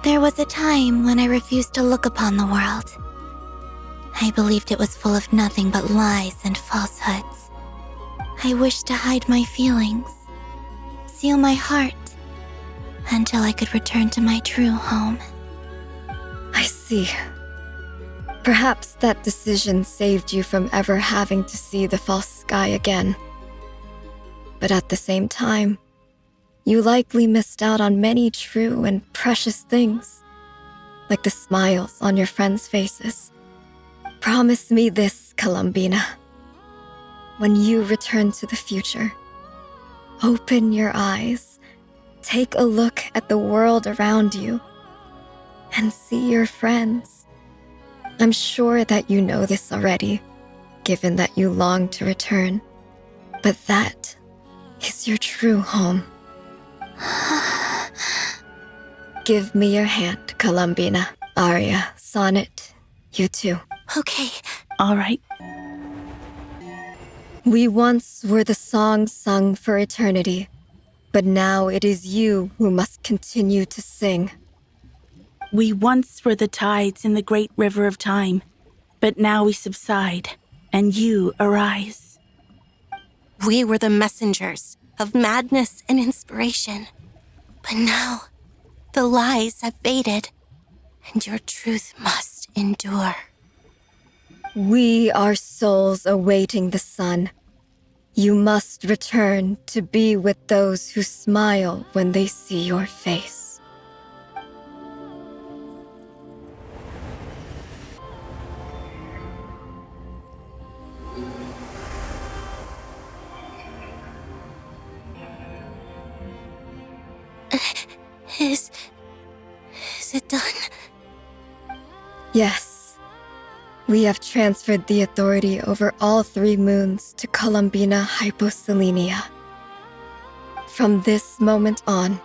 There was a time when I refused to look upon the world. I believed it was full of nothing but lies and falsehoods. I wished to hide my feelings, seal my heart, until I could return to my true home. I see. Perhaps that decision saved you from ever having to see the false sky again. But at the same time, you likely missed out on many true and precious things, like the smiles on your friends' faces. Promise me this, Columbina. When you return to the future, open your eyes, take a look at the world around you, and see your friends. I'm sure that you know this already, given that you long to return. But that is your true home. Give me your hand, Columbina. Arya, Sonnet, you too. Okay. All right. We once were the songs sung for eternity, but now it is you who must continue to sing. We once were the tides in the great river of time, but now we subside, and you arise. We were the messengers of madness and inspiration, but now the lies have faded, and your truth must endure. We are souls awaiting the sun. You must return to be with those who smile when they see your face. Is it done? Yes. We have transferred the authority over all 3 moons to Columbina Hyposelenia. From this moment on,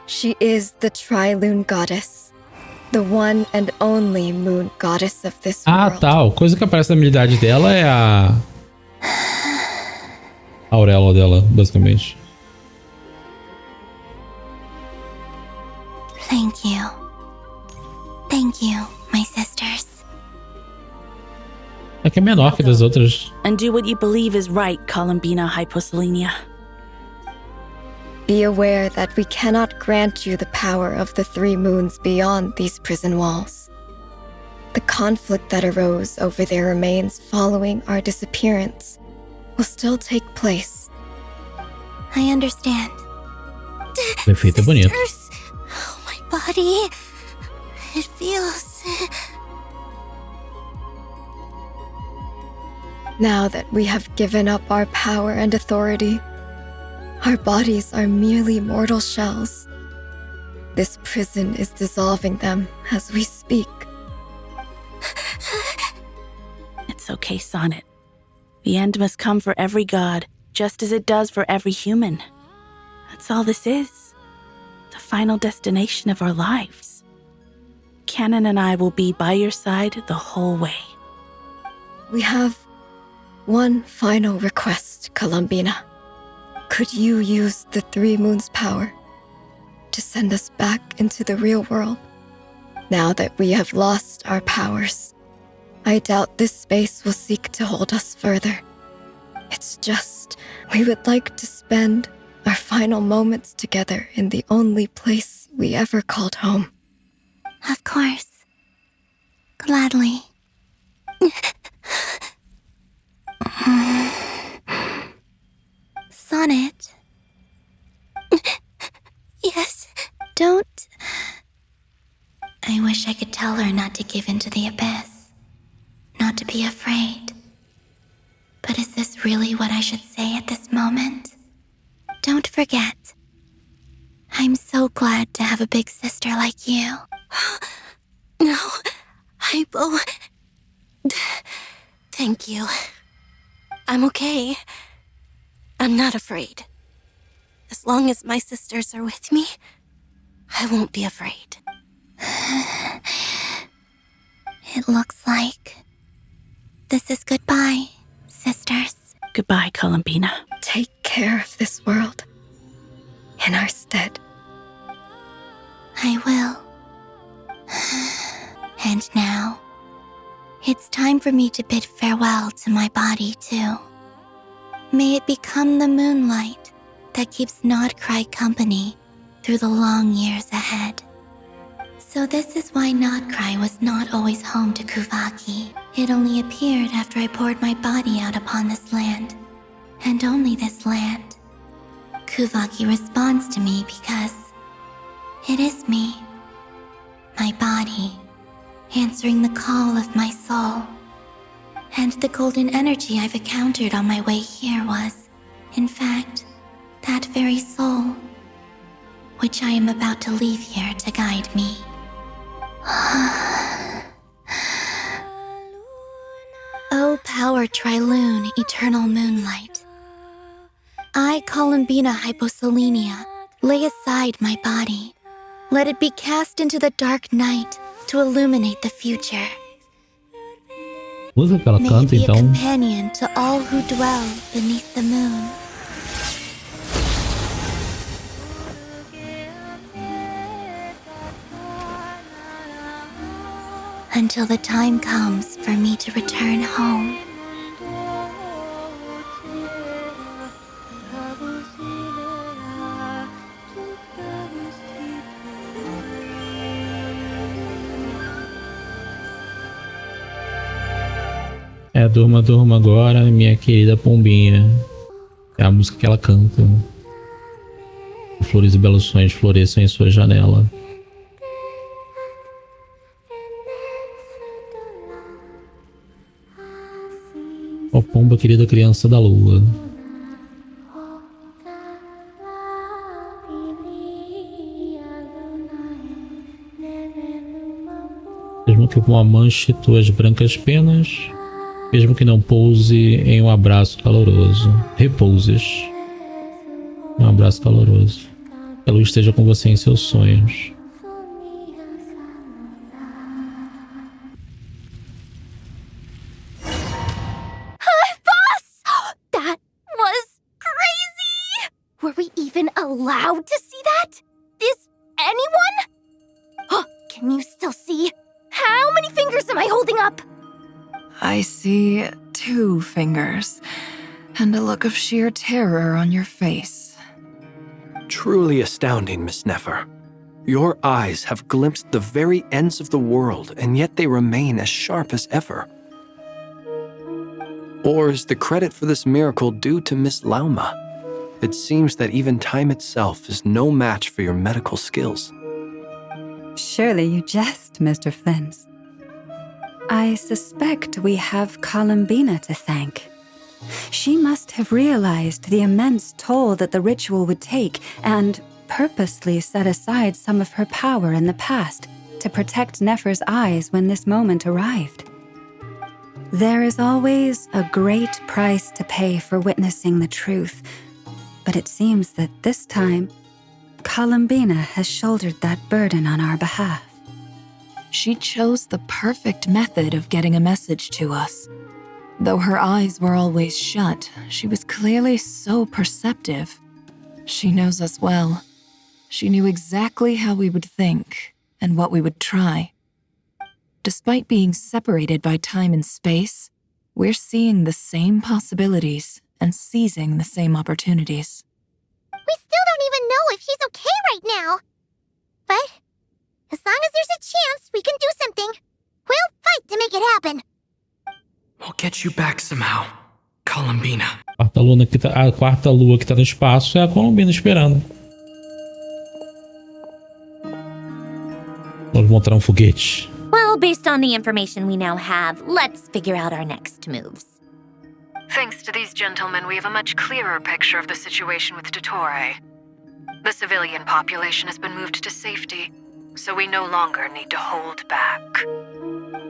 she is the Tri-Lune Goddess, the one and only moon goddess of this world. Tá. A coisa que aparece na habilidade dela é a auréola dela, basicamente. Thank you. Thank you, my sisters. É que é menor que das outras. And do what you believe is right, Columbina Hyposelenia. Be aware that we cannot grant you the power of the 3 moons beyond these prison walls. The conflict that arose over their remains following our disappearance will still take place. I understand. Perfeito, é bonito. Oh, my body. It feels... Now that we have given up our power and authority, our bodies are merely mortal shells. This prison is dissolving them as we speak. It's okay, Sonnet. The end must come for every god, just as it does for every human. That's all this is. The final destination of our lives. Canon and I will be by your side the whole way. We have one final request, Columbina. Could you use the 3 moons' power to send us back into the real world? Now that we have lost our powers, I doubt this space will seek to hold us further. It's just, we would like to spend our final moments together in the only place we ever called home. Of course. Gladly. Sonnet. Yes? Don't... I wish I could tell her not to give in to the abyss. Not to be afraid. But is this really what I should say at this moment? Don't forget. I'm so glad to have a big sister like you. No, Hypo... Thank you. I'm okay. I'm not afraid. As long as my sisters are with me, I won't be afraid. It looks like this is goodbye, sisters. Goodbye, Columbina. Take care of this world in our stead. I will. And now, it's time for me to bid farewell to my body, too. May it become the moonlight that keeps Nodcry company through the long years ahead. So this is why Nodcry was not always home to Kuvaki. It only appeared after I poured my body out upon this land, and only this land. Kuvaki responds to me because it is me, my body, answering the call of my soul. And the golden energy I've encountered on my way here was, in fact, that very soul, which I am about to leave here to guide me. O power Tri-Lune, eternal moonlight. I, Columbina Hyposelenia, lay aside my body. Let it be cast into the dark night to illuminate the future. Música que ela May canta, be a então. companion to all who dwell beneath the moon. Until the time comes for me to return home. Durma, durma agora, minha querida pombinha. É a música que ela canta. Flores e belos sonhos floresçam em sua janela. Ó pomba, querida criança da lua. Mesmo que uma manche tuas brancas penas, mesmo que não pouse em um abraço caloroso, repouses em um abraço caloroso. Que a luz esteja com você em seus sonhos. Boss! That was crazy! Were we even allowed to see that? Is anyone? Oh, can you still see? How many fingers am I holding up? I see 2 fingers, and a look of sheer terror on your face. Truly astounding, Miss Nefer. Your eyes have glimpsed the very ends of the world, and yet they remain as sharp as ever. Or is the credit for this miracle due to Miss Lauma? It seems that even time itself is no match for your medical skills. Surely you jest, Mr. Flins. I suspect we have Columbina to thank. She must have realized the immense toll that the ritual would take and purposely set aside some of her power in the past to protect Nefer's eyes when this moment arrived. There is always a great price to pay for witnessing the truth, but it seems that this time, Columbina has shouldered that burden on our behalf. She chose the perfect method of getting a message to us. Though her eyes were always shut, she was clearly so perceptive. She knows us well. She knew exactly how we would think and what we would try. Despite being separated by time and space, we're seeing the same possibilities and seizing the same opportunities. We still don't even know if she's okay right now. But as long as there's a chance we can do something, we'll fight to make it happen. We'll get you back somehow, Columbina. A quarta lua que tá no espaço é a Columbina esperando. Vamos montar foguete. Well, based on the information we now have, let's figure out our next moves. Thanks to these gentlemen, we have a much clearer picture of the situation with Dottore. The civilian population has been moved to safety, so we no longer need to hold back.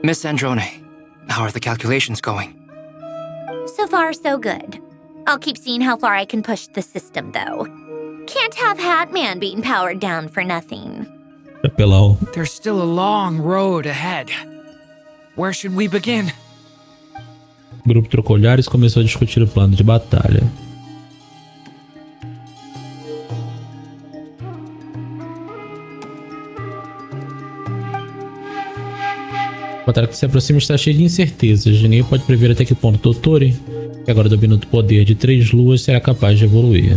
Miss Androne, how are the calculations going? So far, so good. I'll keep seeing how far I can push the system, though. Can't have Hatman being powered down for nothing. There's still a long road ahead. Where should we begin? O grupo trocou olhares e começou a discutir o plano de batalha. A batalha que se aproxima está cheia de incertezas. Ninguém pode prever até que ponto Dottore, que agora domina o poder de 3 luas, será capaz de evoluir.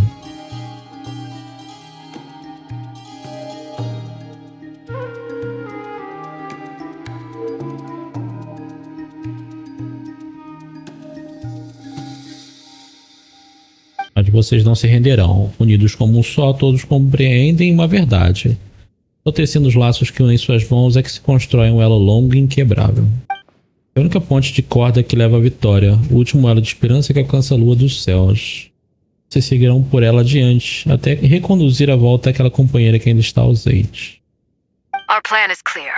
Mas vocês não se renderão. Unidos como um só, todos compreendem uma verdade. Só tecendo os laços que unem suas mãos é que se constrói um elo longo e inquebrável. É a única ponte de corda que leva à vitória, o último elo de esperança que alcança a lua dos céus. Vocês seguirão por ela adiante, até reconduzir a volta àquela companheira que ainda está ausente. Our plan is clear.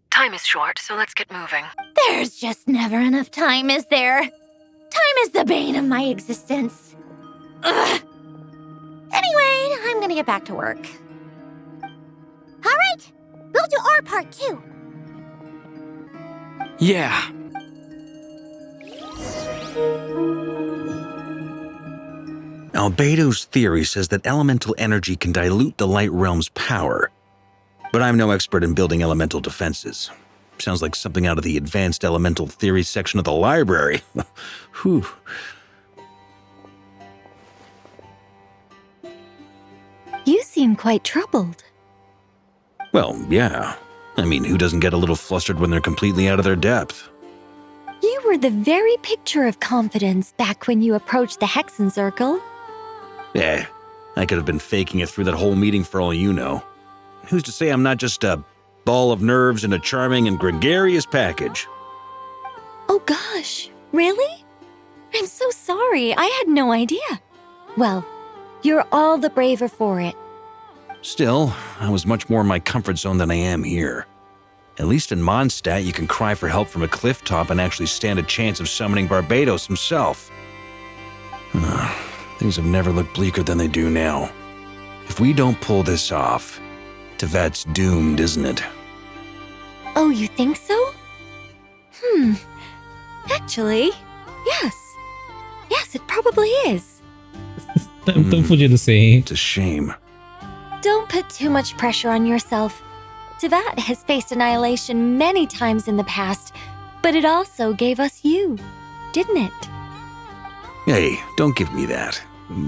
Time is short, so let's get moving. There's just never enough time, is there? Time is the bane of my existence. Ugh. Anyway, I'm gonna get back to work. All right, we'll do our part too. Yeah. Albedo's theory says that elemental energy can dilute the light realm's power. But I'm no expert in building elemental defenses. Sounds like something out of the advanced elemental theory section of the library. Whew. You seem quite troubled. Well, yeah. I mean, who doesn't get a little flustered when they're completely out of their depth? You were the very picture of confidence back when you approached the Hexen Circle. Eh, I could have been faking it through that whole meeting for all you know. Who's to say I'm not just a ball of nerves in a charming and gregarious package? Oh gosh, really? I'm so sorry, I had no idea. Well, you're all the braver for it. Still, I was much more in my comfort zone than I am here. At least in Mondstadt, you can cry for help from a cliff top and actually stand a chance of summoning Barbados himself. Things have never looked bleaker than they do now. If we don't pull this off, Tevat's doomed, isn't it? Oh, you think so? Actually, yes. Yes, it probably is. Tão fudido sim. It's a shame. Don't put too much pressure on yourself. Tevat has faced annihilation many times in the past, but it also gave us you, didn't it? Hey, don't give me that.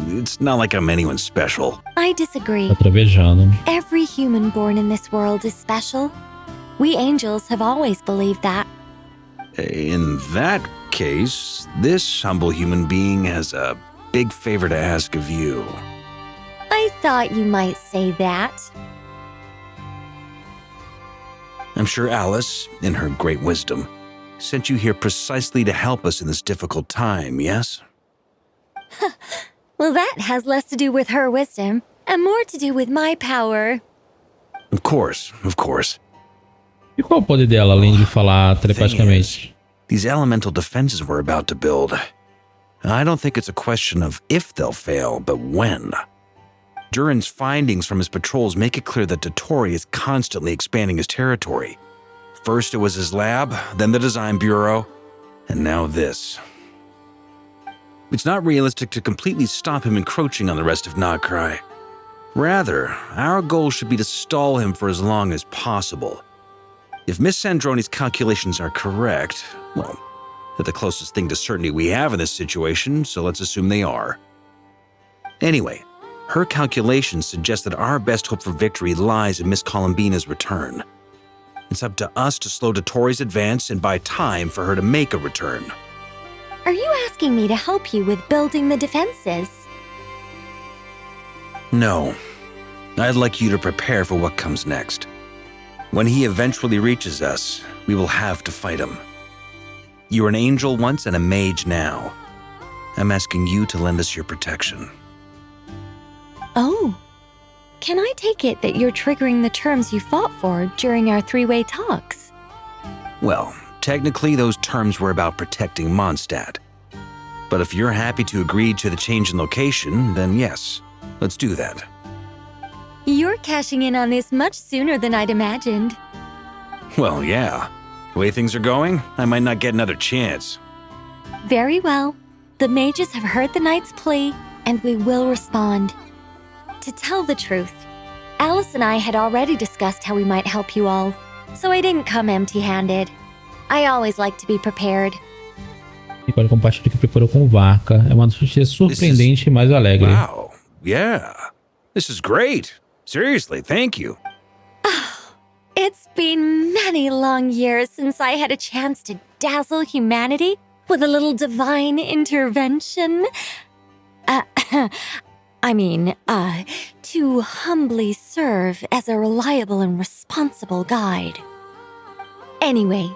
It's not like I'm anyone special. I disagree. Tá travejando. Every human born in this world is special. We angels have always believed that. In that case, this humble human being has a big favor to ask of you. I thought you might say that. I'm sure Alice, in her great wisdom, sent you here precisely to help us in this difficult time, yes? Well, that has less to do with her wisdom and more to do with my power. Of course, of course. E qual o poder dela, além de falar telepaticamente? These elemental defenses we're about to build, I don't think it's a question of if they'll fail, but when. Durin's findings from his patrols make it clear that Dottore is constantly expanding his territory. First it was his lab, then the design bureau, and now this. It's not realistic to completely stop him encroaching on the rest of Nagcry. Rather, our goal should be to stall him for as long as possible. If Miss Sandroni's calculations are correct, well, they're the closest thing to certainty we have in this situation, so let's assume they are. Anyway, her calculations suggest that our best hope for victory lies in Miss Columbina's return. It's up to us to slow Dottore's advance and buy time for her to make a return. Are you asking me to help you with building the defenses? No. I'd like you to prepare for what comes next. When he eventually reaches us, we will have to fight him. You were an angel once and a mage now. I'm asking you to lend us your protection. Oh. Can I take it that you're triggering the terms you fought for during our three-way talks? Well, technically those terms were about protecting Mondstadt. But if you're happy to agree to the change in location, then yes, let's do that. You're cashing in on this much sooner than I'd imagined. Well, yeah. The way things are going, I might not get another chance. Very well. The mages have heard the knight's plea, and we will respond. To tell the truth, Alice and I had already discussed how we might help you all, so I didn't come empty-handed. I always like to be prepared. E quando compartilha que preparou com vaca, é uma notícia surpreendente e mais alegre. Wow, yeah. This is great. Seriously, thank you. It's been many long years since I had a chance to dazzle humanity with a little divine intervention. To humbly serve as a reliable and responsible guide. Anyway,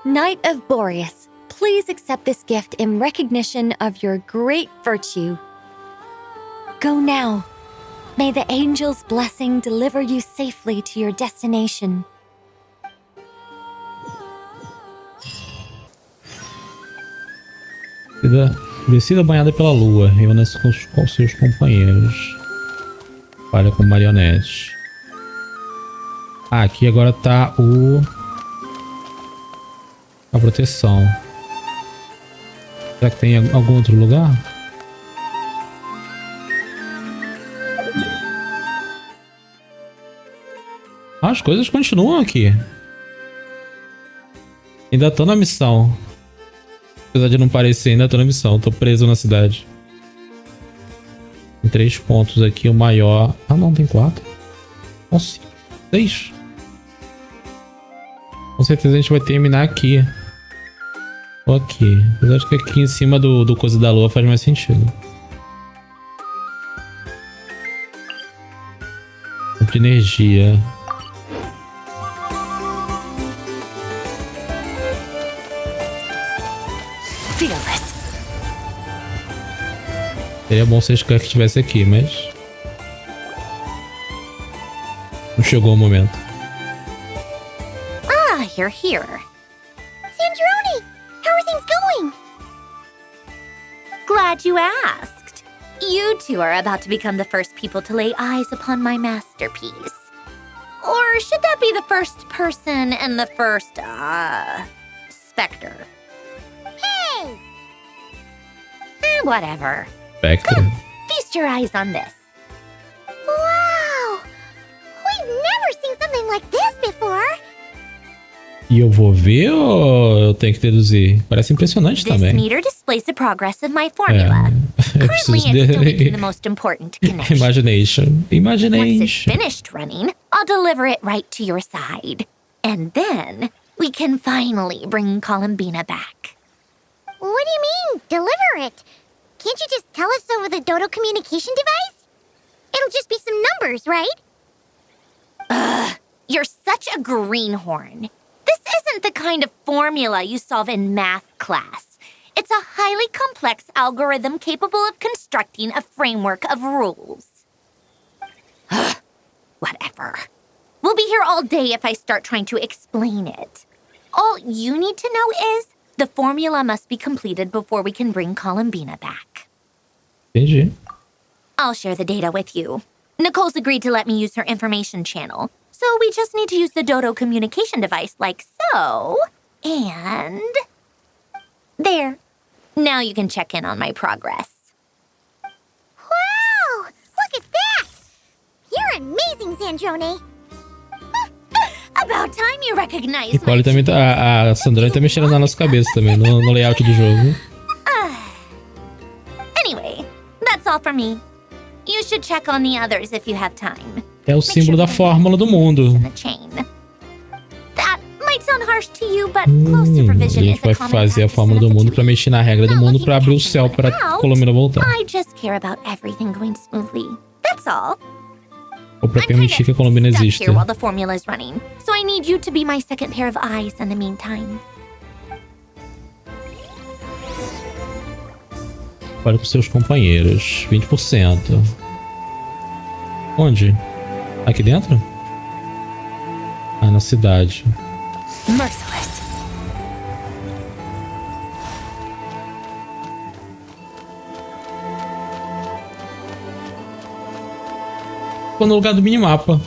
Knight of Boreas, please accept this gift in recognition of your great virtue. Go now. May the angel's blessing deliver you safely to your destination. Descida banhada pela lua, reúna-se com seus companheiros. Falha com marionete. Ah, aqui agora tá a proteção. Será que tem algum outro lugar? As coisas continuam aqui. Ainda tô na missão. Apesar de não parecer, ainda tô na missão. Tô preso na cidade. Tem 3 pontos aqui, o maior... Ah, não, tem 4. Nossa, 6. Com certeza a gente vai terminar aqui. Ou aqui. Mas acho que aqui em cima do coisa da lua faz mais sentido. De energia. Seria bom se a Skunk estivesse aqui, mas... não chegou o momento. Ah, you're here. Sandrone! How are things going? Glad you asked. You two are about to become the first people to lay eyes upon my masterpiece. Or should that be the first person and the first, specter? Hey! Whatever. Spectre. Feast your eyes on this. Wow! We've never seen something like this before. E eu vou ver ou eu tenho que deduzir? Parece impressionante This também. meter displays the progress of my formula. Eu Currently, preciso it's still making de... the most important connection. Imagination. Once it's Imagination. finished running, I'll deliver it right to your side. And then we can finally bring Columbina back. What do you mean, deliver it? Can't you just tell us over the Dodo communication device? It'll just be some numbers, right? Ugh, you're such a greenhorn. This isn't the kind of formula you solve in math class. It's a highly complex algorithm capable of constructing a framework of rules. Ugh, whatever. We'll be here all day if I start trying to explain it. All you need to know is the formula must be completed before we can bring Columbina back. Entendi. I'll share the data with you. Nicole's agreed to let me use her information channel, so we just need to use the Dodo communication device like so. And... there. Now you can check in on my progress. Wow! Look at that! You're amazing, Sandrone. About time you recognize E Polly também tá, a Sandrone tá mexendo na nossa cabeça também, no layout do jogo. Anyway, that's all for me. You should check on the others if you have time. É o símbolo da fórmula do mundo. That might sound harsh to you, but A close supervision is gente vai a common fazer a fórmula do mundo pra mexer na regra do mundo pra abrir o céu pra Columbina voltar. I just care about everything going smoothly. That's all. Ou pra permitir que a Columbina Stuck exista. here while the formula is running, so I need you to be my second pair of eyes in the meantime. Fale com seus companheiros. 20%. Onde? Aqui dentro? Ah, na cidade. Merciless. Ficou no lugar do minimapa.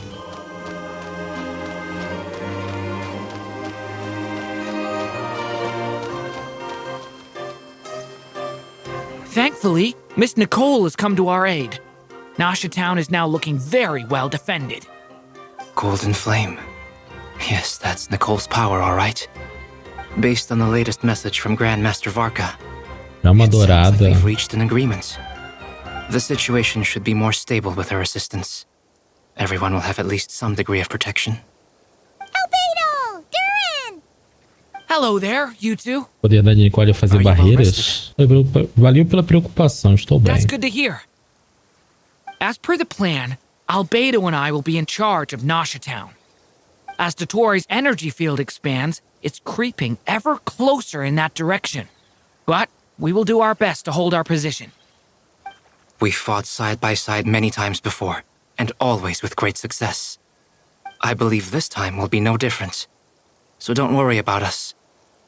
Thankfully, Miss Nicole has come to our aid. Nasha Town is now looking very well defended. Golden Flame. Yes, that's Nicole's power, all right. Based on the latest message from Grandmaster Varka, Chama it sounds like dourada. we've reached an agreement. The situation should be more stable with her assistance. Everyone will have at least some degree of protection. Albedo! Duran! Hello there, you two. O poder da Nicole fazer barreiras. Valeu pela preocupação, estou bem. That's good to hear. As per the plan, Albedo and I will be in charge of Nasha Town. As Dotori's energy field expands, it's creeping ever closer in that direction. But we will do our best to hold our position. We've fought side by side many times before, and always with great success. I believe this time will be no different. So don't worry about us.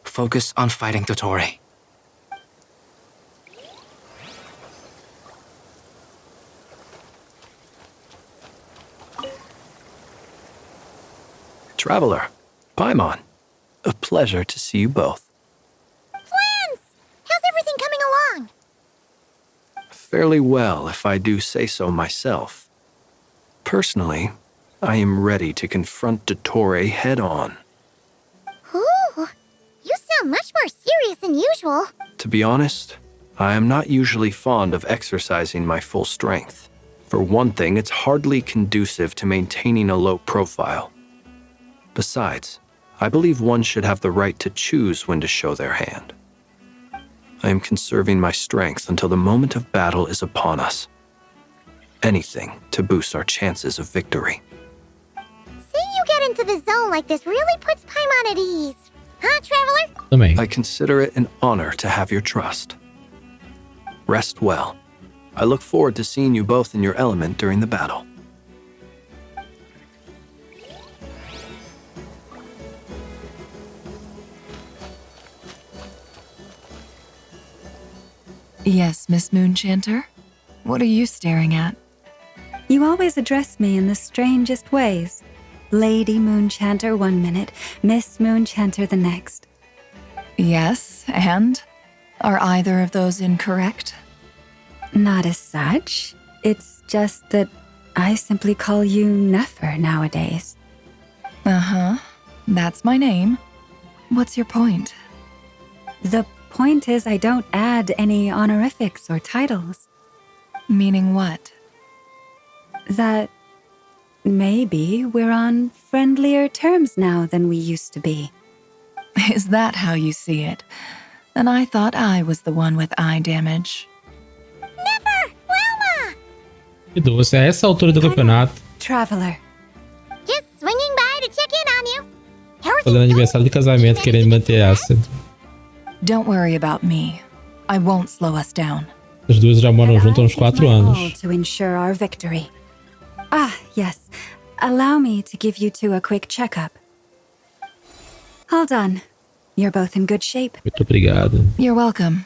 Focus on fighting Dotori. Traveler, Paimon, a pleasure to see you both. Flans! How's everything coming along? Fairly well, if I do say so myself. Personally, I am ready to confront Dottore head-on. Ooh, you sound much more serious than usual. To be honest, I am not usually fond of exercising my full strength. For one thing, it's hardly conducive to maintaining a low profile. Besides, I believe one should have the right to choose when to show their hand. I am conserving my strength until the moment of battle is upon us. Anything to boost our chances of victory. Seeing you get into the zone like this really puts Paimon at ease. Huh, Traveler? I consider it an honor to have your trust. Rest well. I look forward to seeing you both in your element during the battle. Yes, Miss Moonchanter? What are you staring at? You always address me in the strangest ways. Lady Moonchanter 1 minute, Miss Moonchanter the next. Yes, and? Are either of those incorrect? Not as such. It's just that I simply call you Nefer nowadays. Uh-huh. That's my name. What's your point? The point is I don't add any honorifics or titles. Meaning what? That maybe we're on friendlier terms now than we used to be. Is that how you see it? Then I thought I was the one with eye damage. Que doce, a essa altura do campeonato. Traveler. Just swinging by to check in on you. Fazendo aniversário de casamento, querendo manter essa. Don't worry about me. I won't slow us down. As duas já moram juntas há uns 4 anos. To ensure our victory. Ah, yes. Allow me to give you two a quick checkup. All done. You're both in good shape. Muito obrigado. You're welcome.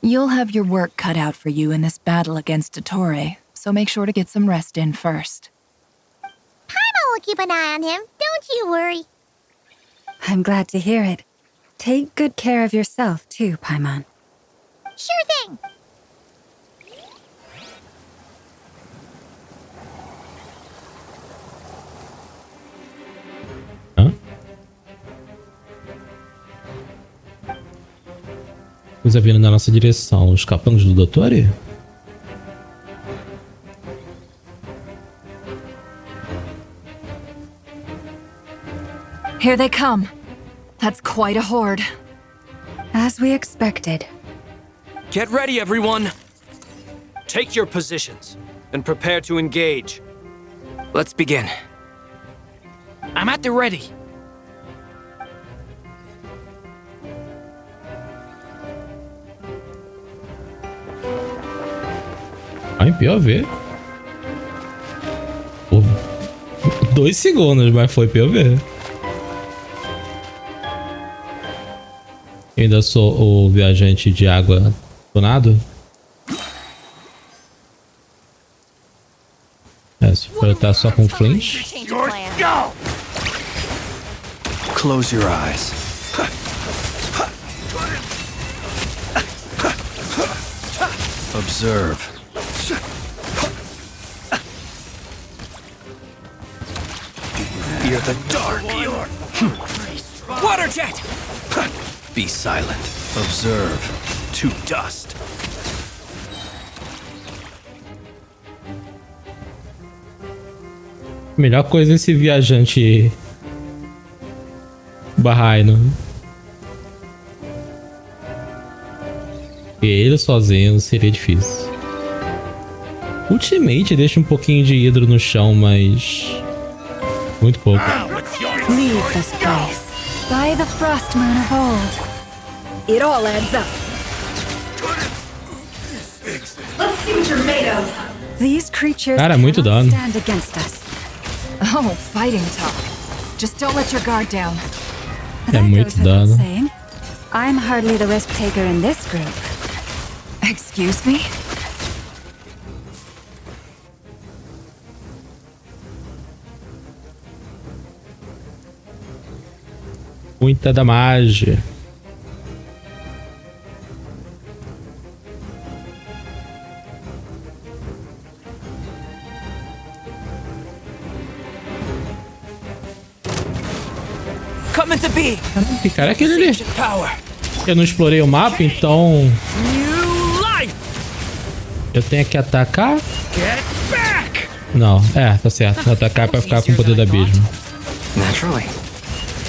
You'll have your work cut out for you in this battle against Dottore, so make sure to get some rest in first. Paimon will keep an eye on him, don't you worry. I'm glad to hear it. Take good care of yourself, too, Paimon. Sure thing. Coisa vindo na nossa direção. Os capangas do Dottore? Here they come. That's quite a horde. As we expected. Get ready, everyone! Take your positions and prepare to engage. Let's begin. I'm at the ready. Em POV. Pô, 2 segundos, mas foi POV. Eu ainda sou o viajante de água tunado. Se for estar só com flinch. Close your eyes. Observe. Fear the dark. Water jet! Be silent. Observe. To dust. Melhor coisa é esse viajante Barraino. Ele sozinho seria difícil. Ultimate deixa um pouquinho de hidro no chão, mas muito pouco. Leave this place. By the frost moon of old. It all adds up. Let's see what you're made of. These creatures Cara, muito dano. stand against us. Oh, fighting talk. Just don't let your guard down. É muito dano. Saying, I'm hardly the risk taker in this group. Excuse me? Muita damagem. come into being. Que cara é aquele ali? Power. Eu não explorei o mapa, então New life. eu tenho que atacar? Get back. Não, tá certo. Atacar pra ficar com o poder do abismo. Naturally.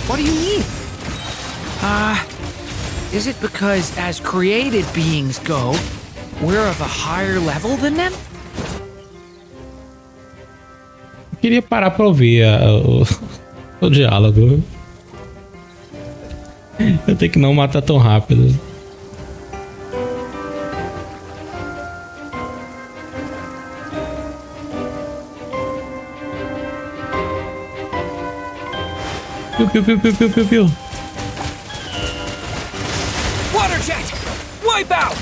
What do you mean? Is it because as created beings go, we're of a higher level than them? Eu queria parar pra ouvir o diálogo. Eu tenho que não matar tão rápido. Piu. Water jet! Wipe out!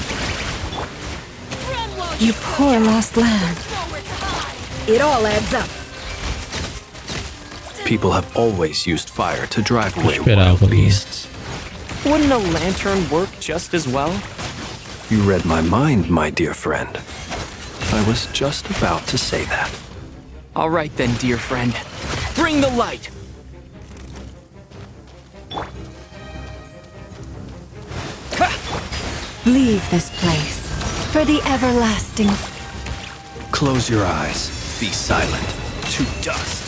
You poor lost lamb. It all adds up. People have always used fire to drive away Esperava, wild beasts. Wouldn't a lantern work just as well? You read my mind, my dear friend. I was just about to say that. All right then, dear friend. Bring the light! Leave this place for the everlasting. Close your eyes. Be silent. To dust.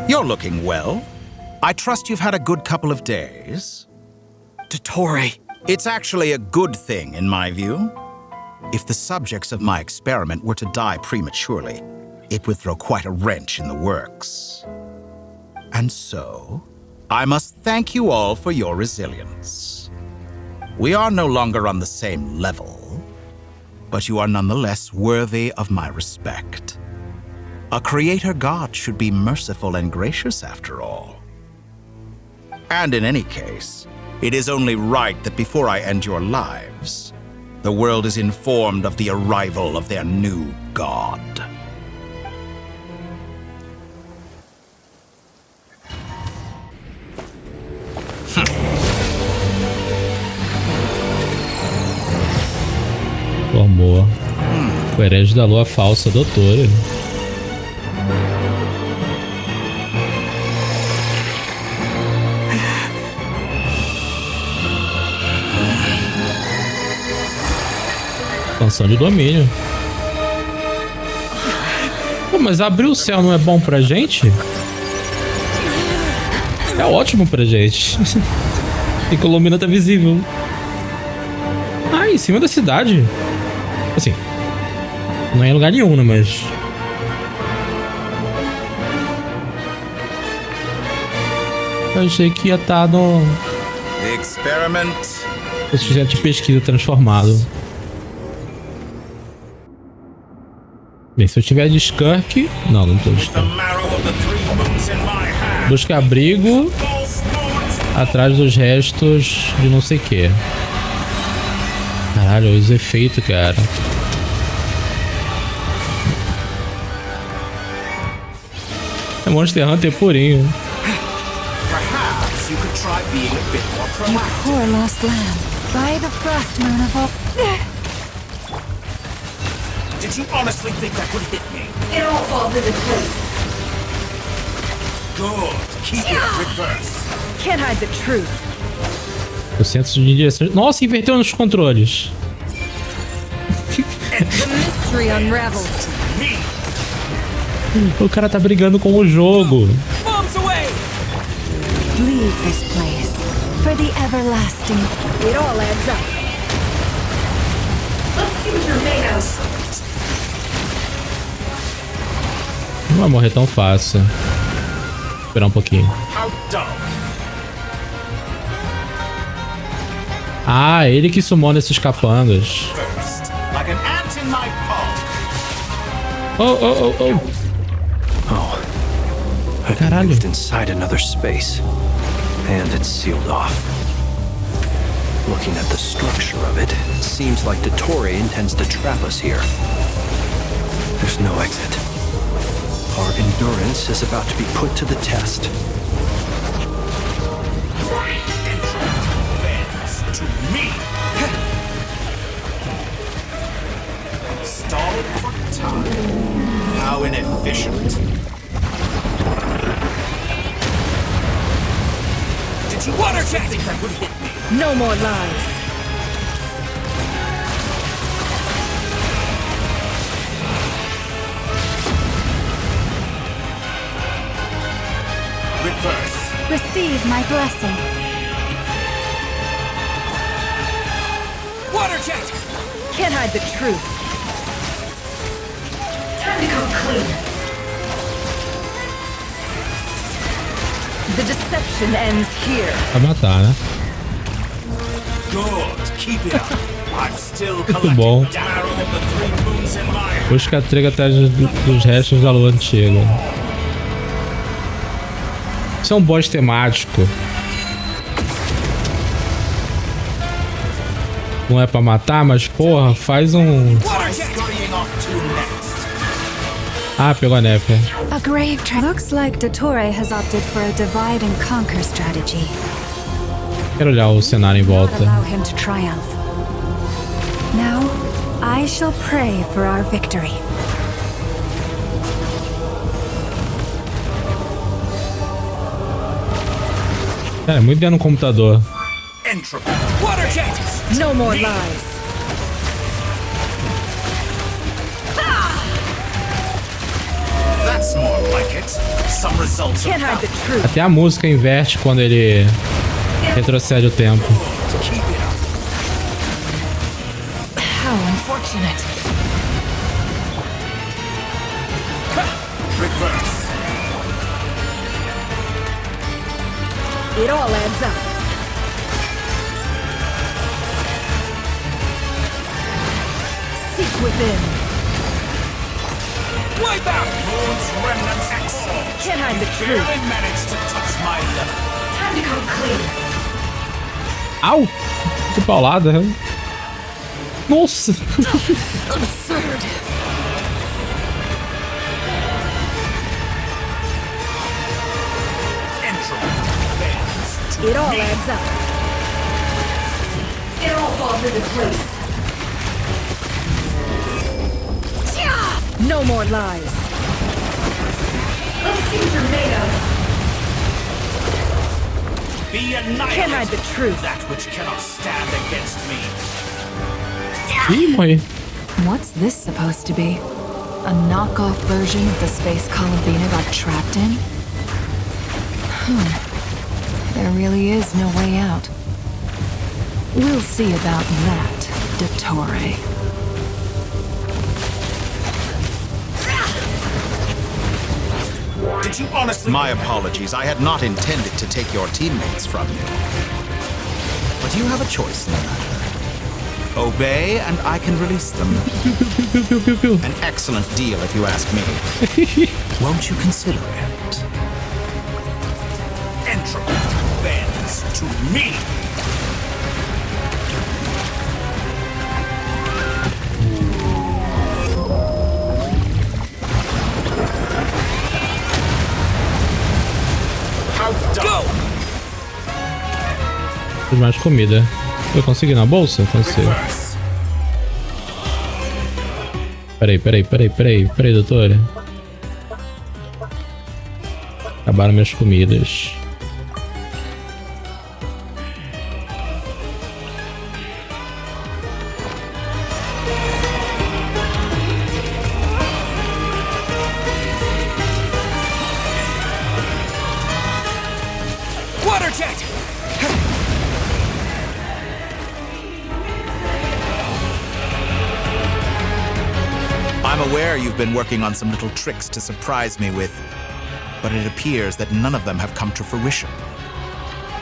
You're looking well. I trust you've had a good couple of days. Dottore. It's actually a good thing, in my view. If the subjects of my experiment were to die prematurely, it would throw quite a wrench in the works. And so, I must thank you all for your resilience. We are no longer on the same level, but you are nonetheless worthy of my respect. A creator god should be merciful and gracious after all. And in any case, it is only right that before I end your lives, the world is informed of the arrival of their new god. O amor. O herege da lua falsa, doutora. Expansão de domínio. Pô, mas abrir o céu não é bom pra gente? É ótimo pra gente. E que a ilumina tá visível. Ah, em cima da cidade. Assim, não é em lugar nenhum, né? Mas... eu achei que ia estar no... o sujeito de pesquisa transformado. Bem, se eu tiver de skunk... Não tô de skunk. Busca abrigo atrás dos restos de não sei o que. Caralho, os efeitos, cara. É Monster Hunter purinho. You poor lost lamb. By the frost moon of all... Did you honestly think that would hit me? It all falls into place. Good. Keep it reverse. Can't hide the truth. O centro de direção... Nossa, inverteu nos controles. The mystery unravels. O cara tá brigando com o jogo. Leave this place for the everlasting. It all adds up. Let's see what you're made of. Não vai morrer tão fácil. Esperar um pouquinho. Ah, ele que sumou esses capangas. Oh. I moved inside another space, and it's sealed off. Looking at the structure of it, it seems like Dottore intends to trap us here. There's no exit. Our endurance is about to be put to the test. to me! Stalling for time. How inefficient. Did you water jet? Think that would hit me? No more lies. Reverse. Receive my blessing. Water jet! Can't hide the truth. Time to come clean. The deception ends here. Vai matar, né? Good. Keep it up. I'm still Muito collecting bom. the marrow of the 3 moons in my... Busca a trega atrás dos restos da lua antiga. Isso é um boss temático. Não é pra matar, mas porra, faz um... Ah, pegou a neve. A grave looks like Dottore has opted for a divide and conquer strategy. Quero olhar o cenário em volta. Allow him to triumph. Now, I shall pray for our victory. Cara, muito bem no computador. Water jet! No more lies. That's more like it. Some results Can't hide the truth. Até a música inverte quando ele retrocede o tempo. Keep it up. How unfortunate. Reverse. It all adds up. Seek within. Wipe out Moon's remnants. Excellent. Can't hide the truth. Barely managed to touch my level. Time to come clean. Au! Que paulada. Nossa! Absurd. It all adds up. It all falls into place. No more lies. Let's see what you're made of. Be annihilated. Can't hide the truth. That which cannot stand against me. Ih, morri. What's this supposed to be? A knockoff version of the space Columbina got trapped in? There really is no way out. We'll see about that, Dottore. Did you honestly... My apologies. I had not intended to take your teammates from you. But you have a choice in the matter. Obey, and I can release them. An excellent deal, if you ask me. Won't you consider it? Entropy bends to me. Go! Tem mais comida. Eu consegui na bolsa? Consigo. Peraí, doutora. Acabaram minhas comidas. Water jet! I'm aware you've been working on some little tricks to surprise me with, but it appears that none of them have come to fruition.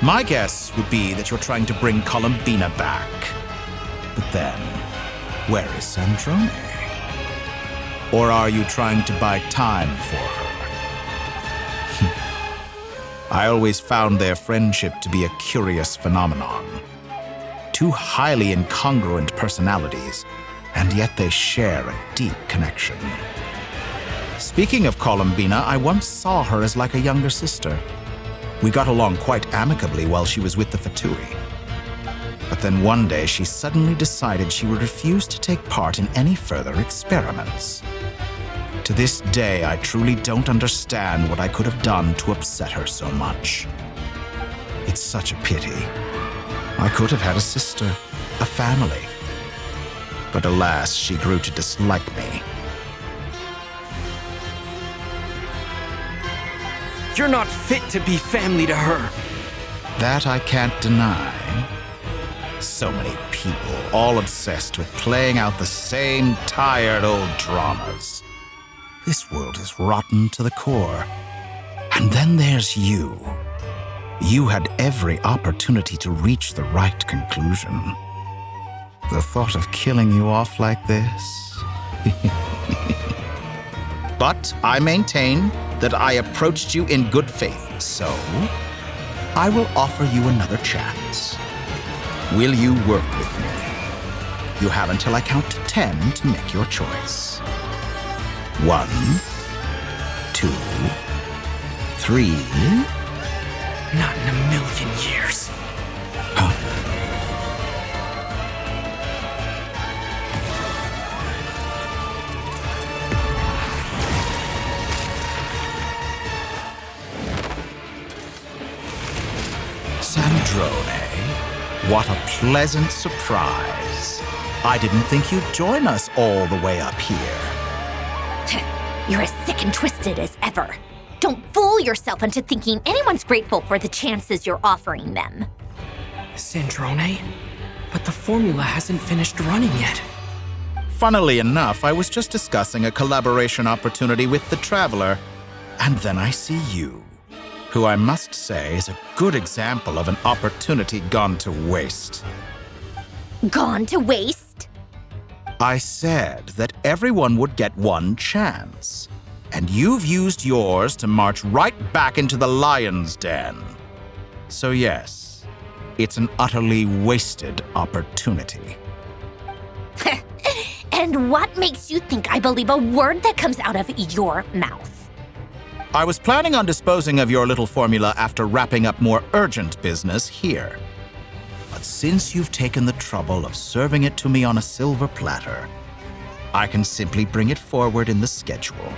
My guess would be that you're trying to bring Columbina back. But then, where is Sandrone? Or are you trying to buy time for her? I always found their friendship to be a curious phenomenon. Two highly incongruent personalities, and yet they share a deep connection. Speaking of Columbina, I once saw her as like a younger sister. We got along quite amicably while she was with the Fatui. But then one day she suddenly decided she would refuse to take part in any further experiments. To this day, I truly don't understand what I could have done to upset her so much. It's such a pity. I could have had a sister, a family. But alas, she grew to dislike me. You're not fit to be family to her. That I can't deny. So many people, all obsessed with playing out the same tired old dramas. This world is rotten to the core. And then there's you. You had every opportunity to reach the right conclusion. The thought of killing you off like this? But I maintain that I approached you in good faith, so I will offer you another chance. Will you work with me? You have until I count to 10 to make your choice. 1, 2, 3. Not in a million years. Sandrone, what a pleasant surprise. I didn't think you'd join us all the way up here. You're as sick and twisted as ever. Don't fool yourself into thinking anyone's grateful for the chances you're offering them. Sandrone? But the formula hasn't finished running yet. Funnily enough, I was just discussing a collaboration opportunity with the Traveler, and then I see you, who I must say is a good example of an opportunity gone to waste. Gone to waste? I said that everyone would get one chance, and you've used yours to march right back into the lion's den. So yes, it's an utterly wasted opportunity. And what makes you think I believe a word that comes out of your mouth? I was planning on disposing of your little formula after wrapping up more urgent business here. But since you've taken the trouble of serving it to me on a silver platter, I can simply bring it forward in the schedule.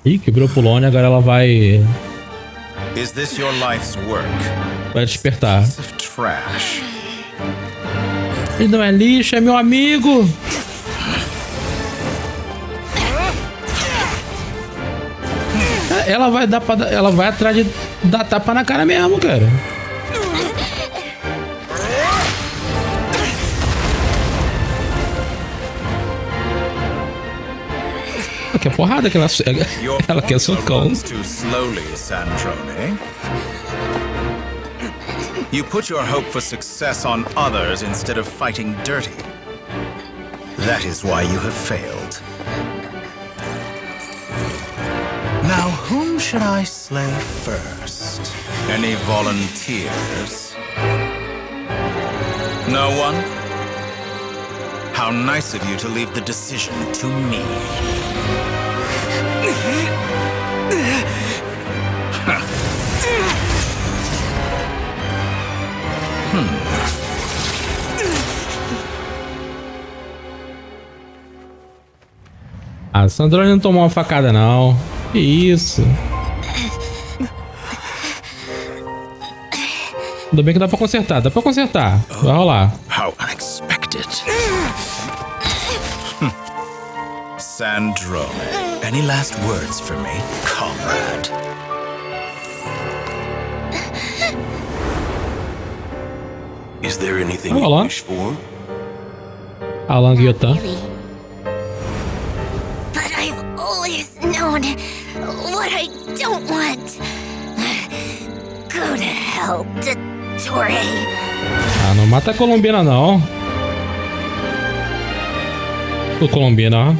Ih, quebrou o pulone, agora ela vai... Is this your life's work? Vai despertar. Piece of trash. Ele não é lixo, é meu amigo! Ela vai dar pra... Ela vai atrás de dar tapa na cara mesmo, cara. Ela quer porrada, que ela quer socão. Too slowly, Sandrone. You put your hope for success on others instead of fighting dirty. That is why you have failed. Now, whom should I slay first? Any volunteers? No one? How nice of you to leave the decision to me. A Sandrone não tomou uma facada, não. Que isso? Ainda bem que dá pra consertar. Dá pra consertar. Vai rolar. How unexpected. Sandrone, any last words for me, comrade? Is there anything you wish for? Alan Guillotin. But I've always known what I don't want. Go to hell, Dottore. Ah, não mata a colombiana, não. O Colombina, ó.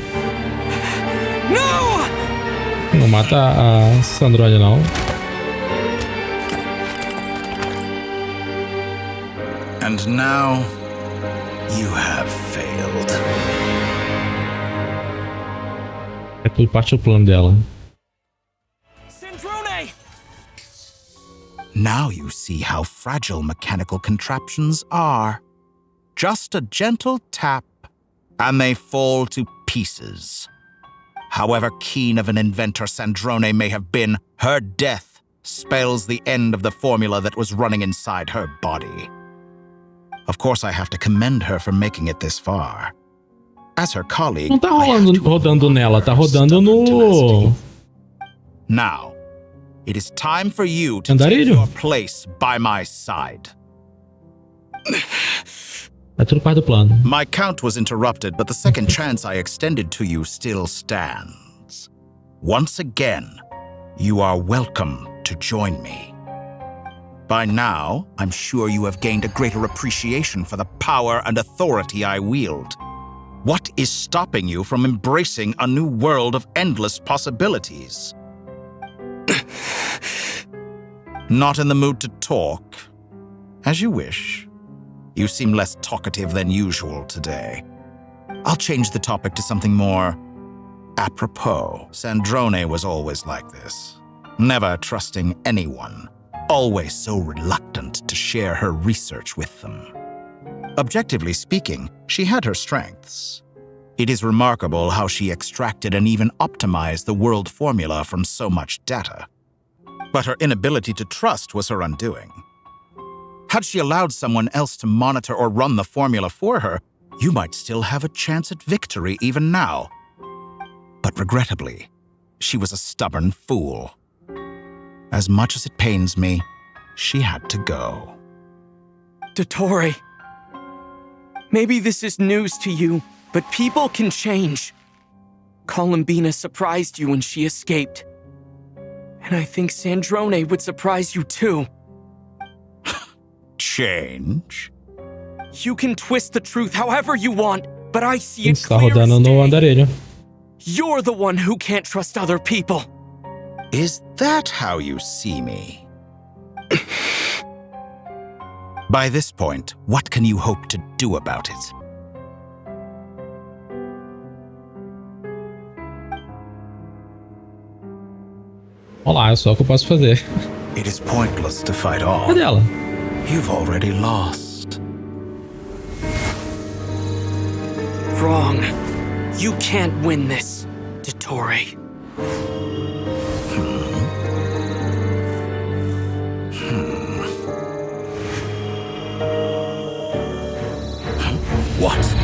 Não mata a Sandrone, não. And now, you have failed. É tudo parte do plano dela. Now you see how fragile mechanical contraptions are. Just a gentle tap, and they fall to pieces. However keen of an inventor Sandrone may have been, her death spells the end of the formula that was running inside her body. Of course, I have to commend her for making it this far. As her colleague, não tá rodando nela, tá rodando no... Now, it is time for you to take your place by my side. É tudo parte do plano. My count was interrupted, but the second chance I extended to you still stands. Once again, you are welcome to join me. By now, I'm sure you have gained a greater appreciation for the power and authority I wield. What is stopping you from embracing a new world of endless possibilities? Not in the mood to talk? As you wish. You seem less talkative than usual today. I'll change the topic to something more apropos. Sandrone was always like this, never trusting anyone, always so reluctant to share her research with them. Objectively speaking, she had her strengths. It is remarkable how she extracted and even optimized the world formula from so much data. But her inability to trust was her undoing. Had she allowed someone else to monitor or run the formula for her, you might still have a chance at victory even now. But regrettably, she was a stubborn fool. As much as it pains me, she had to go. Dottore, maybe this is news to you, but people can change. Columbina surprised you when she escaped. And I think Sandrone would surprise you too. Change? You can twist the truth however you want, but I see it Está clear rodando as no day. andarilho. You're the one who can't trust other people. Is that how you see me? By this point, what can you hope to do about it? Olá, é só o que eu posso fazer. It is pointless to fight on. Cadê ela? You've already lost. Wrong. You can't win this, Dottore. What?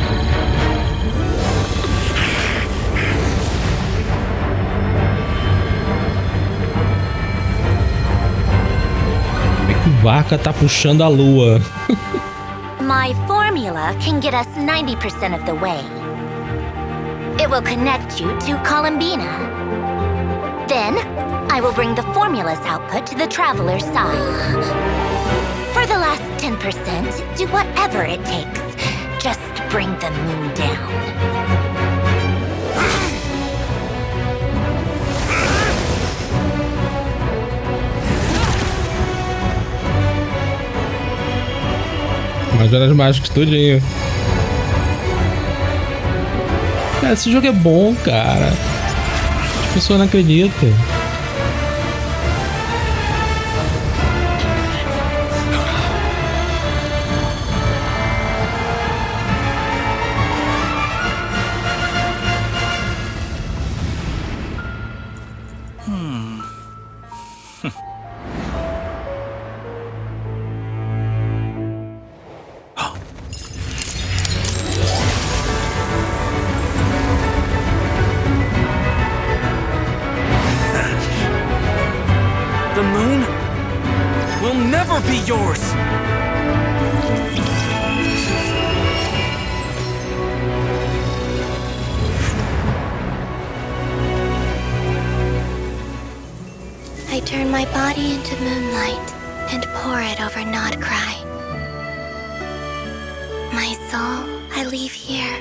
Vaca tá puxando a lua. My formula can get us 90% of the way. It will connect you to Columbina. Then, I will bring the formula's output to the traveler's side. For the last 10%, do whatever it takes. Just bring the moon down. Mas horas mágicas tudinho. Cara, esse jogo é bom, cara. As pessoas não acreditam. The moon will never be yours! I turn my body into moonlight and pour it over Nodcry. My soul I leave here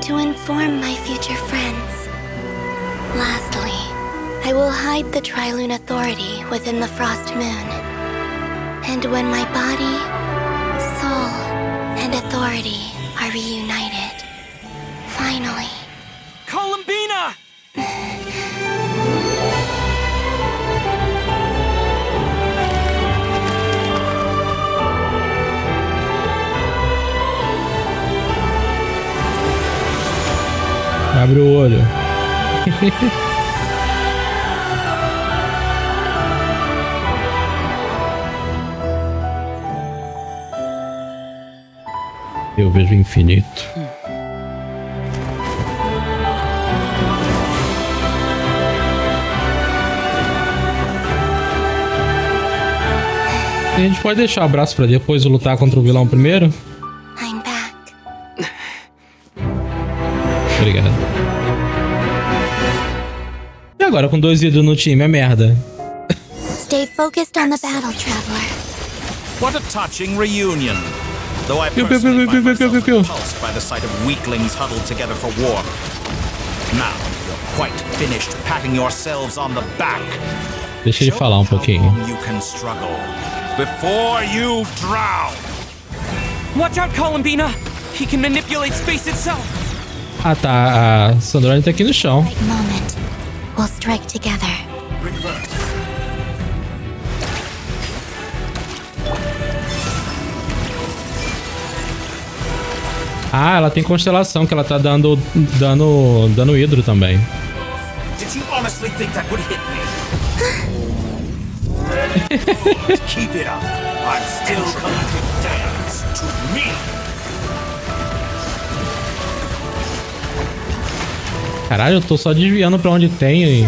to to inform my future friends. Lastly, I will hide the Trilune Authority within the Frost Moon. And when my body, soul, and authority are reunited, finally... Columbina! Abre o olho. Eu vejo o infinito. A gente pode deixar o abraço pra depois lutar contra o vilão primeiro? I'm back. Obrigado. E agora com 2 ídolos no time, é merda. Stay focused on the battle, traveler. What a touching reunion. Though I personally find myself repulsed by the sight of weaklings huddled together for war. Now you're quite finished patting yourselves on the back. Deixa ele falar um pouquinho. You can struggle before you drown. Watch out, Columbina! He can manipulate space itself. Ah tá, a Sandrone tá aqui no chão. Right moment. We'll strike together. Ah, ela tem constelação que ela tá dando hidro também. Did you honestly think that would hit me? Keep it up. I'm still collecting dance to me. Caralho, eu tô só desviando pra onde tem aí.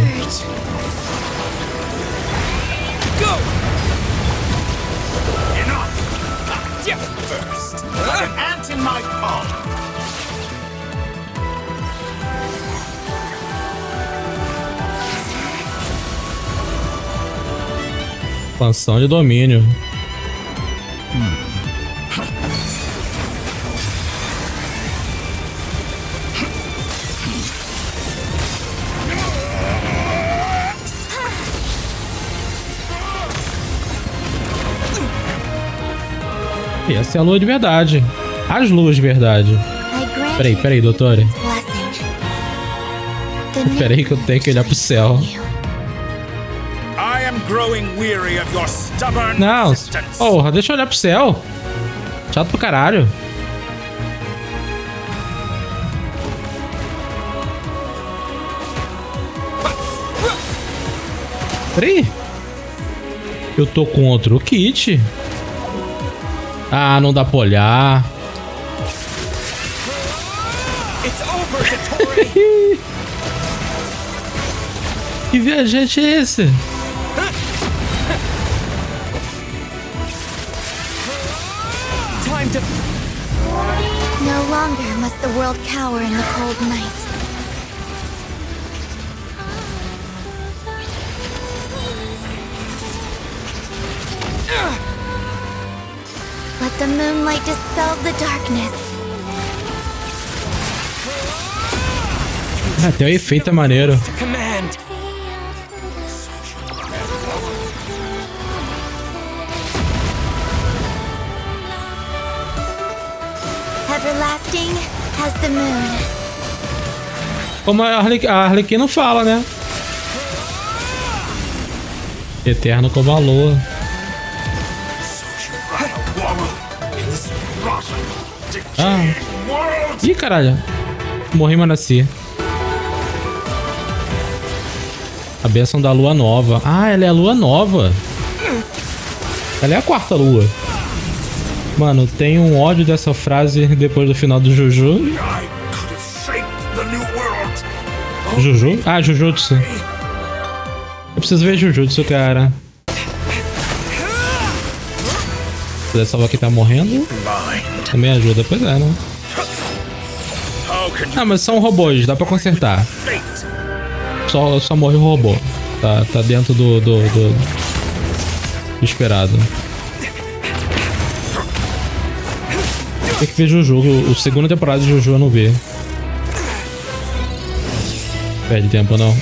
Expansão de domínio. E essa é a lua de verdade. As luas de verdade. Peraí, doutora. Peraí que eu tenho que olhar pro céu. Não, porra, deixa eu olhar pro céu. Chato pro caralho. Peraí. Eu tô com outro kit. Ah, não dá pra olhar. Que viajante é esse? No longer must the world cower in the cold night. Let the moonlight dispel the darkness. Até o efeito é maneiro. Everlasting as the moon. Como a Arlequina fala, né? Eterno como a lua. Ah. Ih, caralho. Morri, mas nasci. A bênção da lua nova. Ah, ela é a lua nova. Ela é a 4ª lua. Mano, tem um ódio dessa frase depois do final do Juju. Juju? Ah, Jujutsu. Eu preciso ver Jujutsu, cara. Se puder salvar quem tá morrendo, também ajuda. Pois é, né? Ah, mas são robôs, dá pra consertar. Só morre o robô. Tá dentro do esperado. Tem que ver Juju. A segunda temporada de Juju eu não vi. Perde tempo, não.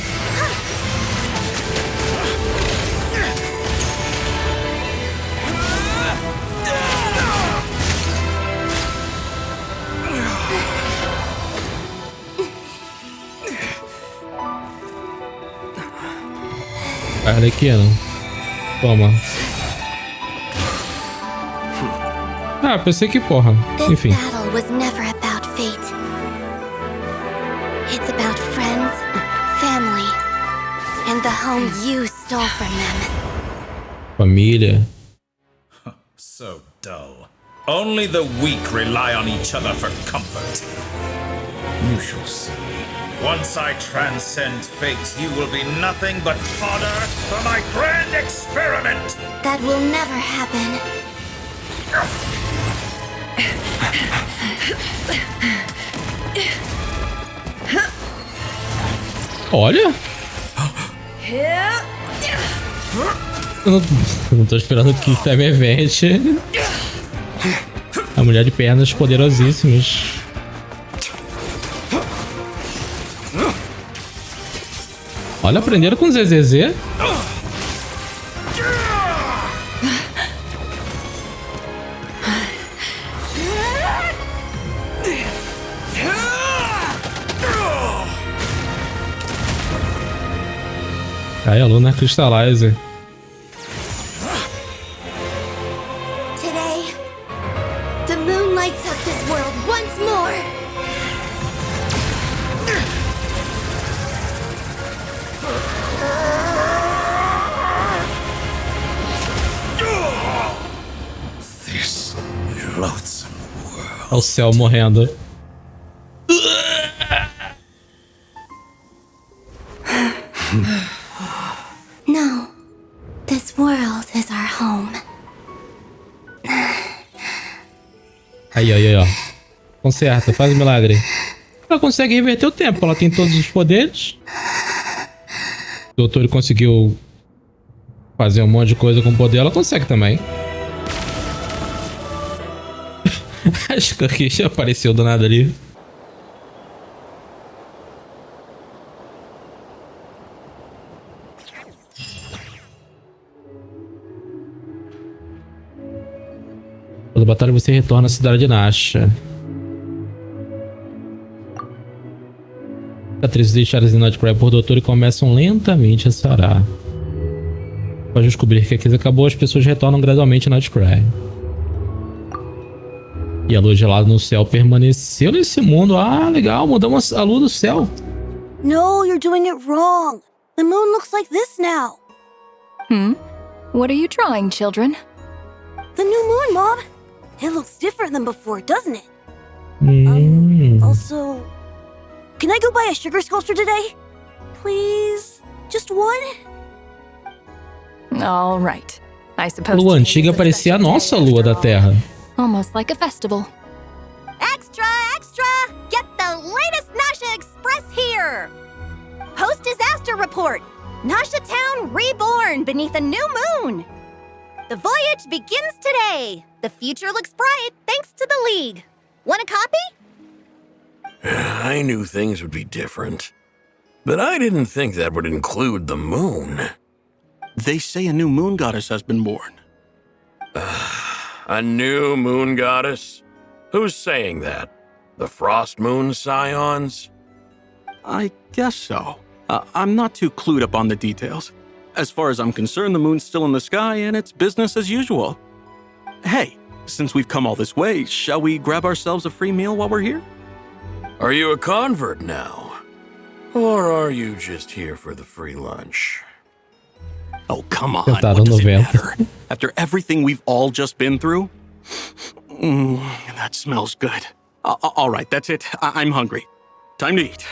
Olha aqui, não. Toma. Ah, pensei que porra. Enfim. This battle was never about fate. It's about friends, family, and the home you stole from them. Família. So dull. Only the weak rely on each other for comfort. You shall see. Once I transcend fate, you will be nothing but fodder for my grand experiment! That will never happen. Olha! Eu não tô esperando que Time Event. A mulher de pernas poderosíssimas. Olha, aprenderam com ZZZ. Aí a Luna Crystallizer. Today, the moon lights up this world once more. This loathsome world. Olha o céu morrendo. No, this world is our home. Aí, ó. Conserta, faz um milagre. Ela consegue reverter o tempo, ela tem todos os poderes. O doutor conseguiu fazer um monte de coisa com o poder, ela consegue também. Acho que aqui já apareceu do nada ali. Toda batalha você retorna à cidade de Nasha. Cicatrizes deixadas em Nightcry por doutor e começam lentamente a sarar. Após descobrir que a crise acabou, as pessoas retornam gradualmente a Nightcry. E a lua gelada no céu permaneceu nesse mundo. Ah, legal, mudamos a lua do céu. No, you're doing it wrong. The moon looks like this now. What are you drawing, children? The new moon, Mom. It looks different than before, doesn't it? Also, can I go buy a sugar sculpture today? Please? Just one? All right. I A suppose lua antiga parecia a nossa lua da Terra. almost like a festival. Extra, extra! Get the latest Nasha Express here! Post-disaster report! Nasha Town reborn beneath a new moon! The voyage begins today! The future looks bright thanks to the League. Want a copy? I knew things would be different. But I didn't think that would include the moon. They say a new moon goddess has been born. A new moon goddess? Who's saying that? The Frost Moon Scions? I guess so. I'm not too clued up on the details. As far as I'm concerned, the moon's still in the sky and it's business as usual. Hey, since we've come all this way, shall we grab ourselves a free meal while we're here? Are you a convert now? Or are you just here for the free lunch? Oh, come on. Tentaram What does it 90. matter? After everything we've all just been through? That smells good. All right, that's it. I'm hungry. Time to eat.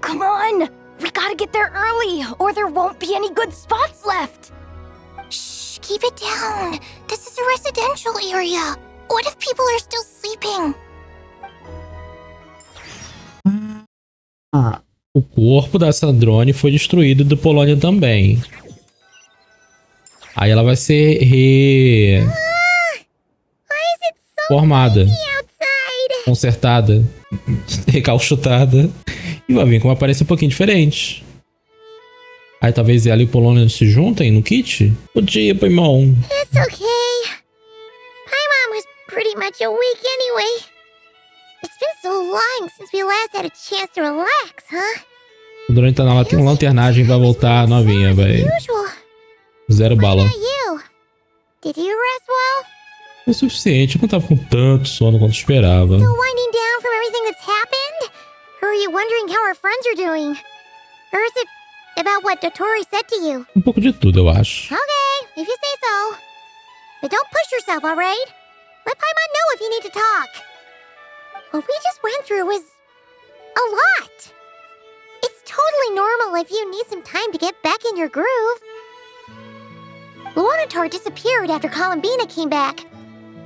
Come on! We gotta get there early, or there won't be any good spots left! Shh, keep it down. This is a residential area. What if people are still sleeping? O corpo da Sandrone foi destruído do Polônia também. Aí ela vai ser reformada, consertada. recalchutada. E vai vir com uma aparência um pouquinho diferente. Aí talvez ela e o Polônia se juntem no kit? Bom dia, Paimon. It's okay. Paimon was pretty much awake anyway. It's been so long since we last had a chance to relax, huh? Durante a lanternagem vai voltar novinha, vai. Zero bala. You? Did you rest well? É o suficiente, eu não tava com tanto sono quanto esperava. Still winding down from everything that's happened? Or are you wondering how our friends are doing? Or is it about what Dotori said to you? Um pouco de tudo, eu acho. Okay, if you say so. But don't push yourself, alright? Let Paimon know if you need to talk. What we just went through was a lot. It's totally normal if you need some time to get back in your groove. Luanatar disappeared after Columbina came back.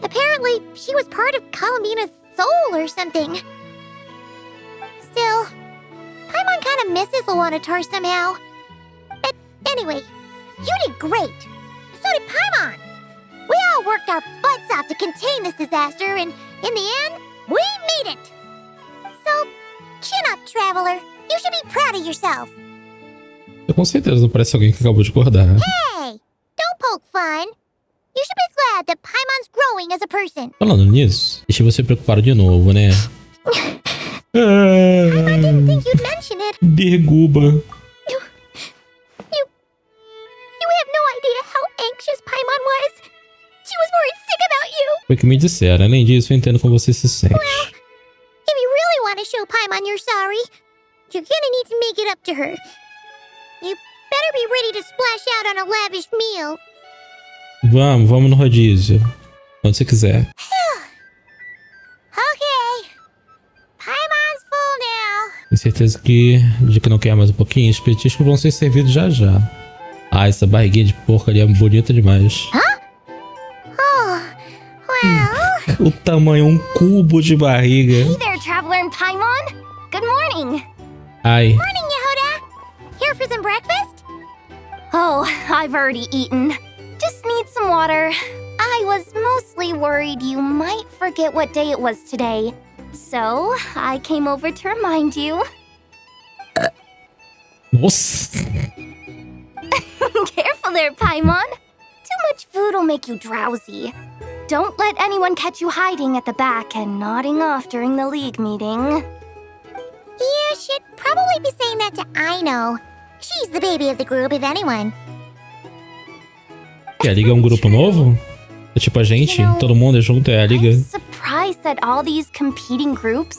Apparently, she was part of Columbina's soul or something. Still, Paimon kind of misses Luanatar somehow. But anyway, you did great. So did Paimon. We all worked our butts off to contain this disaster, and in the end, we made it. So, chin up, Traveler. You should be proud of yourself. Eu com certeza não parece alguém que acabou de acordar. Hey, don't poke fun. You should be glad that Paimon's growing as a person. Falando nisso, deixa você preocupado de novo, né? I didn't think you'd mention it. Derguba. You have no idea how anxious Paimon was. She was worried sick about you. Foi o que me disseram. Além disso, eu entendo como você se sente. Well, if you really want to show Paimon you're sorry, you're gonna need to make it up to her. You better be ready to splash out on a lavish meal. Vamos no rodízio. Onde você quiser. Okay. Paimon's full now. Tenho certeza de que não quer mais um pouquinho. Os petiscos vão ser servidos já já. Ah, essa barriguinha de porco ali é bonita demais. Oh, well. O tamanho, um cubo de barriga. Hey there, Traveler and Paimon. Good morning. Ai. Morning, Yehoda. Here for some breakfast? Oh, I've already eaten. Just need some water. I was mostly worried you might forget what day it was today. So, I came over to remind you. Nossa. Careful there, Paimon. Too much food will make you drowsy. Don't let anyone catch you hiding at the back and nodding off during the league meeting. You should probably be saying that to Aino. She's the baby of the group, if anyone. E a Liga é um grupo novo? É tipo a gente? Todo mundo é junto, é a Liga. I'm surprised that all these competing groups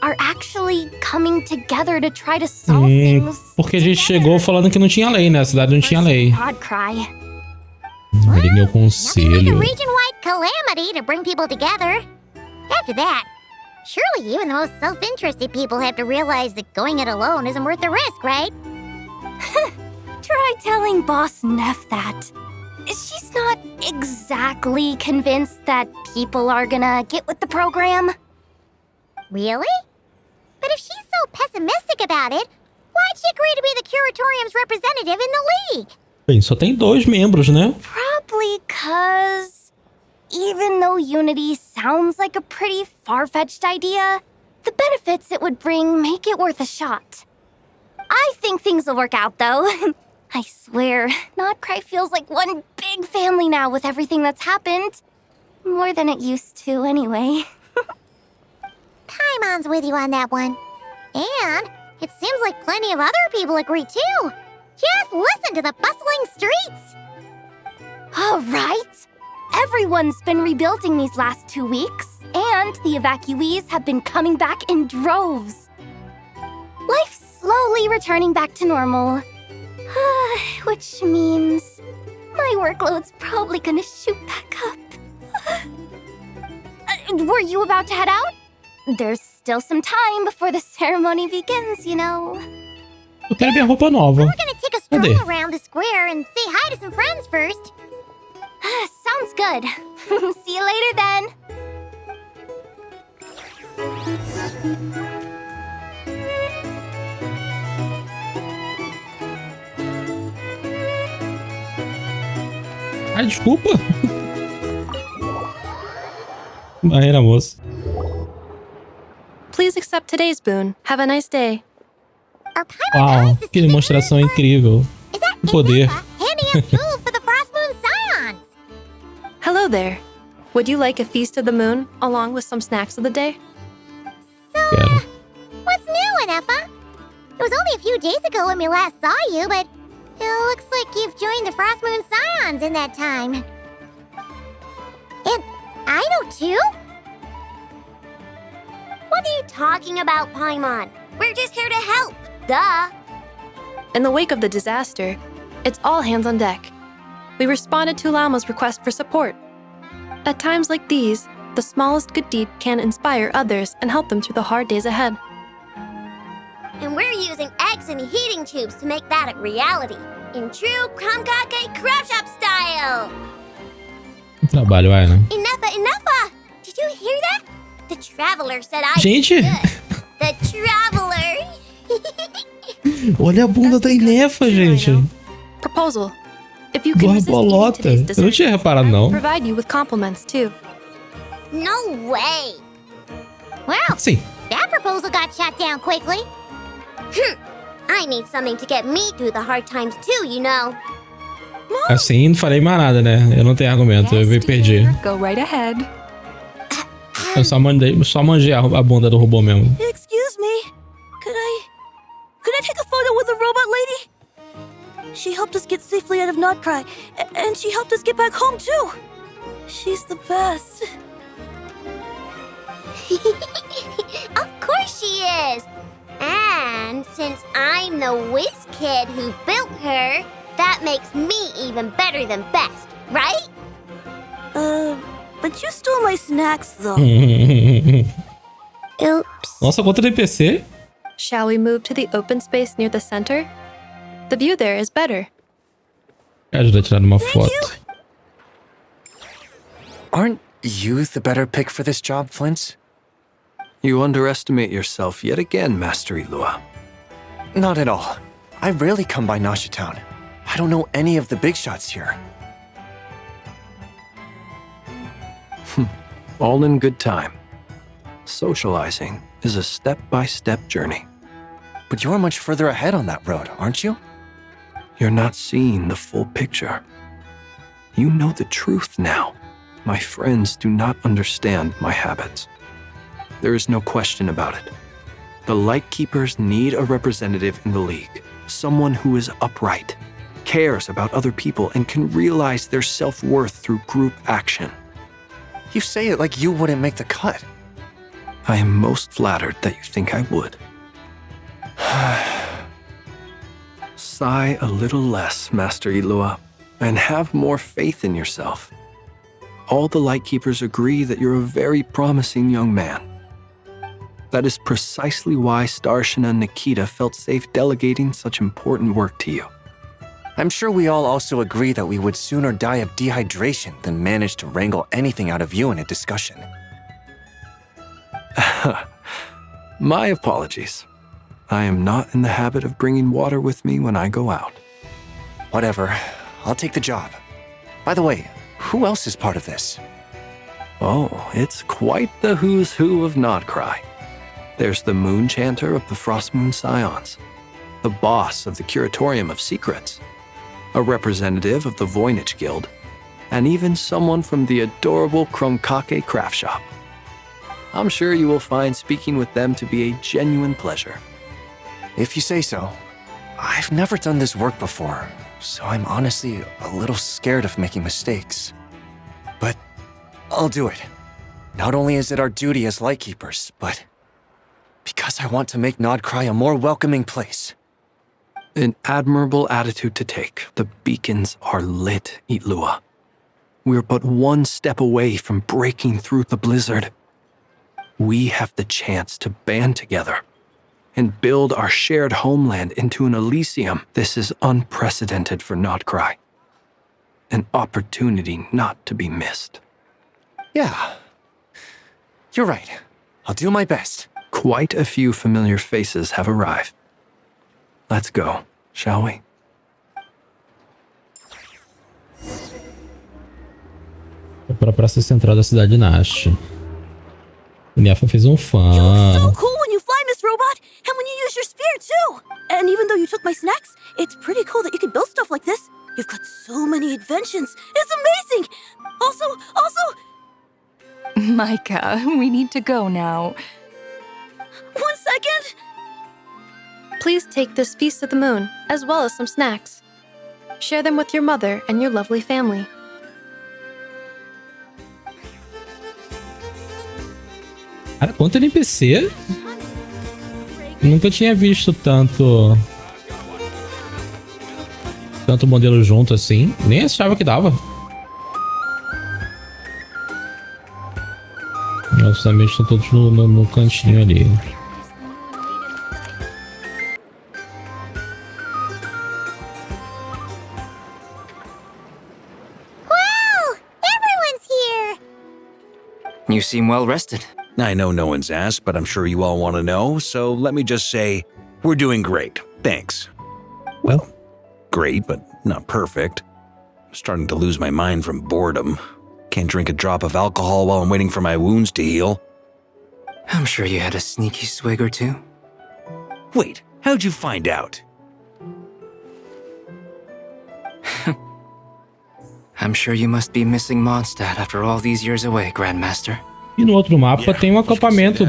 are actually coming together to try to solve things. Porque a gente chegou falando que não tinha lei, né? A cidade não tinha lei. I'd cry. A Liga é o conselho. A region-wide calamity to bring people together. After that, surely even the most self-interested people have to realize that going it alone isn't worth the risk, right? Try telling Boss Neff that. She's not exactly convinced that people are gonna get with the program. Really? But if she's so pessimistic about it, why'd she agree to be the Curatorium's representative in the league? Bem, só tem 2 membros, né? Probably 'cause even though Unity sounds like a pretty far-fetched idea, the benefits it would bring make it worth a shot. I think things will work out, though. I swear, Notcry feels like one big family now with everything that's happened. More than it used to, anyway. Paimon's with you on that one. And it seems like plenty of other people agree, too. Just listen to the bustling streets. All right. Everyone's been rebuilding these last 2 weeks, and the evacuees have been coming back in droves. Life's slowly returning back to normal. Which means my workload's probably gonna shoot back up. Were you about to head out? There's still some time before the ceremony begins, you know. Eu quero minha roupa nova. We're gonna take a stroll around the square and say hi to some friends first. Sounds good. See you later then. Ai, desculpa. Barreira, moça. Please accept accept today's boon. Have a nice day. Uau, que demonstração incrível. Que poder. Handing out fuel for the Frost Moon Scions. Hello there. Would you like a feast of the moon, along with some snacks of the day? Quero. What's new, Anefa? It was only a few days ago when we last saw you, but it looks like you've joined the Frost Moon Scions in that time. And I know too? What are you talking about, Paimon? We're just here to help. Duh. In the wake of the disaster, it's all hands on deck. We responded to Lama's request for support. At times like these, the smallest good deed can inspire others and help them through the hard days ahead. And we're using eggs and heating tubes to make that a reality. In true Kamkake Craft Shop style. Trabalho, né? Enough! Did you hear that? The Traveler said I Gente! could. The Traveler! Olha a bunda da Inefa, gente. Proposal. If you can resist eating Borbolota. today's Eu não dessert, tinha reparado, não. provide you with compliments too. No way! Well, Sim. that proposal got shot down quickly. I need something to get me through the hard times too, you know. Assim, não falei mais nada, né? Eu não tenho argumento, eu me perdi. Go right ahead. Eu só manjei a bunda do robô mesmo. Excuse me. Could I take a photo with the robot lady? She helped us get safely out of Notcry, and she helped us get back home too. She's the best. Of course she is! And since I'm the whiz kid who built her, that makes me even better than best, right? But you stole my snacks though. Oops. Nossa, conta de PC? Shall we move to the open space near the center? The view there is better. Ajuda a tirar uma foto. Aren't you the better pick for this job, Flint? You underestimate yourself yet again, Master Ilua. Not at all. I rarely come by Nasha Town. I don't know any of the big shots here. All in good time. Socializing is a step-by-step journey. But you're much further ahead on that road, aren't you? You're not seeing the full picture. You know the truth now. My friends do not understand my habits. There is no question about it. The Lightkeepers need a representative in the League. Someone who is upright, cares about other people, and can realize their self-worth through group action. You say it like you wouldn't make the cut. I am most flattered that you think I would. Sigh a little less, Master Ilua, and have more faith in yourself. All the Lightkeepers agree that you're a very promising young man. That is precisely why Starshina and Nikita felt safe delegating such important work to you. I'm sure we all also agree that we would sooner die of dehydration than manage to wrangle anything out of you in a discussion. My apologies. I am not in the habit of bringing water with me when I go out. Whatever. I'll take the job. By the way, who else is part of this? Oh, it's quite the who's who of Notcry. There's the Moon Chanter of the Frost Moon Scions, the boss of the Curatorium of Secrets, a representative of the Voynich Guild, and even someone from the adorable Kromkake Craft Shop. I'm sure you will find speaking with them to be a genuine pleasure. If you say so. I've never done this work before, so I'm honestly a little scared of making mistakes. But I'll do it. Not only is it our duty as Lightkeepers, but because I want to make Notcry a more welcoming place. An admirable attitude to take. The beacons are lit, Ilua. We're but one step away from breaking through the blizzard. We have the chance to band together and build our shared homeland into an Elysium. This is unprecedented for Notcry. An opportunity not to be missed. Yeah. You're right. I'll do my best. Quite a few familiar faces have arrived. Let's go, shall we? Foi para a praça central da cidade de Nash. O Nefa fez um fã. So cool when you fly use your spear, too! And even though you took my snacks, it's pretty cool that you can build stuff like this. You've got so many inventions. It's amazing! Also... Micah, we need to go now. 1 second! Please take this Feast of the Moon, as well as some snacks. Share them with your mother and your lovely family. Cara, quanto NPC? Nunca tinha visto tanto modelo junto assim. Nem achava que dava. Nossos amigos estão todos no cantinho ali. Wow! Everyone's here! You seem well rested. I know no one's asked, but I'm sure you all want to know, so let me just say, we're doing great. Thanks. Well, great, but not perfect. I'm starting to lose my mind from boredom. Can't drink a drop of alcohol while I'm waiting for my wounds to heal. I'm sure you had a sneaky swig or two. Wait, how'd you find out? I'm sure you must be missing Mondstadt after all these years away, Grandmaster. E no outro mapa tem um acampamento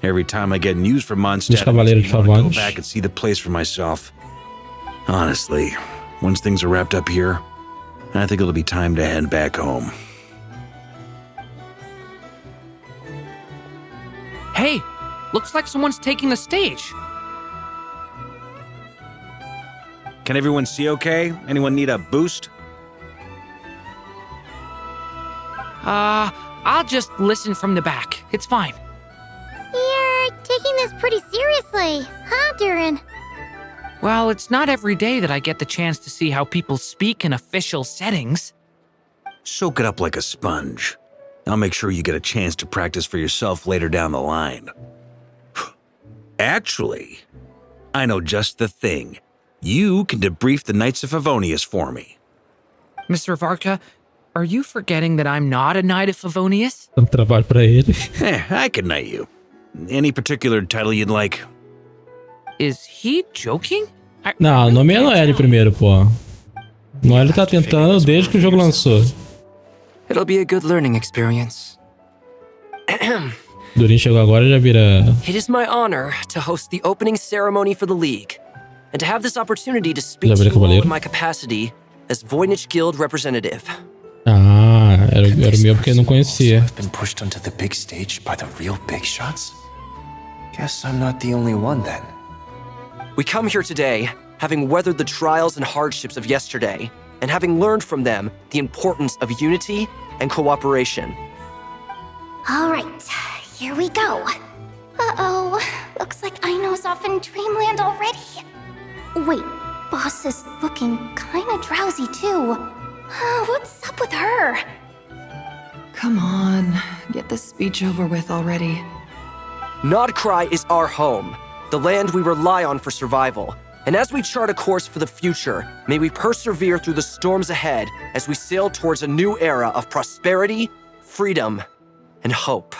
Every time I get news from Mondstadt, I want to go back and see the place for myself. Honestly, once things are wrapped up here, I think it'll be time to head back home. Hey, looks like someone's taking the stage. Can everyone see okay? Anyone need a boost? I'll just listen from the back. It's fine. You're taking this pretty seriously, huh, Durin? Well, it's not every day that I get the chance to see how people speak in official settings. Soak it up like a sponge. I'll make sure you get a chance to practice for yourself later down the line. Actually, I know just the thing. You can debrief the Knights of Favonius for me. Mr. Varka, are you forgetting that I'm not a Knight of Favonius? Trabalho pra ele. I can knight you. Any particular title you'd like? Is he joking? Não, o nome é Noelle primeiro, pô. Noelle tá tentando desde que o jogo lançou. It'll be a good learning experience. Durin chegou agora e já vira... It is my honor to host the opening ceremony for the League, and to have this opportunity to speak to you all in my capacity as Voynich Guild representative. Ah, era o meu porque eu não conhecia. I've been pushed onto the big stage by the real big shots? Guess I'm not the only one then. We come here today, having weathered the trials and hardships of yesterday, and having learned from them the importance of unity and cooperation. All right, here we go. Uh-oh, looks like Aino's off in Dreamland already. Wait, Boss is looking kinda drowsy too. What's up with her? Come on, get this speech over with already. Nodcry is our home, the land we rely on for survival. And as we chart a course for the future, may we persevere through the storms ahead as we sail towards a new era of prosperity, freedom, and hope.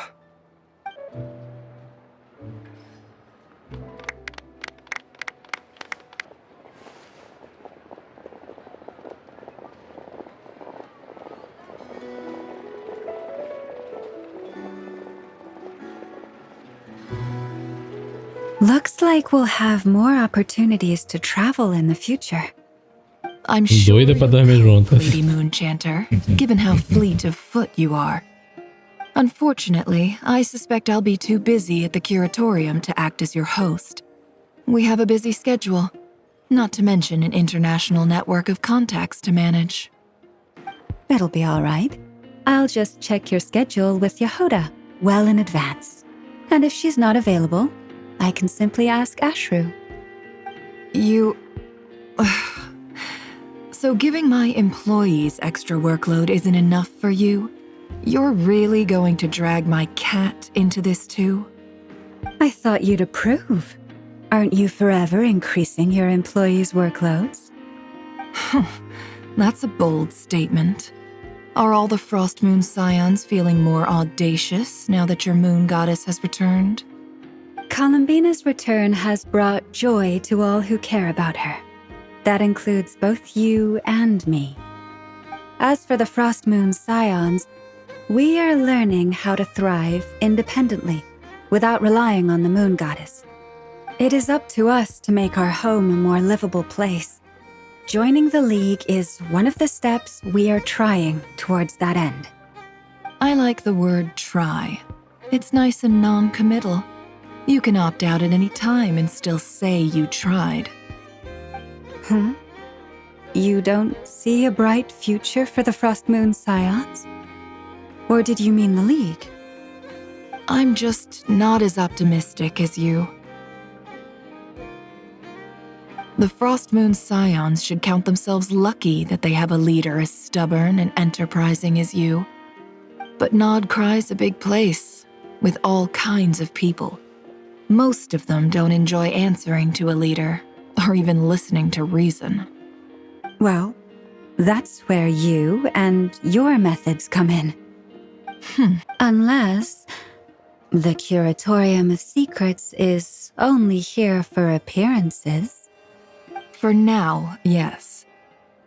Looks like we'll have more opportunities to travel in the future. I'm sure Doida pra dormir juntas. Lady Moonchanter, given how fleet of foot you are. Unfortunately, I suspect I'll be too busy at the curatorium to act as your host. We have a busy schedule, not to mention an international network of contacts to manage. That'll be all right. I'll just check your schedule with Yehoda well in advance. And if she's not available, I can simply ask Ashru. You... So giving my employees extra workload isn't enough for you? You're really going to drag my cat into this too? I thought you'd approve. Aren't you forever increasing your employees' workloads? That's a bold statement. Are all the Frost Moon Scions feeling more audacious now that your moon goddess has returned? Columbina's return has brought joy to all who care about her. That includes both you and me. As for the Frost Moon Scions, we are learning how to thrive independently, without relying on the Moon Goddess. It is up to us to make our home a more livable place. Joining the League is one of the steps we are trying towards that end. I like the word try. It's nice and non-committal. You can opt out at any time and still say you tried. You don't see a bright future for the Frost Moon Scions? Or did you mean the League? I'm just not as optimistic as you. The Frost Moon Scions should count themselves lucky that they have a leader as stubborn and enterprising as you. But Nodcry's a big place, with all kinds of people. Most of them don't enjoy answering to a leader, or even listening to reason. Well, that's where you and your methods come in. Unless the Curatorium of Secrets is only here for appearances. For now, yes.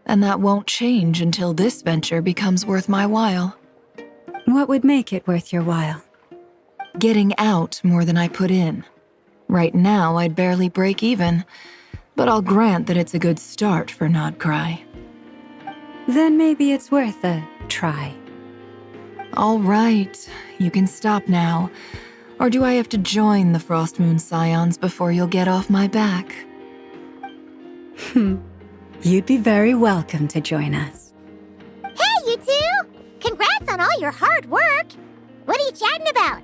And that won't change until this venture becomes worth my while. What would make it worth your while? Getting out more than I put in. Right now, I'd barely break even, but I'll grant that it's a good start for Nodcry. Then maybe it's worth a try. All right, you can stop now. Or do I have to join the Frost Moon Scions before you'll get off my back? You'd be very welcome to join us. Hey, you two! Congrats on all your hard work! What are you chatting about?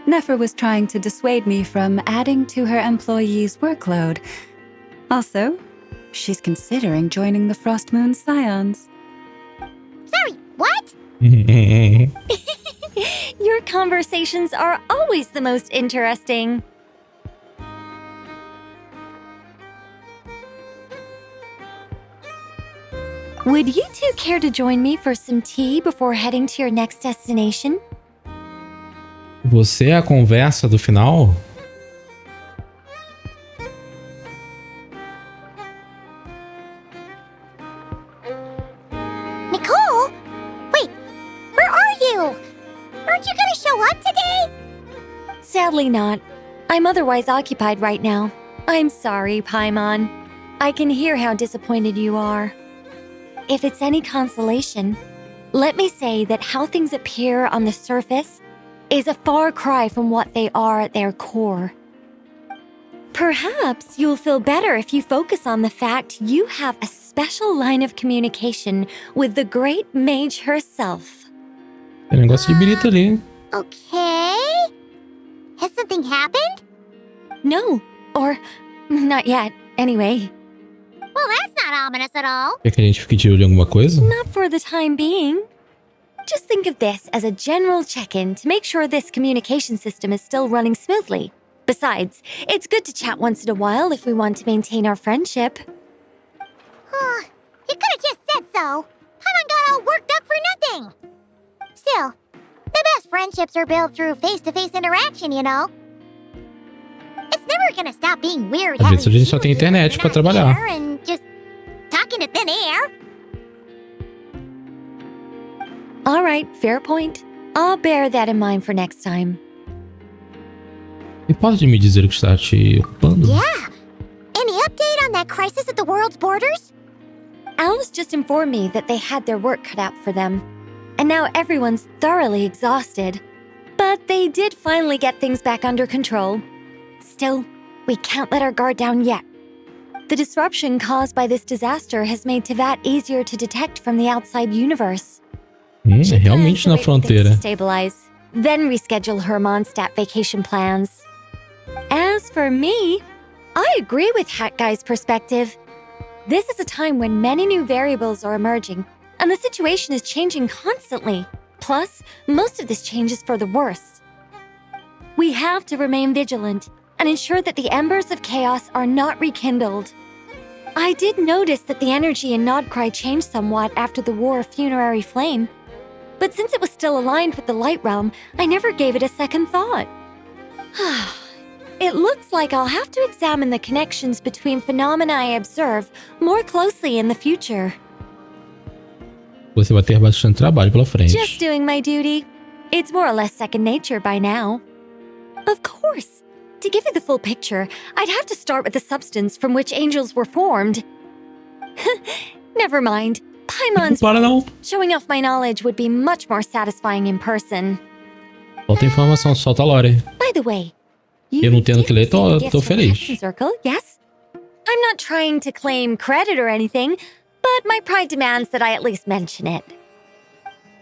Nefer was trying to dissuade me from adding to her employees' workload. Also, she's considering joining the Frost Moon Scions. Sorry, what? Your conversations are always the most interesting. Would you two care to join me for some tea before heading to your next destination? Você é a conversa do final? Nicole? Wait, where are you? Aren't you gonna show up today? Sadly not. I'm otherwise occupied right now. I'm sorry, Paimon. I can hear how disappointed you are. If it's any consolation, let me say that how things appear on the surface is a far cry from what they are at their core. Perhaps you'll feel better if you focus on the fact you have a special line of communication with the great mage herself. Tem negócio de birita ali, hein? Okay. Has something happened? No, or not yet, anyway. Well, that's not ominous at all. Quer que a gente fique de olho em alguma coisa? Not for the time being. Just think of this as a general check-in to make sure this communication system is still running smoothly. Besides, it's good to chat once in a while if we want to maintain our friendship. You could have just said so. Paimon got all worked up for nothing. Still, the best friendships are built through face-to-face interaction, you know. It's never gonna stop being weird Às vezes a gente só tem internet pra trabalhar. and just talking to thin air. All right, fair point. I'll bear that in mind for next time. E pode me dizer o que está te ocupando? Yeah. Any update on that crisis at the world's borders? Alice just informed me that they had their work cut out for them. And now everyone's thoroughly exhausted. But they did finally get things back under control. Still, we can't let our guard down yet. The disruption caused by this disaster has made Tevat easier to detect from the outside universe. Realmente na fronteira. Stabilize, then reschedule her Mondstadt vacation plans. As for me, I agree with Hat Guy's perspective. This is a time when many new variables are emerging, and the situation is changing constantly. Plus, most of this change is for the worse. We have to remain vigilant and ensure that the embers of chaos are not rekindled. I did notice that the energy in Nodcry changed somewhat after the War of Funerary Flame, but since it was still aligned with the Light Realm, I never gave it a second thought. It looks like I'll have to examine the connections between phenomena I observe more closely in the future. Você vai ter bastante trabalho pela frente. Just doing my duty. It's more or less second nature by now. Of course. To give you the full picture, I'd have to start with the substance from which angels were formed. Never mind. Paimon's showing off my knowledge would be much more satisfying in person. Falta informação, solta a Lore. By the way, eu não tendo que ler, tô feliz. Circle, yes? I'm not trying to claim credit or anything, but my pride demands that I at least mention it.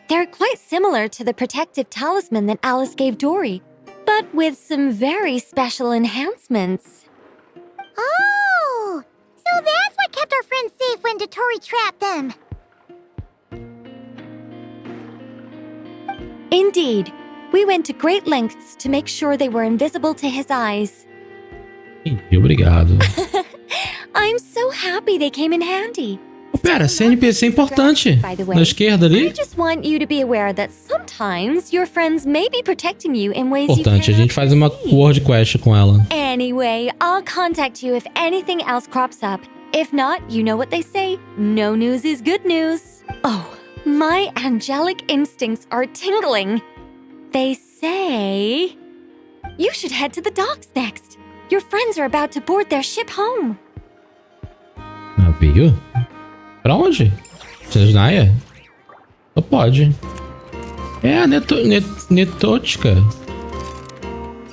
They're quite similar to the protective talisman that Alice gave Dory, but with some very special enhancements. Oh! So that's what kept our friends safe when Dory trapped them. Indeed. We went to great lengths to make sure they were invisible to his eyes. Obrigado. I'm so happy they came in handy. Pera, esse NPC é importante. Na esquerda ali. I just want you to be aware that sometimes your friends may be protecting you in ways Importante, you a gente faz uma World Quest com ela. Anyway, I'll contact you if anything else crops up. If not, you know what they say, no news is good news. Oh, my angelic instincts are tingling. They say you should head to the docks next. Your friends are about to board their ship home. Navio? Pra onde? Cisnaia? Só pode. É a Netótica.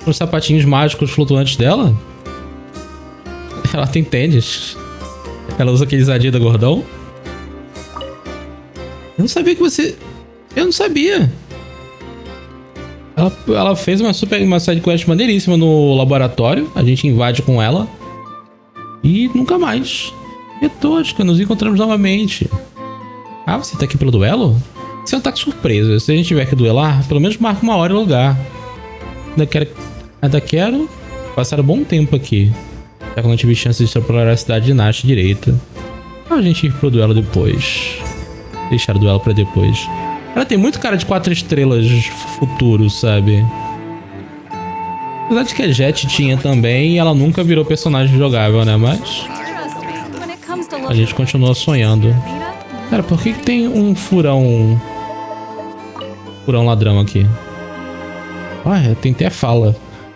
Os sapatinhos mágicos flutuantes dela? Ela tem tênis. Ela usa aqueles Adidas gordão. Eu não sabia que você... Eu não sabia. Ela fez uma side quest maneiríssima no laboratório. A gente invade com ela. E nunca mais. Metódica, nos encontramos novamente. Ah, você tá aqui pelo duelo? Isso é um ataque surpresa. Se a gente tiver que duelar, pelo menos marca uma hora e lugar. Ainda quero passar um bom tempo aqui. Já que não tive chance de extrapolar a cidade de Nash direita. A gente ir pro duelo depois. Deixar o duelo pra depois. Ela tem muito cara de 4 estrelas futuro, sabe? Apesar de que a Jet tinha também e ela nunca virou personagem jogável, né? Mas a gente continua sonhando. Cara, por que tem um furão ladrão aqui? Ah, tem até fala.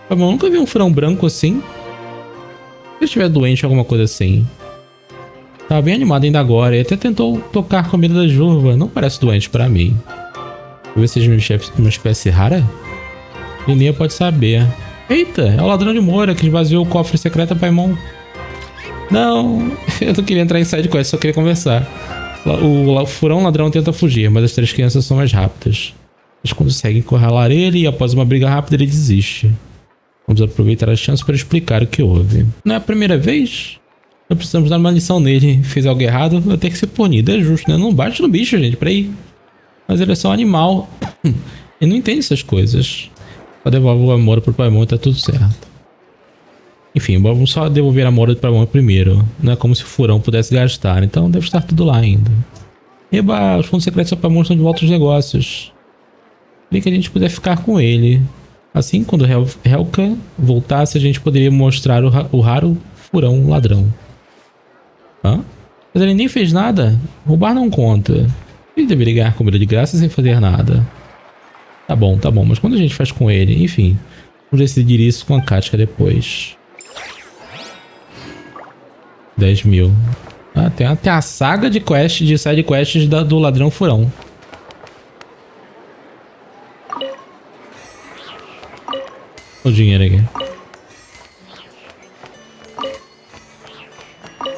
Eu nunca vi um furão branco assim. Se eu estiver doente, alguma coisa assim. Tava bem animado ainda agora. E até tentou tocar comida da Jurva. Não parece doente pra mim. Vou ver se é uma espécie rara. Linnea pode saber. Eita, é o ladrão de Moura que esvaziou o cofre secreto a Paimon. Não, eu não queria entrar em side quest, só queria conversar. O furão ladrão tenta fugir, mas as 3 crianças são mais rápidas. Eles conseguem encurralar ele e após uma briga rápida ele desiste. Vamos aproveitar a chance para explicar o que houve. Não é a primeira vez? Nós precisamos dar uma lição nele. Fez algo errado, vai ter que ser punido. É justo, né? Não bate no bicho, gente, peraí. Mas ele é só um animal. Ele não entende essas coisas. Só devolve o amor pro Paimon e tá tudo certo. Enfim, vamos só devolver a amor pro Paimon primeiro. Não é como se o furão pudesse gastar, então deve estar tudo lá ainda. Eba, os fundos secretos do Paimon estão de volta aos negócios. Queria que a gente pudesse ficar com ele. Assim, quando Helka voltasse, a gente poderia mostrar o raro furão ladrão. Hã? Mas ele nem fez nada. Roubar não conta. Ele deveria ganhar comida de graça sem fazer nada. Tá bom, mas quando a gente faz com ele? Enfim, vamos decidir isso com a Katka depois. 10 mil. Ah, tem a saga de side quests do ladrão furão. O dinheiro aqui.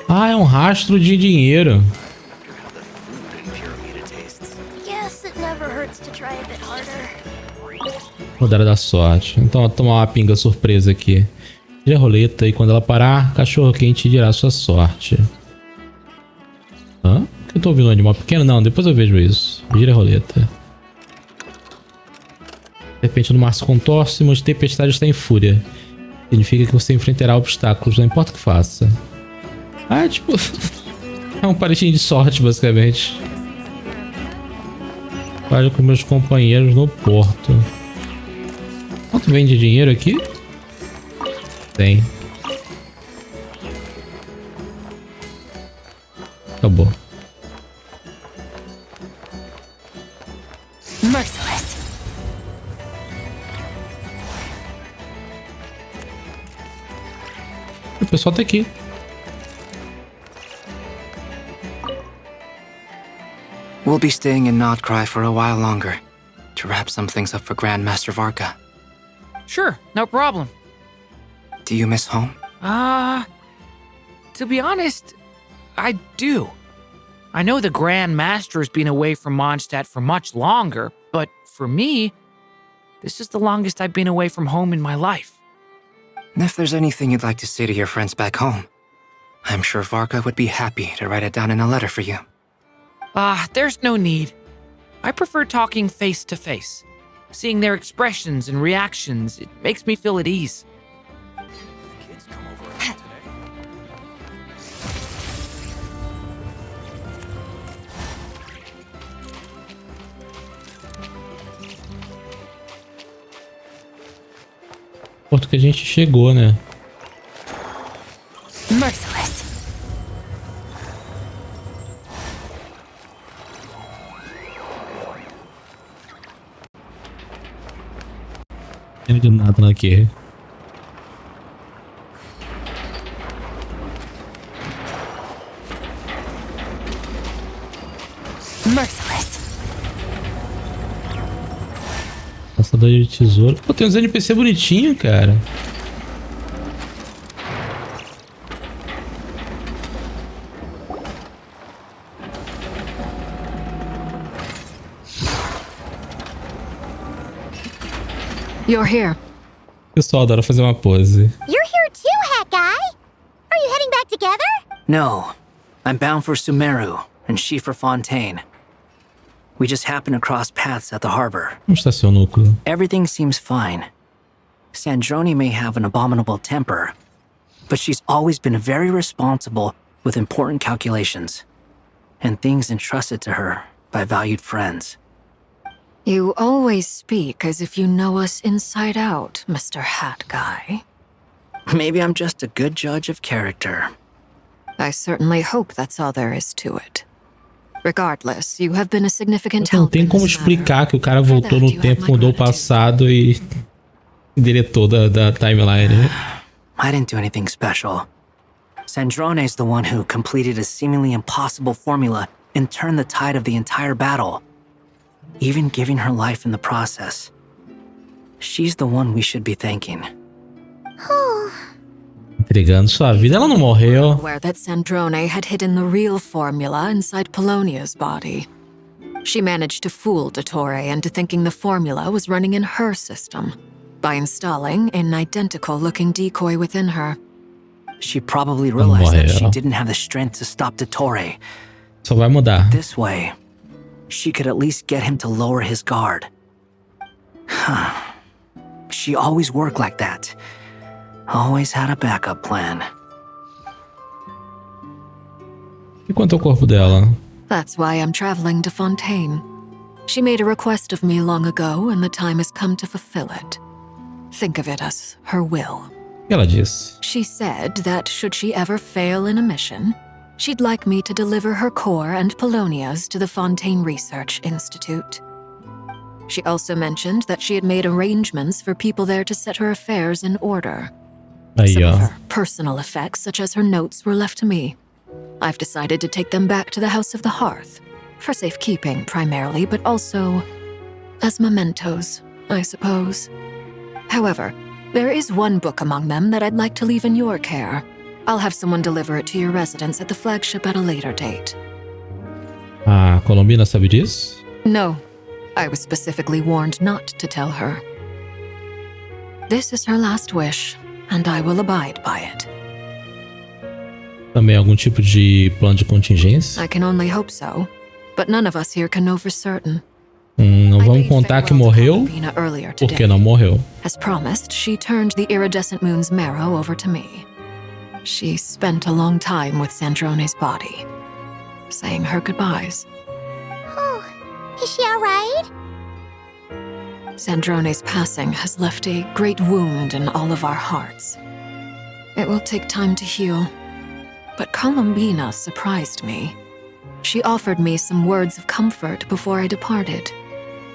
Ah, é um rastro de dinheiro. Rodada da sorte. Então, vou tomar uma pinga surpresa aqui. Gira a roleta e quando ela parar, cachorro quente dirá sua sorte. Hã? Eu tô ouvindo um animal pequeno? Não, depois eu vejo isso. Gira a roleta. Serpente no mar se contorce, mas tempestade está em fúria. Significa que você enfrentará obstáculos, não importa o que faça. Ah, tipo... é um palitinho de sorte, basicamente. Fale com meus companheiros no porto. Quanto vem de dinheiro aqui? Tem. Acabou. Merciless. O pessoal tá aqui. We'll be staying in Notcry for a while longer to wrap some things up for Grandmaster Varka. Sure, no problem. Do you miss home? To be honest, I do. I know the Grand Master's been away from Mondstadt for much longer, but for me, this is the longest I've been away from home in my life. If there's anything you'd like to say to your friends back home, I'm sure Varka would be happy to write it down in a letter for you. There's no need. I prefer talking face to face. Seeing their expressions and reactions, it makes me feel at ease. Porto que a gente chegou, né? Merciless. Não tem nada aqui. Merciless. Caçador de tesouro. Pô, tem uns NPC bonitinho, cara. You're here. O pessoal adora fazer uma pose. You're here too, Hat Guy! Are you heading back together? No. I'm bound for Sumeru, and she for Fontaine. We just happened to cross paths at the harbor. Onde está seu núcleo? Everything seems fine. Sandrone may have an abominable temper, but she's always been very responsible with important calculations and things entrusted to her by valued friends. You always speak as if you know us inside out, Mr. Hat Guy. Maybe I'm just a good judge of character. I certainly hope that's all there is to it. Regardless, you have been a significant Não help tem in como this explicar que o cara voltou no tempo, mudou o passado e deletou da timeline, né? I didn't do anything special. Sandrone's the one who completed a seemingly impossible formula and turned the tide of the entire battle, even giving her life in the process. She's the one we should be thanking. Entregando sua vida, ela não morreu. Aware that Sandrone had hidden the real formula inside Polonia's body. She managed to fool Dottore into thinking the formula was running in her system by installing an identical-looking decoy within her. She probably realized that she didn't have the strength to stop Dottore. Só vai mudar. This way, she could at least get him to lower his guard. She always worked like that. Always had a backup plan. E quanto ao corpo dela? That's why I'm traveling to Fontaine. She made a request of me long ago, and the time has come to fulfill it. Think of it as her will. O que ela disse? She said that should she ever fail in a mission, she'd like me to deliver her core and Polonia's to the Fontaine Research Institute. She also mentioned that she had made arrangements for people there to set her affairs in order. Some of her personal effects, such as her notes, were left to me. I've decided to take them back to the House of the Hearth, for safekeeping primarily, but also as mementos, I suppose. However, there is one book among them that I'd like to leave in your care. I'll have someone deliver it to your residence at the flagship at a later date. A Colombina sabe disso? No, I was specifically warned not to tell her. This is her last wish, and I will abide by it. Também algum tipo de plano de contingência? I can only hope so, but none of us here can know for certain. Não vamos contar que morreu, porque não morreu. As promised, she turned the iridescent moon's marrow over to me. She spent a long time with Sandrone's body, saying her goodbyes. Oh, is she all right? Sandrone's passing has left a great wound in all of our hearts. It will take time to heal. But Columbina surprised me. She offered me some words of comfort before I departed.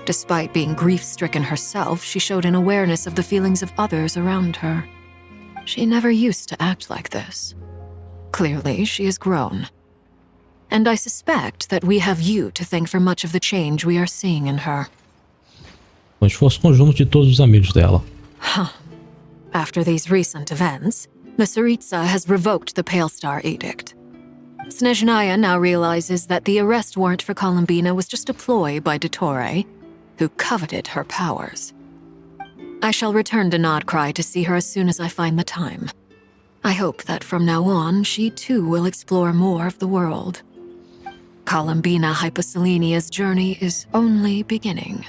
Despite being grief-stricken herself, she showed an awareness of the feelings of others around her. She never used to act like this. Clearly, she has grown. And I suspect that we have you to thank for much of the change we are seeing in her. Um esforço conjunto de todos os amigos dela. After these recent events, the Tsaritsa has revoked the Pale Star Edict. Snezhnaya now realizes that the arrest warrant for Columbina was just a ploy by Dottore, who coveted her powers. I shall return to Nodcry to see her as soon as I find the time. I hope that from now on, she too will explore more of the world. Columbina Hyposelenia's journey is only beginning.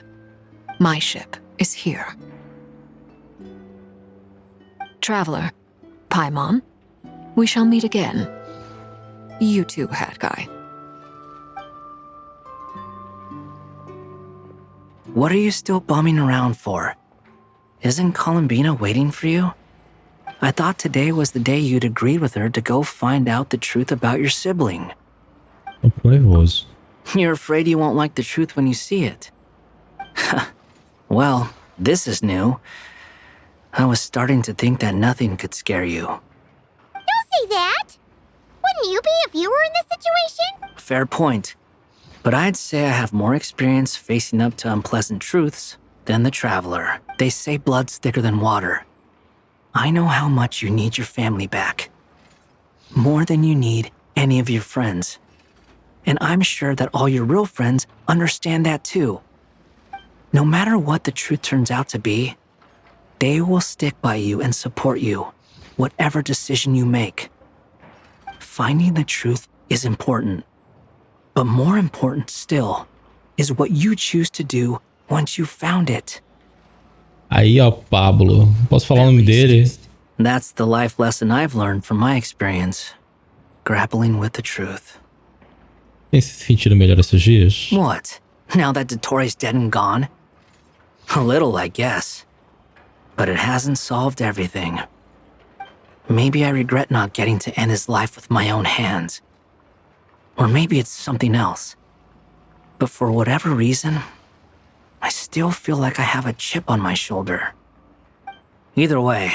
My ship is here. Traveler, Paimon, we shall meet again. You too, Hat Guy. What are you still bumming around for? Isn't Columbina waiting for you? I thought today was the day you'd agreed with her to go find out the truth about your sibling. Nervoso. You're afraid you won't like the truth when you see it. Well, this is new. I was starting to think that nothing could scare you. Don't say that! Wouldn't you be if you were in this situation? Fair point. But I'd say I have more experience facing up to unpleasant truths than the Traveler. They say blood's thicker than water. I know how much you need your family back. More than you need any of your friends. And I'm sure that all your real friends understand that too. No matter what the truth turns out to be, they will stick by you and support you, whatever decision you make. Finding the truth is important. But more important still is what you choose to do once you've found it. Aí, ó, Pablo. Posso falar o nome dele? That's the life lesson I've learned from my experience. Grappling with the truth. Tem se sentido melhor esses dias? What? Now that Dottore's dead and gone? A little, I guess. But it hasn't solved everything. Maybe I regret not getting to end his life with my own hands. Or maybe it's something else. But for whatever reason, I still feel like I have a chip on my shoulder. Either way,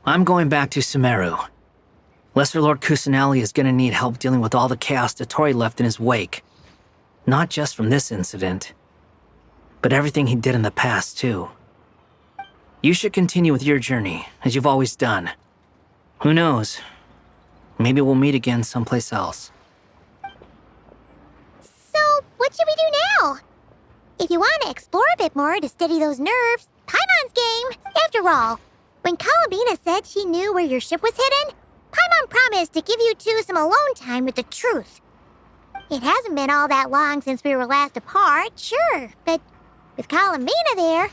I'm going back to Sumeru. Lesser Lord Kusanali is gonna need help dealing with all the chaos Dottore left in his wake. Not just from this incident, but everything he did in the past, too. You should continue with your journey, as you've always done. Who knows? Maybe we'll meet again someplace else. So, what should we do now? If you want to explore a bit more to steady those nerves, Paimon's game. After all, when Columbina said she knew where your ship was hidden, Paimon promised to give you two some alone time with the truth. It hasn't been all that long since we were last apart, sure, but with Columbina there,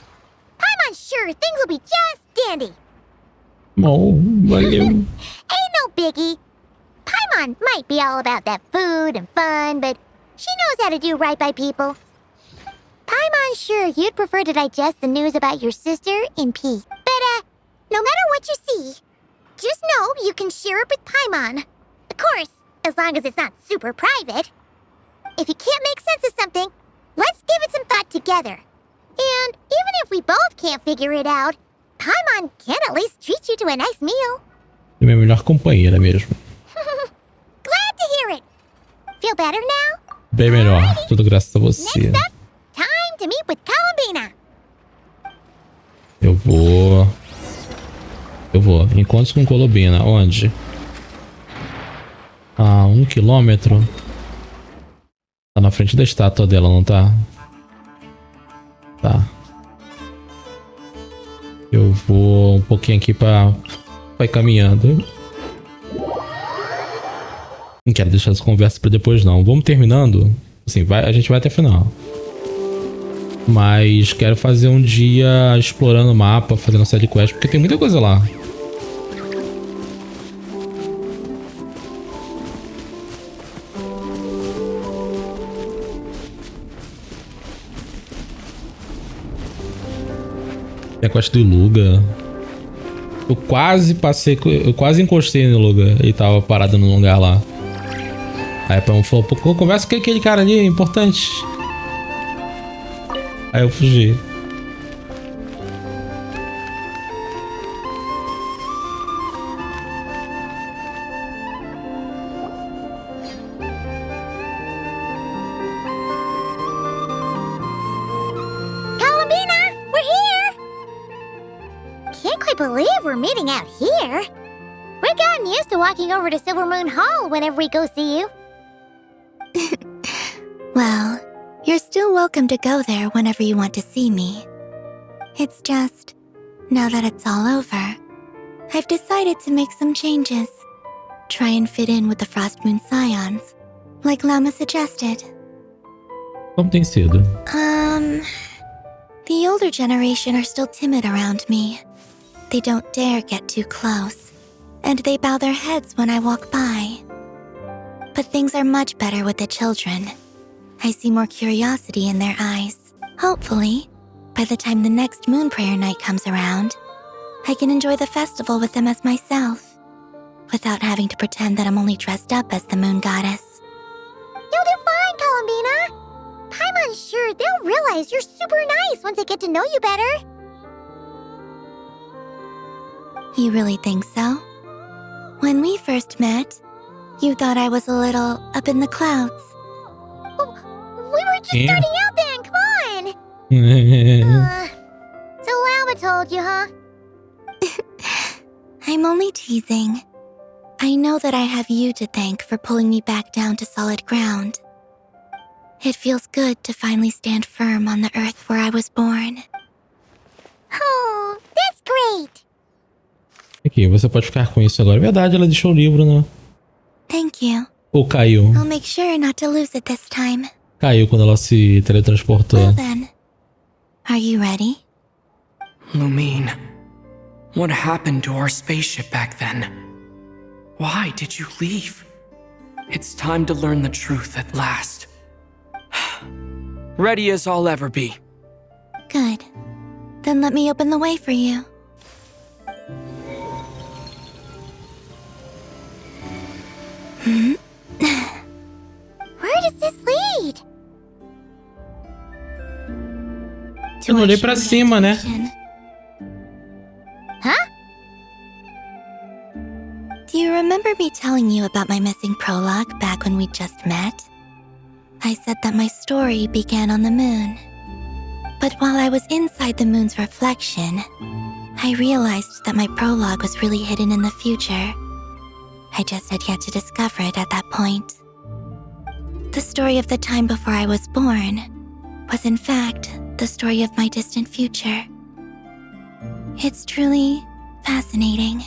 Paimon's sure things will be just dandy. Oh, valeu. Ain't no biggie. Paimon might be all about that food and fun, but she knows how to do right by people. Paimon's sure you'd prefer to digest the news about your sister in peace. But, no matter what you see, just know you can share it with Paimon. Of course, as long as it's not super private. If you can't make sense of something, let's give it some thought together. And even if we both can't figure it out, Paimon can at least treat you to a nice meal. É minha melhor companheira mesmo. Glad to hear it. Feel better now? Bem melhor. Tudo graças a você. Next up, time to meet with Columbina. Eu vou. Encontros com Columbina. Onde? A 1 quilômetro. Tá na frente da estátua dela, não tá? Tá. Eu vou um pouquinho aqui pra ir caminhando. Não quero deixar essa conversa pra depois, não. Vamos terminando. Assim, a gente vai até o final. Mas quero fazer um dia explorando o mapa, fazendo side quest, porque tem muita coisa lá. Tem a quest do Iluga. Eu quase encostei no lugar. Ele tava parado no lugar lá. Aí a Paimon falou, pô, conversa com aquele cara ali, é importante. Aí eu fugi. Believe we're meeting out here. We've gotten used to walking over to Silver Moon Hall whenever we go see you. Well, you're still welcome to go there whenever you want to see me. It's just, now that it's all over, I've decided to make some changes. Try and fit in with the Frost Moon Scions, like Llama suggested. Como tem sido? The older generation are still timid around me. They don't dare get too close, and they bow their heads when I walk by. But things are much better with the children. I see more curiosity in their eyes. Hopefully, by the time the next Moon Prayer Night comes around, I can enjoy the festival with them as myself, without having to pretend that I'm only dressed up as the Moon Goddess. You'll do fine, Columbina. Paimon's sure they'll realize you're super nice once they get to know you better. You really think so? When we first met, you thought I was a little up in the clouds. We were just starting out then, come on! So Llama told you, huh? I'm only teasing. I know that I have you to thank for pulling me back down to solid ground. It feels good to finally stand firm on the earth where I was born. Oh, that's great! Aqui, você pode ficar com isso agora. É verdade, ela deixou o livro, né? Thank you. Ou caiu. I'll make sure not to lose it this time. Caiu quando ela se teletransportou. Well then, are you ready? Lumine, what happened to our spaceship back then? Why did you leave? It's time to learn the truth at last. Ready as I'll ever be. Good. Then let me open the way for you. Where does this lead? Eu não olhei pra cima, né? Huh? Do you remember me telling you about my missing prologue back when we just met? I said that my story began on the moon. But while I was inside the moon's reflection, I realized that my prologue was really hidden in the future. I just had yet to discover it at that point. The story of the time before I was born was in fact the story of my distant future. It's truly fascinating.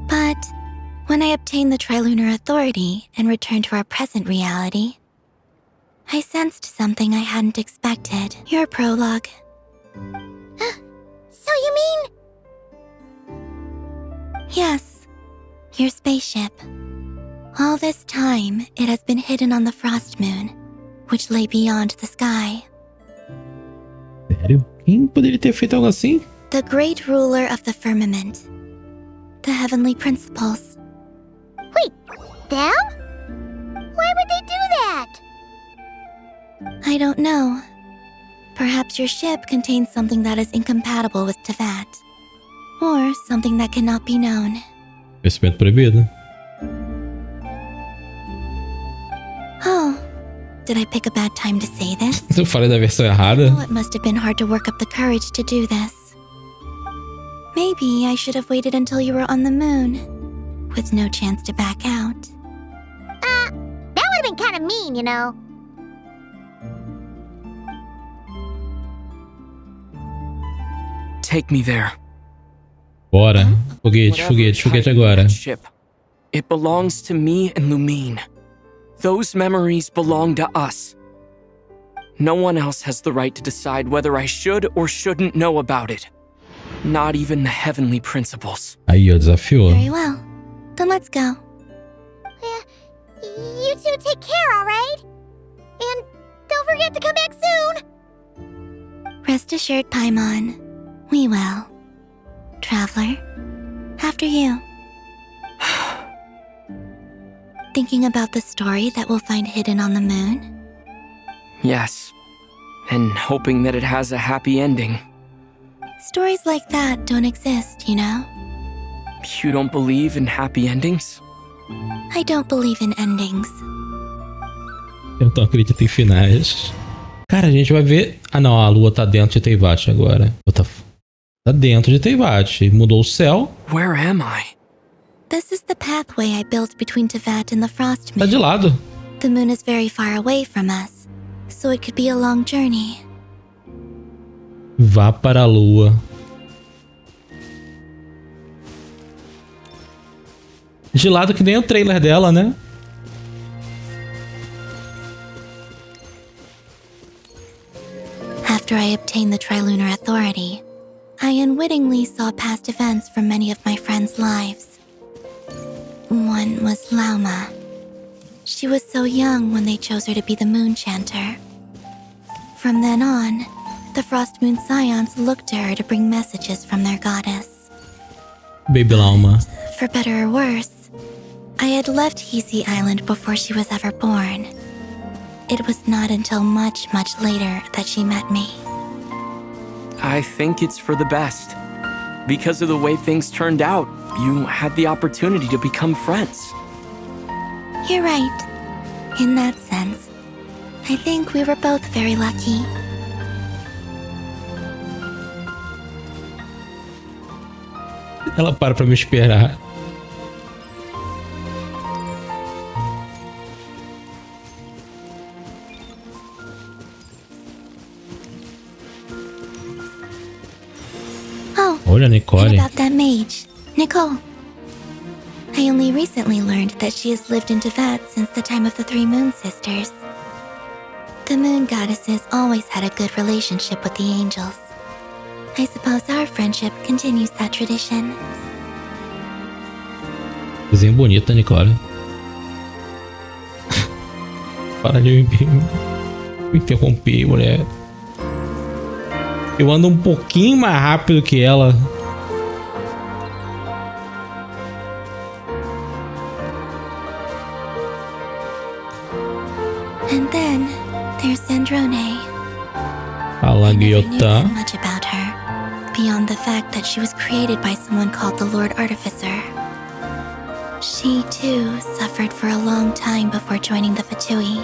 But when I obtained the Trilunar Authority and returned to our present reality, I sensed something I hadn't expected. Your prologue. So you mean... Yes. Your spaceship. All this time, it has been hidden on the Frost Moon, which lay beyond the sky. Sério? Quem poderia ter feito algo assim? The great ruler of the firmament. The heavenly principles. Wait, them? Why would they do that? I don't know. Perhaps your ship contains something that is incompatible with Tevat. Or something that cannot be known. Conhecimento proibido. Oh, did I pick a bad time to say this? Eu falei da versão errada. Oh, it must have been hard to work up the courage to do this. Maybe I should have waited until you were on the moon, with no chance to back out. That would have been kind of mean, you know. Take me there. Bora. Foguete agora. Ship, it belongs to me and Lumine. Those memories belong to us. No one else has the right to decide whether I should or shouldn't know about it. Not even the heavenly principles. Aí, ó, desafiou. Very well. Then let's go. You two take care, alright? And don't forget to come back soon! Rest assured, Paimon. We will. Traveler. After you. Thinking about the story that we'll find hidden on the moon? Yes. And hoping that it has a happy ending. Stories like that don't exist, you know? You don't believe in happy endings? I don't believe in endings. Eu não acredito em finais. Cara, a gente vai ver... Ah, não. A lua tá dentro de Teyvat agora. Tá dentro de Teyvat. Mudou o céu. Where am I? This is the pathway I built between Teyvat and the Frost Moon. Tá de lado. The moon is very far away from us, so it could be a long journey. Vá para a lua. De lado que nem o trailer dela, né? After I obtained the Trilunar Authority, I unwittingly saw past events from many of my friends' lives. One was Lauma. She was so young when they chose her to be the Moon Chanter. From then on, the Frost Moon Scions looked to her to bring messages from their goddess. Baby Lauma. For better or worse, I had left Hisi Island before she was ever born. It was not until much, much later that she met me. I think it's for the best. Because of the way things turned out, you had the opportunity to become friends. You're right. In that sense, I think we were both very lucky. Ela para pra me esperar. Oh, olha, Nicole. And about that mage, Nicole. I only recently learned that she has lived in Teyvat since the time of the Three Moon Sisters. The moon goddesses always had a good relationship with the angels. I suppose our friendship continues that tradition. Desenho bonito, Nicole. Para de me interromper, mulher. Eu ando um pouquinho mais rápido que ela. And then there's Sandrone. Fala, I never knew Guiota. that much about her, beyond the fact that she was created by someone called the Lord Artificer. She, too, suffered for a long time before joining the Fatui.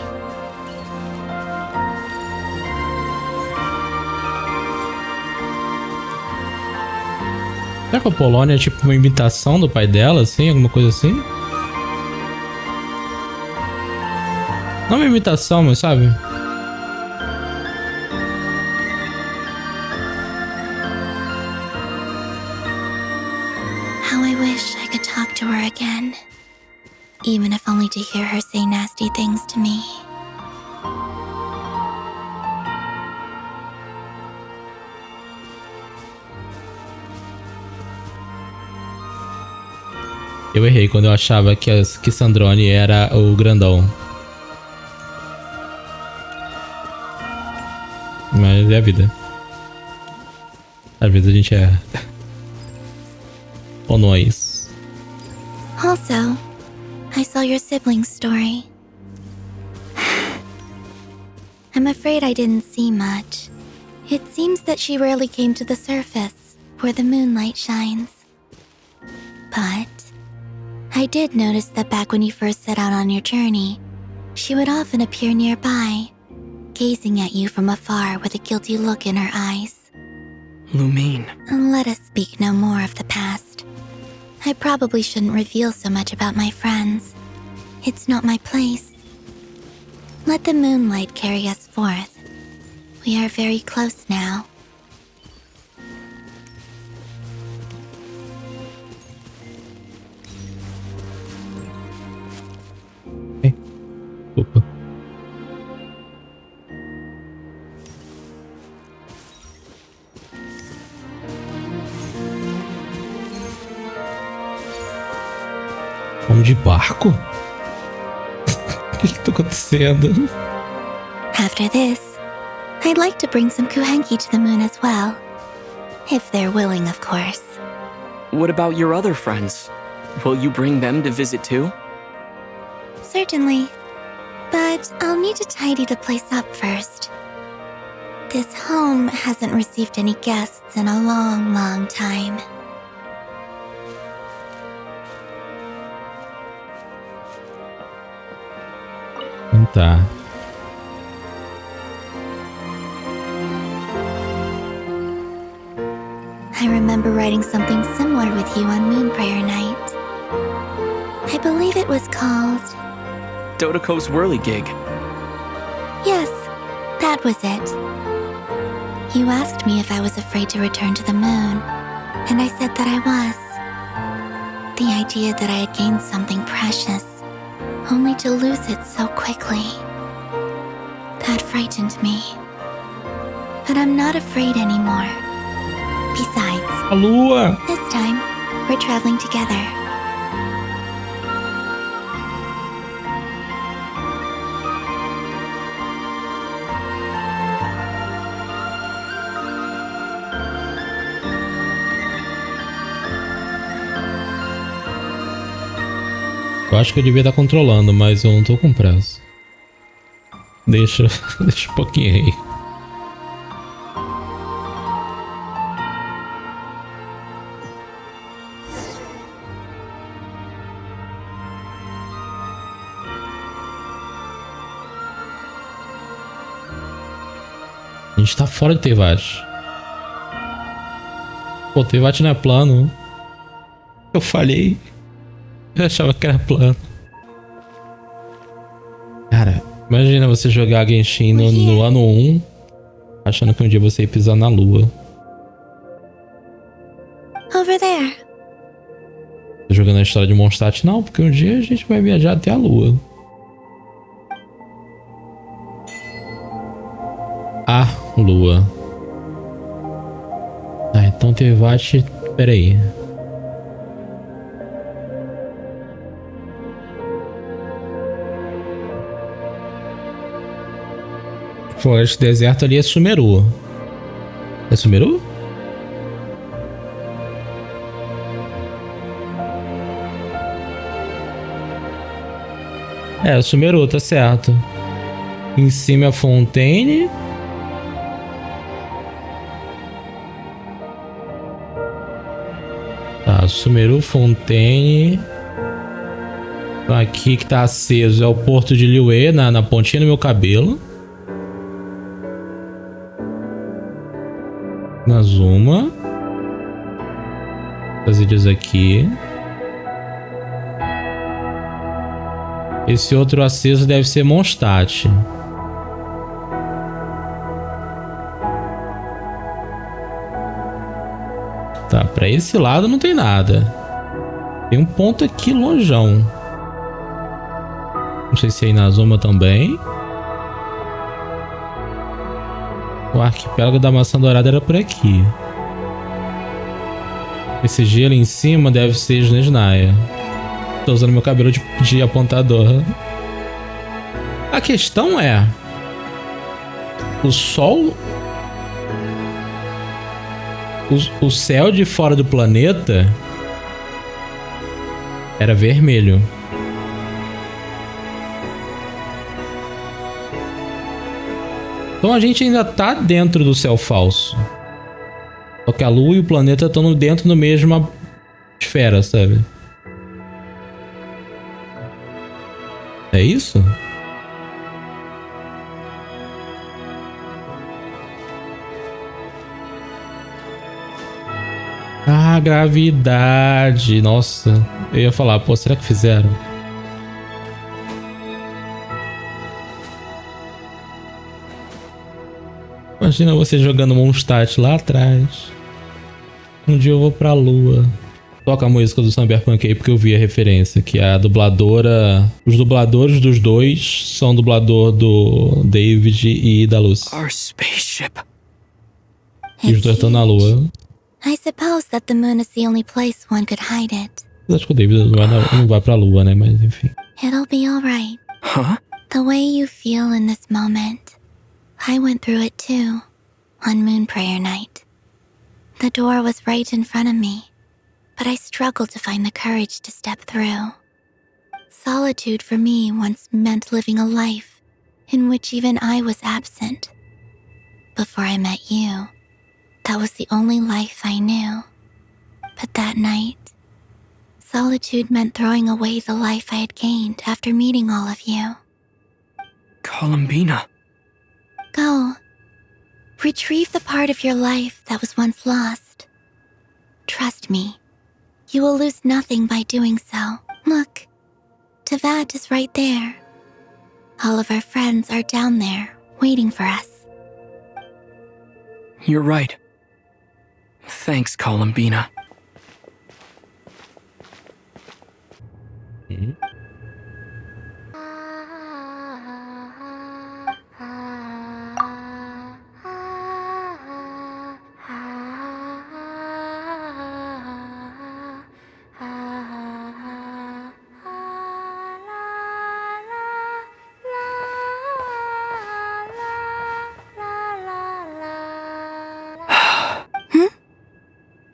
Será que a Polônia é tipo uma imitação do pai dela, assim? Alguma coisa assim? Não uma imitação, mas sabe? How I wish I could talk to her again, even if only to hear her say nasty things to me. Eu errei quando eu achava que Sandrone era o grandão. Mas é a vida. Às vezes a gente erra. Ou nós. Also, I saw your sibling's story. I'm afraid I didn't see much. It seems that she rarely came to the surface, where the moonlight shines. But I did notice that back when you first set out on your journey, she would often appear nearby, gazing at you from afar with a guilty look in her eyes. Lumine. Let us speak no more of the past. I probably shouldn't reveal so much about my friends. It's not my place. Let the moonlight carry us forth. We are very close now. Opa. Vamos de barco? O que tá acontecendo? After this, I'd like to bring some Kuhenki to the moon as well. If they're willing, of course. What about your other friends? Will you bring them to visit too? Certainly. But I'll need to tidy the place up first. This home hasn't received any guests in a long, long time. Tá. I remember writing something similar with you on Moon Prayer Night. I believe it was called... Dodoko's whirligig. Yes, that was it. You asked me if I was afraid to return to the moon, and I said that I was. The idea that I had gained something precious, only to lose it so quickly. That frightened me. But I'm not afraid anymore. Besides, a lua. This time, we're traveling together. Eu acho que eu devia estar controlando, mas eu não tô com pressa. Deixa um pouquinho aí. A gente tá fora de Teyvat. Pô, Teyvat não é plano. Eu falhei. Eu achava que era plano. Cara, imagina você jogar Genshin no ano 1, achando que um dia você ia pisar na lua. Over there. Tô jogando a história de Mondstadt, não, porque um dia a gente vai viajar até a lua. A lua. Ah, então Teyvat... Pera aí. Floresta deserto ali é Sumeru. É Sumeru? É, Sumeru, tá certo. Em cima é a Fontaine. Tá, Sumeru, Fontaine. Aqui que tá aceso é o Porto de Liyue, na pontinha do meu cabelo. Nazuma. As ilhas aqui. Esse outro aceso deve ser Mondstadt. Tá, pra esse lado não tem nada. Tem um ponto aqui longeão. Não sei se é Inazuma também. O arquipélago da maçã dourada era por aqui. Esse gelo em cima deve ser Snezhnaya. Tô usando meu cabelo de apontador. A questão é... O sol... O céu de fora do planeta... Era vermelho. Então a gente ainda tá dentro do céu falso. Só que a Lua e o planeta estão dentro da mesma esfera, sabe? É isso? Ah, gravidade. Nossa, eu ia falar, pô, será que fizeram? Imagina você jogando Mondstadt lá atrás. Um dia eu vou pra lua. Toca a música do Cyberpunk aí porque eu vi a referência. Que a dubladora... Os dubladores dos dois são o dublador do David e da Lucy. Our spaceship. E os dois estão na lua. I suppose that the moon is the only place one could hide it. Eu acho que o David não vai pra lua, né? Mas enfim. It'll be alright. Huh? The way you feel in this moment. I went through it too, on Moon Prayer Night. The door was right in front of me, but I struggle to find the courage to step through. Solitude for me once meant living a life in which even I was absent. Before I met you, that was the only life I knew. But that night, solitude meant throwing away the life I had gained after meeting all of you. Columbina. Go. Retrieve the part of your life that was once lost. Trust me, you will lose nothing by doing so. Look, Teyvat is right there. All of our friends are down there, waiting for us. You're right. Thanks, Columbina.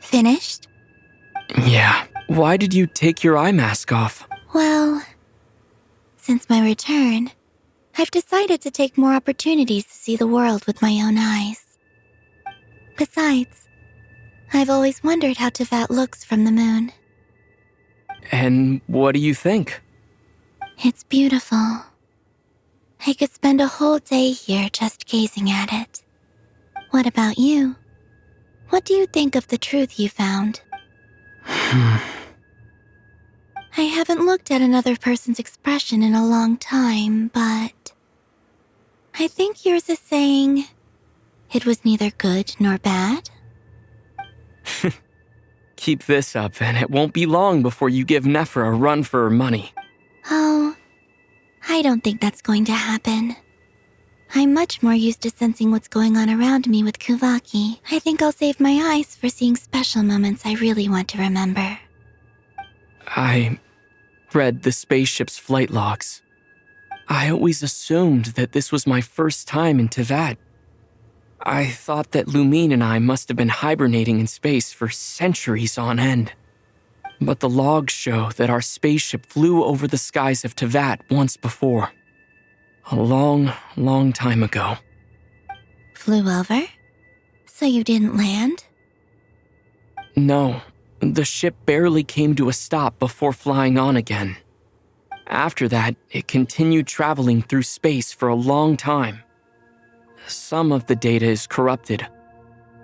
Finished? Yeah. Why did you take your eye mask off? Well, since my return, I've decided to take more opportunities to see the world with my own eyes. Besides, I've always wondered how Teyvat looks from the moon. And what do you think? It's beautiful. I could spend a whole day here just gazing at it. What about you? What do you think of the truth you found? I haven't looked at another person's expression in a long time, but I think yours is saying it was neither good nor bad. Keep this up, and it won't be long before you give Nephra a run for her money. Oh, I don't think that's going to happen. I'm much more used to sensing what's going on around me with Kuvaki. I think I'll save my eyes for seeing special moments I really want to remember. I read the spaceship's flight logs. I always assumed that this was my first time in Teyvat. I thought that Lumine and I must have been hibernating in space for centuries on end. But the logs show that our spaceship flew over the skies of Teyvat once before. A long, long time ago. Flew over? So you didn't land? No, the ship barely came to a stop before flying on again. After that, it continued traveling through space for a long time. Some of the data is corrupted,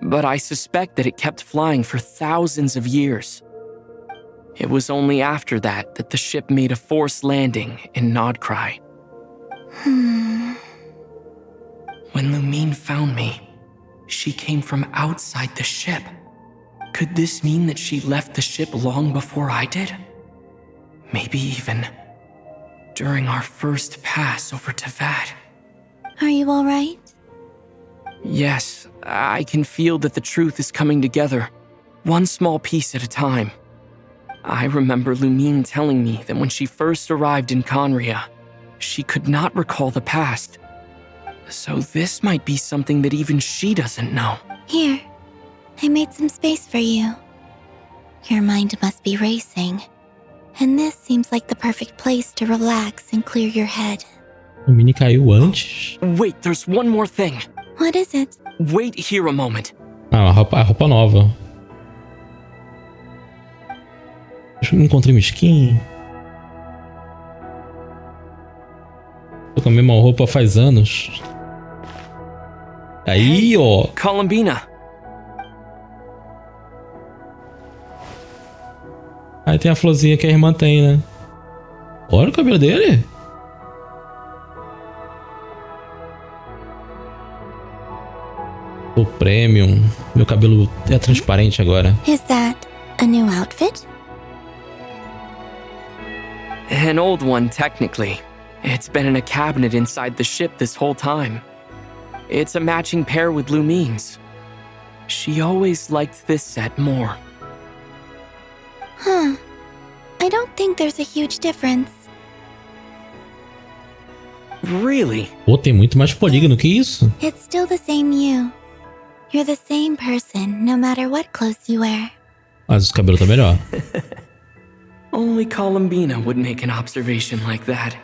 but I suspect that it kept flying for thousands of years. It was only after that that the ship made a forced landing in Nodcry. When Lumine found me, she came from outside the ship. Could this mean that she left the ship long before I did? Maybe even during our first pass over Teyvat. Are you all right? Yes, I can feel that the truth is coming together, one small piece at a time. I remember Lumine telling me that when she first arrived in Conria, she could not recall the past. So this might be something that even she doesn't know. Here, I made some space for you. Your mind must be racing, and this seems like the perfect place to relax and clear your head. O Mini caiu antes. Wait, there's one more thing. What is it? Wait here a moment. Ah, a roupa nova. Acho que encontrei uma skin. Tô com a mesma roupa faz anos. Aí, ó. Columbina. Aí tem a florzinha que a irmã tem, né? Olha o cabelo dele. O premium. Meu cabelo é transparente agora. Is that a new outfit? An old one, technically. It's been in a cabinet inside the ship this whole time. It's a matching pair with Lumine's. She always liked this set more. Huh. I don't think there's a huge difference. Really? Pô, tem muito mais polígono que isso. It's still the same you. You're the same person, no matter what clothes you wear. Mas o cabelo tá melhor. Only Columbina would make an observation like that.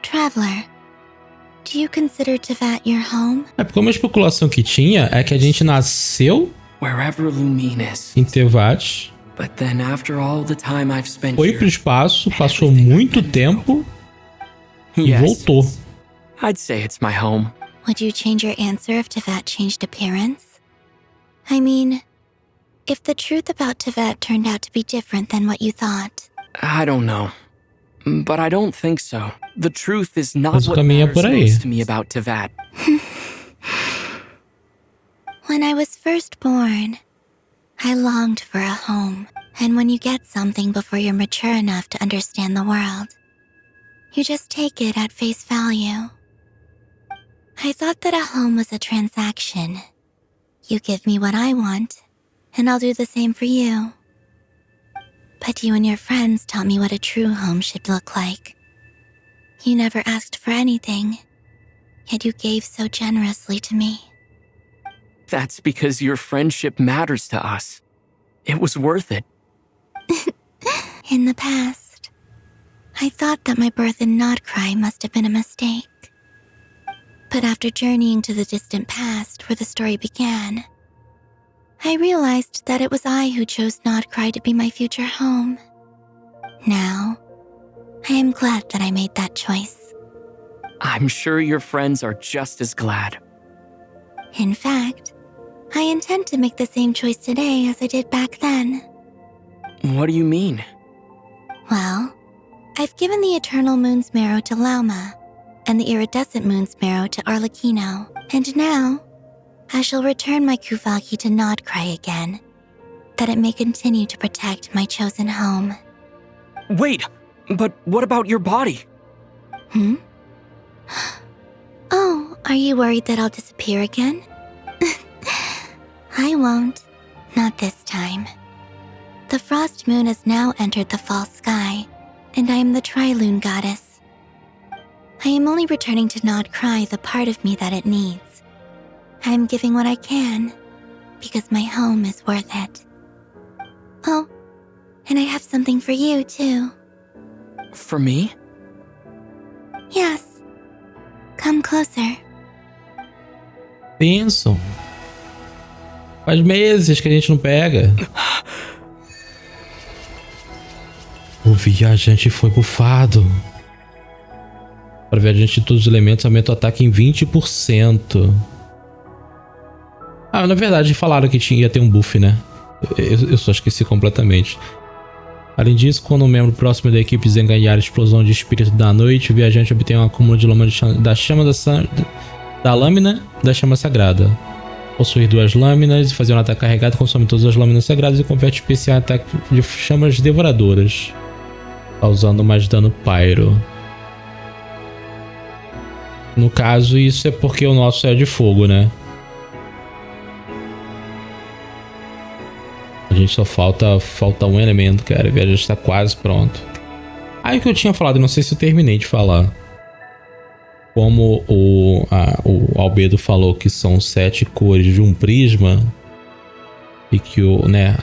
Traveler, do you consider Tevat your home? É porque uma especulação que tinha é que a gente nasceu Wherever Lumine is. em Tevat, But then after all the time I've spent foi pro espaço, passou muito tempo e voltou. I'd say it's my home. Would you change your answer if Tevat changed appearance? I mean, if the truth about Tevat turned out to be different than what you thought. I don't know. But I don't think so. The truth is not Mas o what caminho é matters por aí. most to me about Tevat. When I was first born, I longed for a home. And when you get something before you're mature enough to understand the world, you just take it at face value. I thought that a home was a transaction. You give me what I want, and I'll do the same for you. But you and your friends taught me what a true home should look like. You never asked for anything, yet you gave so generously to me. That's because your friendship matters to us. It was worth it. In the past, I thought that my birth in Nodcry must have been a mistake. But after journeying to the distant past where the story began, I realized that it was I who chose Nodcry to be my future home. Now, I am glad that I made that choice. I'm sure your friends are just as glad. In fact, I intend to make the same choice today as I did back then. What do you mean? Well, I've given the Eternal Moon's Marrow to Lauma, and the Iridescent Moon's Marrow to Arlecchino, and now, I shall return my Kuvaki to Nodcry again, that it may continue to protect my chosen home. Wait, but what about your body? Oh, are you worried that I'll disappear again? I won't. Not this time. The Frost Moon has now entered the fall sky, and I am the Trilune Goddess. I am only returning to Nodcry the part of me that it needs. I am giving what I can, because my home is worth it. Oh, and I have something for you, too. For me? Yes. Come closer. Pensam. Faz meses que a gente não pega. O viajante foi bufado. Para o viajante de todos os elementos, aumenta o ataque em 20%. Ah, na verdade, falaram que ia ter um buff, né? Eu só esqueci completamente. Além disso, quando um membro próximo da equipe desenganhar a explosão de espírito da noite, o viajante obtém um acúmulo de lâmina da chama da lâmina da chama sagrada. Possuir 2 lâminas e fazer um ataque carregado consome todas as lâminas sagradas e converte especial em ataque de chamas devoradoras, causando mais dano pyro. No caso, isso é porque o nosso é de fogo, né? A gente só falta um elemento, cara. O viajante está quase pronto. Aí o que eu tinha falado, não sei se eu terminei de falar. Como o Albedo falou que são 7 cores de um prisma e que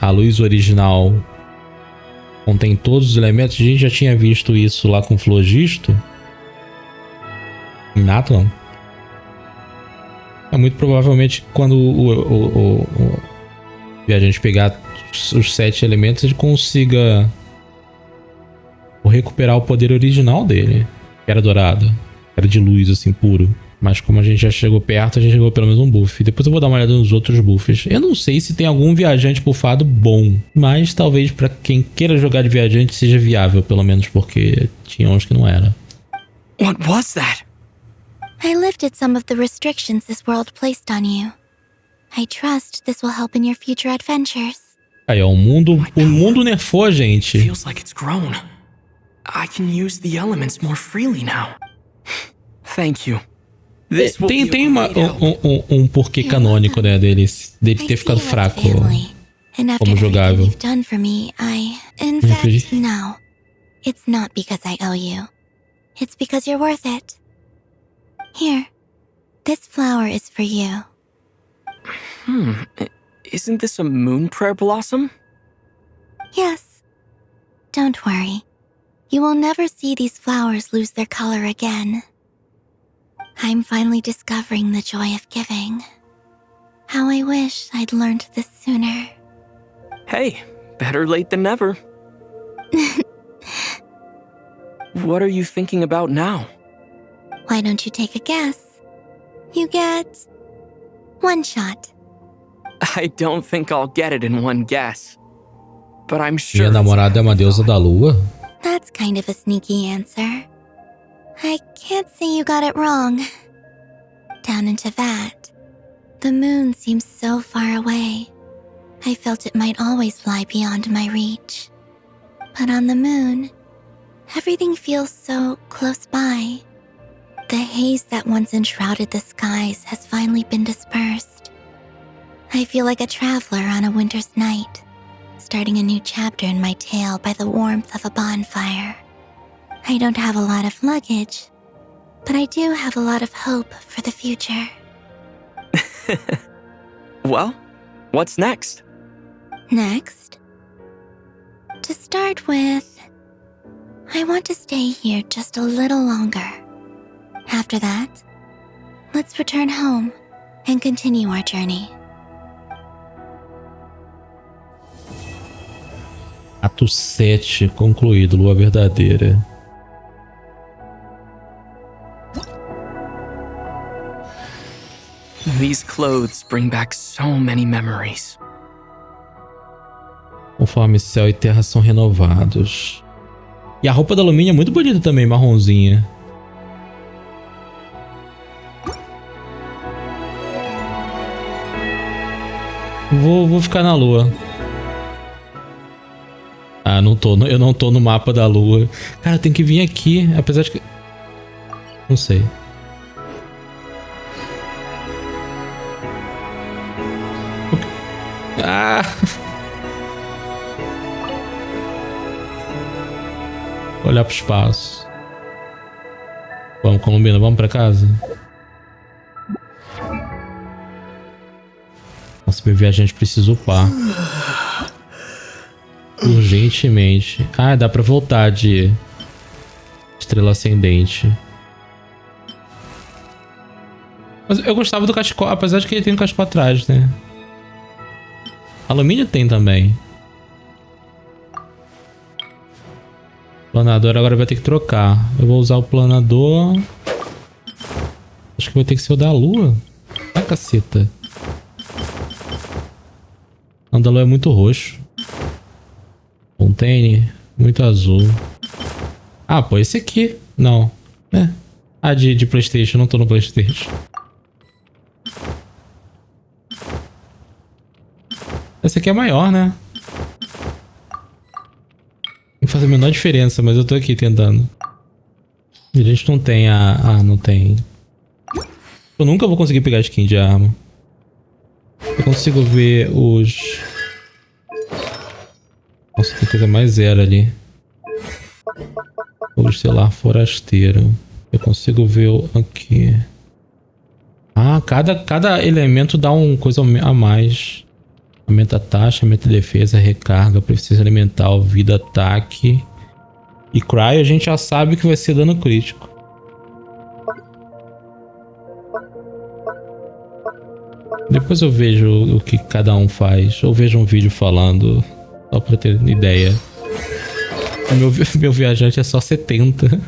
a luz original contém todos os elementos, a gente já tinha visto isso lá com o Flogisto em Natlan. É muito provavelmente quando o viajante pegar os 7 elementos, ele consiga recuperar o poder original dele, que era dourado. Era de luz, assim, puro. Mas como a gente já chegou perto, a gente chegou pelo menos um buff. Depois eu vou dar uma olhada nos outros buffs. Eu não sei se tem algum viajante buffado bom. Mas talvez pra quem queira jogar de viajante seja viável, pelo menos porque tinha uns que não era. What was that? I lifted some of the restrictions this world placed on you. I trust this will help in your future adventures. Aí, ó, o mundo nerfou a gente. Feels like it's grown. I can use the elements more freely now. Thank you. Tem um porquê canônico, né, dele ter ficado fraco como jogável. In fact, no. It's not because I owe you. It's because you're worth it. Here, this flower is for you. Isn't this a moon prayer blossom? Yes. Don't worry. You will never see these flowers lose their color again. I'm finally discovering the joy of giving. How I wish I'd learned this sooner. Hey, better late than never. What are you thinking about now? Why don't you take a guess? You get 1 shot. I don't think I'll get it in one guess. But I'm sure. Minha namorada é uma deusa da lua? That's kind of a sneaky answer. I can't say you got it wrong. Down into that, the moon seems so far away. I felt it might always lie beyond my reach. But on the moon, everything feels so close by. The haze that once enshrouded the skies has finally been dispersed. I feel like a traveler on a winter's night, starting a new chapter in my tale by the warmth of a bonfire. I don't have a lot of luggage, but I do have a lot of hope for the future. Well, what's next? Next? To start with, I want to stay here just a little longer. After that, let's return home and continue our journey. Ato 7 concluído, Lua Verdadeira. These clothes bring back so many memories. Conforme céu e terra são renovados. E a roupa da Lumina é muito bonita também, marronzinha. Vou ficar na lua. Ah, eu não tô no mapa da lua. Cara, eu tenho que vir aqui, apesar de que... Não sei. Ah! Olhar pro espaço. Vamos, Colombina, vamos pra casa? Nossa, meu viajante precisa upar. Urgentemente. Ah, dá pra voltar de estrela ascendente. Mas eu gostava do cachecol, apesar de que ele tem um cachecol atrás, né? Alumínio tem também. Planador agora vai ter que trocar. Eu vou usar o planador. Acho que vai ter que ser o da lua. Ah, caceta. O da lua é muito roxo. Fontaine, muito azul. Ah, pô, esse aqui. Não. É. Ah, de PlayStation. Não tô no PlayStation. Esse aqui é maior, né? Não faz a menor diferença, mas eu tô aqui tentando. A gente não tem a... Ah, não tem. Eu nunca vou conseguir pegar skin de arma. Eu consigo ver os... Nossa, tem coisa mais zero ali. O estelar forasteiro. Eu consigo ver o... Aqui. Ah, cada elemento dá uma coisa a mais. Aumenta a taxa, aumenta a defesa, recarga, precisa elemental, vida, ataque. E Cry a gente já sabe que vai ser dano crítico. Depois eu vejo o que cada um faz. Ou vejo um vídeo falando. Só pra ter ideia. Meu viajante é só 70.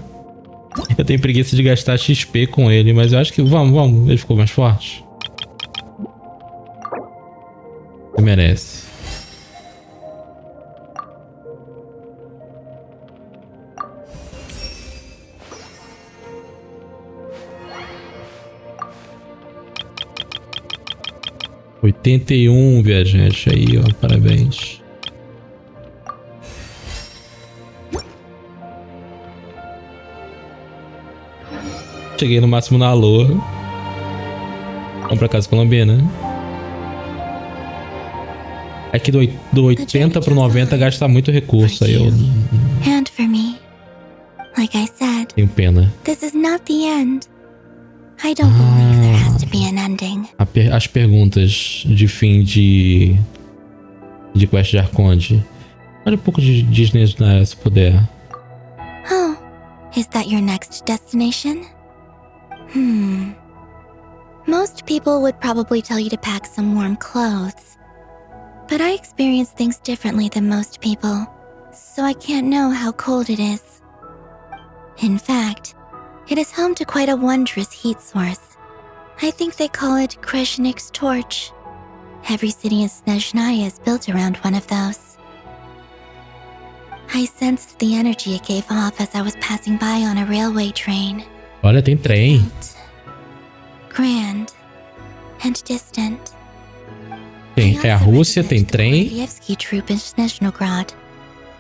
Eu tenho preguiça de gastar XP com ele, mas eu acho que... Vamos. Ele ficou mais forte. Ele merece. viajante aí, ó, parabéns. Cheguei no máximo na lua. Vamos pra casa colombiana. É que do 80 pro 90 gasta muito recurso, aí eu... And for me, like I said, tenho pena. This is not the end. I don't believe there has to be an ending. As perguntas de fim de quest de Arconde. Olha um pouco de Disney, né, se puder. Oh, is that your next destination? Most people would probably tell you to pack some warm clothes. But I experience things differently than most people, so I can't know how cold it is. In fact, it is home to quite a wondrous heat source. I think they call it Kreshnik's torch. Every city in Snezhnaya is built around one of those. I sensed the energy it gave off as I was passing by on a railway train. Olha, tem trem. Grand and distant. É a Rússia, tem trem. Raevsky Troop in Snezhnograd.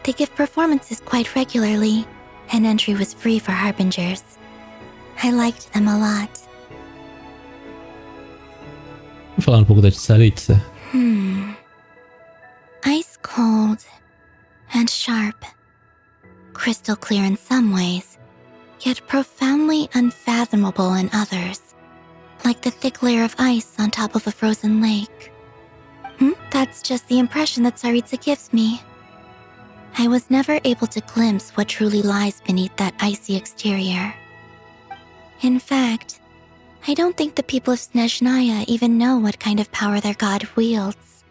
They give performances quite regularly, and entry was free for harbingers. I liked them a lot. Vou falar um pouco da Tsaritsa. Ice cold and sharp. Crystal clear in some ways, yet profoundly unfathomable in others. Like the thick layer of ice on top of a frozen lake. That's just the impression that Tsaritsa gives me. I was never able to glimpse what truly lies beneath that icy exterior. In fact, I don't think the people of Snezhnaya even know what kind of power their god wields.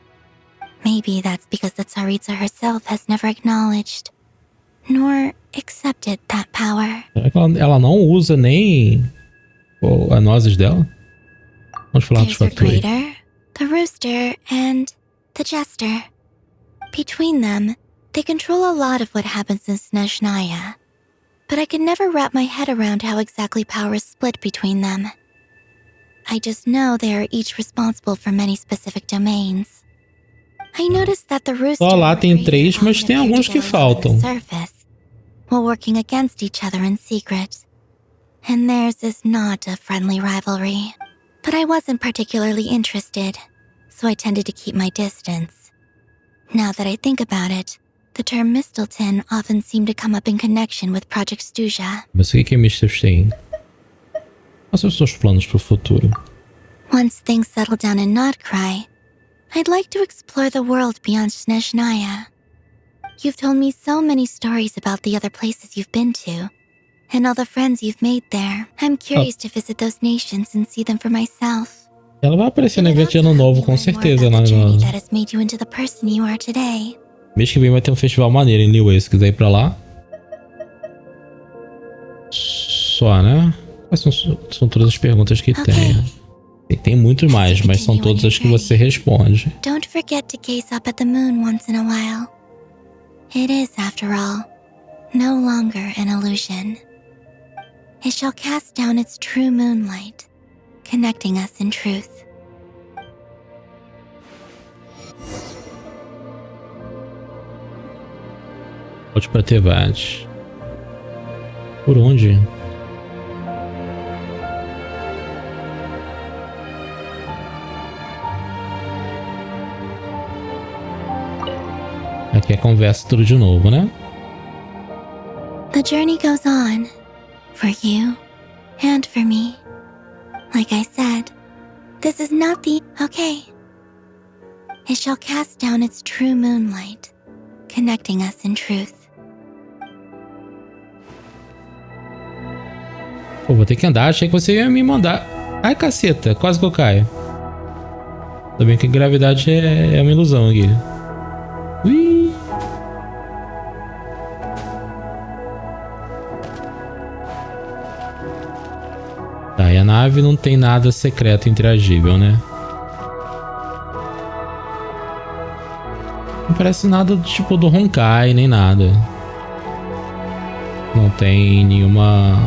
Maybe that's because the Tsaritsa herself has never acknowledged, nor accepted that power. Será que ela não usa nem as nozes dela? Vamos falar dos There's a fatores. Greater, the Rooster, and the Jester. Between them, they control a lot of what happens in Snezhnaya. But I can never wrap my head around how exactly power is split between them. I just know they are each responsible for many specific domains. I noticed that the Rooster Só lá tem 3, mas tem alguns que faltam. surface, while working against each other in secret. And theirs is not a friendly rivalry. But I wasn't particularly interested, so I tended to keep my distance. Now that I think about it, the term Mistelton often seemed to come up in connection with Project Stuja. Mas o que é Mistelstein? Quais são os seus planos para o futuro? Once things settle down in Notcry, I'd like to explore the world beyond Snezhnaya. You've told me so many stories about the other places you've been to, and all the friends you've made there. I'm curious to visit those nations and see them for myself. Ela vai aparecer no evento de ano novo, com certeza. That has made you into the person you are today. Mês que vem vai ter um festival maneiro em Liyue, se quiser ir pra lá. Só, né? Quais são todas as perguntas que tem. Tem muito mais, mas são todas as que você responde. Don't forget to gaze up at the moon once in a while. It is, after all, no longer an illusion. It shall cast down its true moonlight, connecting us in truth. Volte pra Tevat. Por onde? Aqui é conversa tudo de novo, né? The journey goes on, for you and for me. Like I said, this is not the okay. It shall cast down its true moonlight, connecting us in truth. Pô, vou ter que andar. Achei que você ia me mandar. Ai, caceta. Quase que eu caio. Ainda bem que a gravidade é uma ilusão aqui. Ui. Tá, e a nave não tem nada secreto interagível, né? Não parece nada do tipo do Honkai, nem nada. Não tem nenhuma...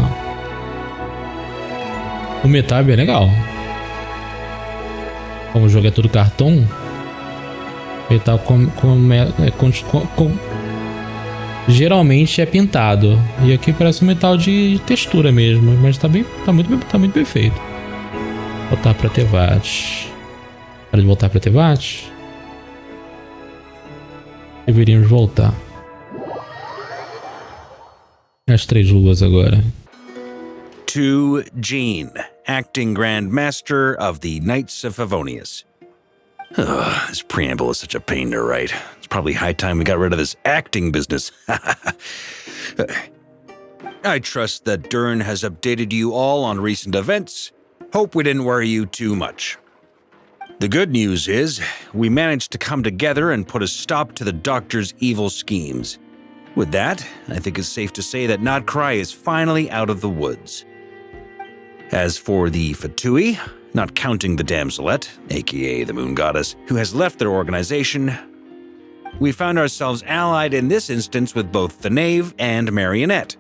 O metal é bem legal. Como o jogo é todo cartão, metal geralmente é pintado. E aqui parece um metal de textura mesmo, mas tá muito bem feito. Voltar pra Tevat. Hora de voltar pra Tevat? Deveríamos voltar. As 3 luas agora. To Jean, Acting Grand Master of the Knights of Favonius. This preamble is such a pain to write. It's probably high time we got rid of this acting business. I trust that Dern has updated you all on recent events. Hope we didn't worry you too much. The good news is, we managed to come together and put a stop to the Doctor's evil schemes. With that, I think it's safe to say that Notcry is finally out of the woods. As for the Fatui, not counting the Damselette, aka the Moon Goddess, who has left their organization, we found ourselves allied in this instance with both the Knave and Marionette.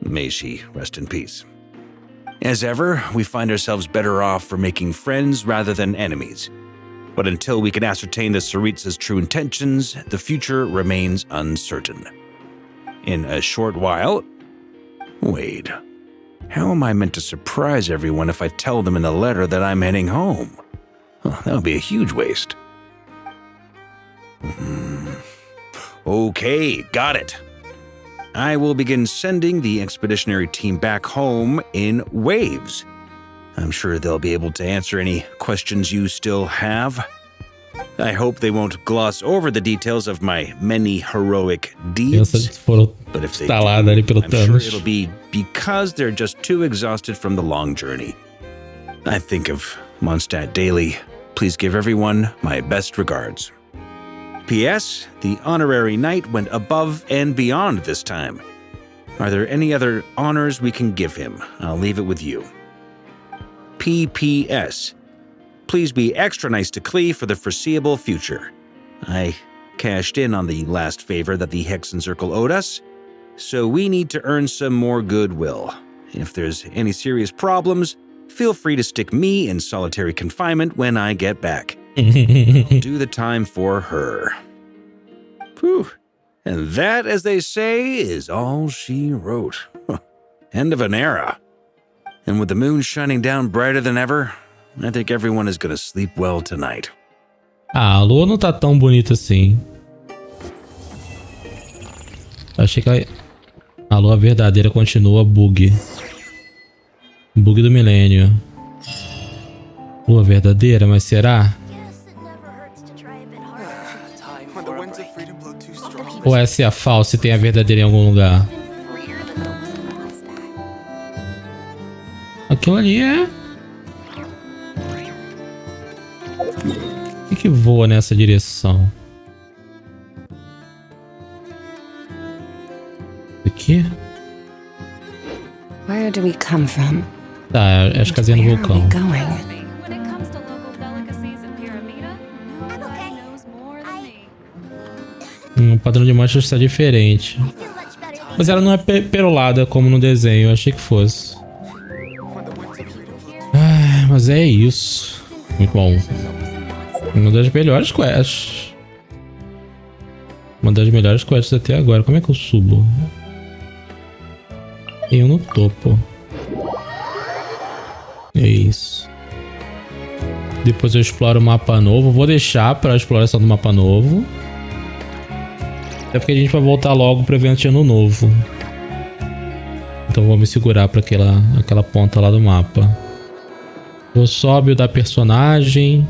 May she rest in peace. As ever, we find ourselves better off for making friends rather than enemies. But until we can ascertain the Tsaritsa's true intentions, the future remains uncertain. In a short while... Wait. How am I meant to surprise everyone if I tell them in the letter that I'm heading home? That would be a huge waste. Okay, got it. I will begin sending the expeditionary team back home in waves. I'm sure they'll be able to answer any questions you still have. I hope they won't gloss over the details of my many heroic deeds. But if they do, I'm sure it'll be because they're just too exhausted from the long journey. I think of Mondstadt daily. Please give everyone my best regards. P.S. The honorary knight went above and beyond this time. Are there any other honors we can give him? I'll leave it with you. P.P.S. Please be extra nice to Klee for the foreseeable future. I cashed in on the last favor that the Hexen Circle owed us, so we need to earn some more goodwill. If there's any serious problems, feel free to stick me in solitary confinement when I get back. I'll do the time for her. Whew. And that, as they say, is all she wrote. End of an era. And with the moon shining down brighter than ever, I think everyone is gonna sleep well tonight. Ah, a lua não tá tão bonita assim. Achei que a lua verdadeira continua bug. Bug do milênio. Lua verdadeira, mas será? Ou essa é a falsa e tem a verdadeira em algum lugar? Aquilo ali é... O que voa nessa direção? Aqui? Where do we come from? Tá, é as casinhas do vulcão. O padrão de manchas está diferente. Mas ela não é perolada como no desenho, eu achei que fosse. Ah, mas é isso. Muito bom. Uma das melhores quests. Uma das melhores quests até agora. Como é que eu subo? Eu no topo. É isso. Depois eu exploro o mapa novo. Vou deixar para a exploração do mapa novo. Até porque a gente vai voltar logo para o evento de ano novo. Então vou me segurar para aquela ponta lá do mapa. Vou só buildar personagem.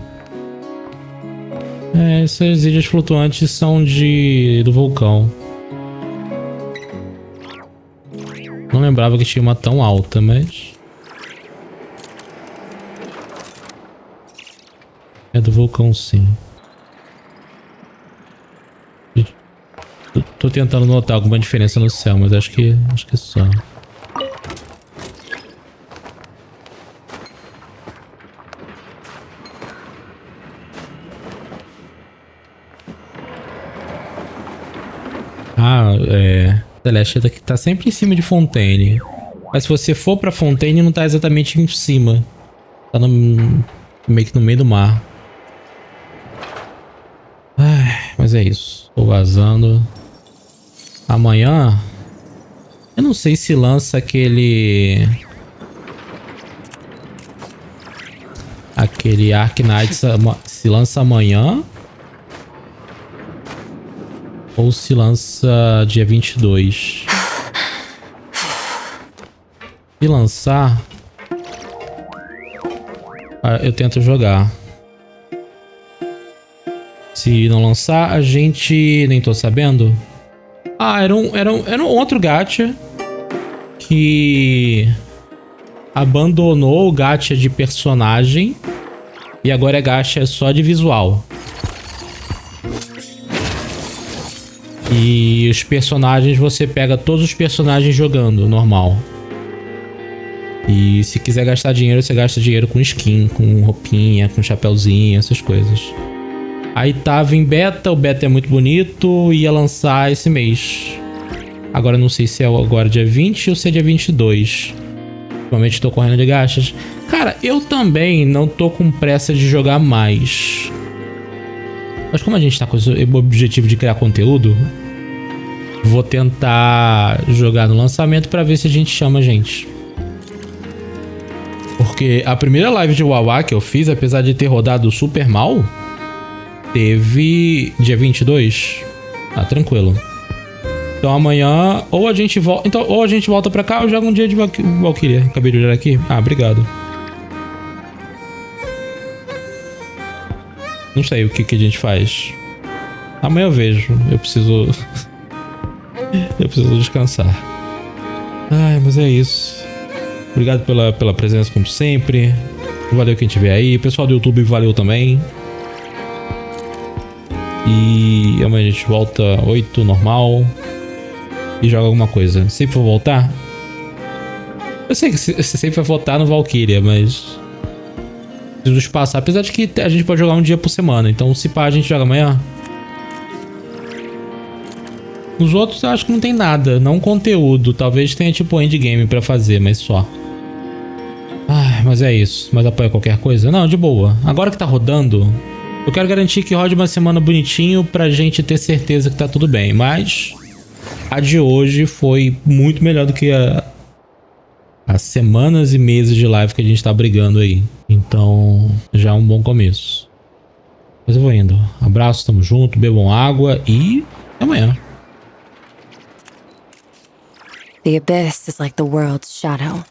Essas ilhas flutuantes são do vulcão. Não lembrava que tinha uma tão alta, mas... É do vulcão, sim. Tô tentando notar alguma diferença no céu, mas acho que só. Celeste tá sempre em cima de Fontaine. Mas se você for pra Fontaine, não tá exatamente em cima. Tá meio que no meio do mar. Mas é isso. Tô vazando. Amanhã... Eu não sei se lança aquele Ark Knight se lança amanhã. Ou se lança dia 22. Se lançar... eu tento jogar. Se não lançar, a gente... Nem tô sabendo. Ah, era um outro gacha que abandonou o gacha de personagem e agora é gacha só de visual. E os personagens, você pega todos os personagens jogando, normal. E se quiser gastar dinheiro, você gasta dinheiro com skin, com roupinha, com chapéuzinho, essas coisas. Aí tava em beta, o beta é muito bonito, ia lançar esse mês. Agora não sei se é agora dia 20 ou se é dia 22. Normalmente tô correndo de gachas. Cara, eu também não tô com pressa de jogar mais. Mas como a gente tá com o objetivo de criar conteúdo, vou tentar jogar no lançamento pra ver se a gente chama a gente. Porque a primeira live de Wawa que eu fiz, apesar de ter rodado super mal, teve dia 22. Tá tranquilo. Então amanhã ou a gente volta, então, ou a gente volta pra cá ou joga um dia de Valkyria. Acabei de olhar aqui. Ah, obrigado. Não sei o que a gente faz. Amanhã eu vejo. Eu preciso descansar. Ai, mas é isso. Obrigado pela presença como sempre. Valeu quem estiver aí. O pessoal do YouTube valeu também. E amanhã a gente volta 8 normal. E joga alguma coisa. Sempre vou voltar? Eu sei que você sempre vai voltar no Valkyria, mas... preciso espaçar. Apesar de que a gente pode jogar um dia por semana. Então se pá, a gente joga amanhã. Nos outros eu acho que não tem nada. Não conteúdo. Talvez tenha tipo endgame pra fazer, mas só. Ai, mas é isso. Mas apoia qualquer coisa? Não, de boa. Agora que tá rodando, eu quero garantir que rode uma semana bonitinho pra gente ter certeza que tá tudo bem. Mas a de hoje foi muito melhor do que as semanas e meses de live que a gente tá brigando aí. Então, já é um bom começo. Mas eu vou indo. Abraço, tamo junto, bebam água e até amanhã. The abyss is like the world's shadow.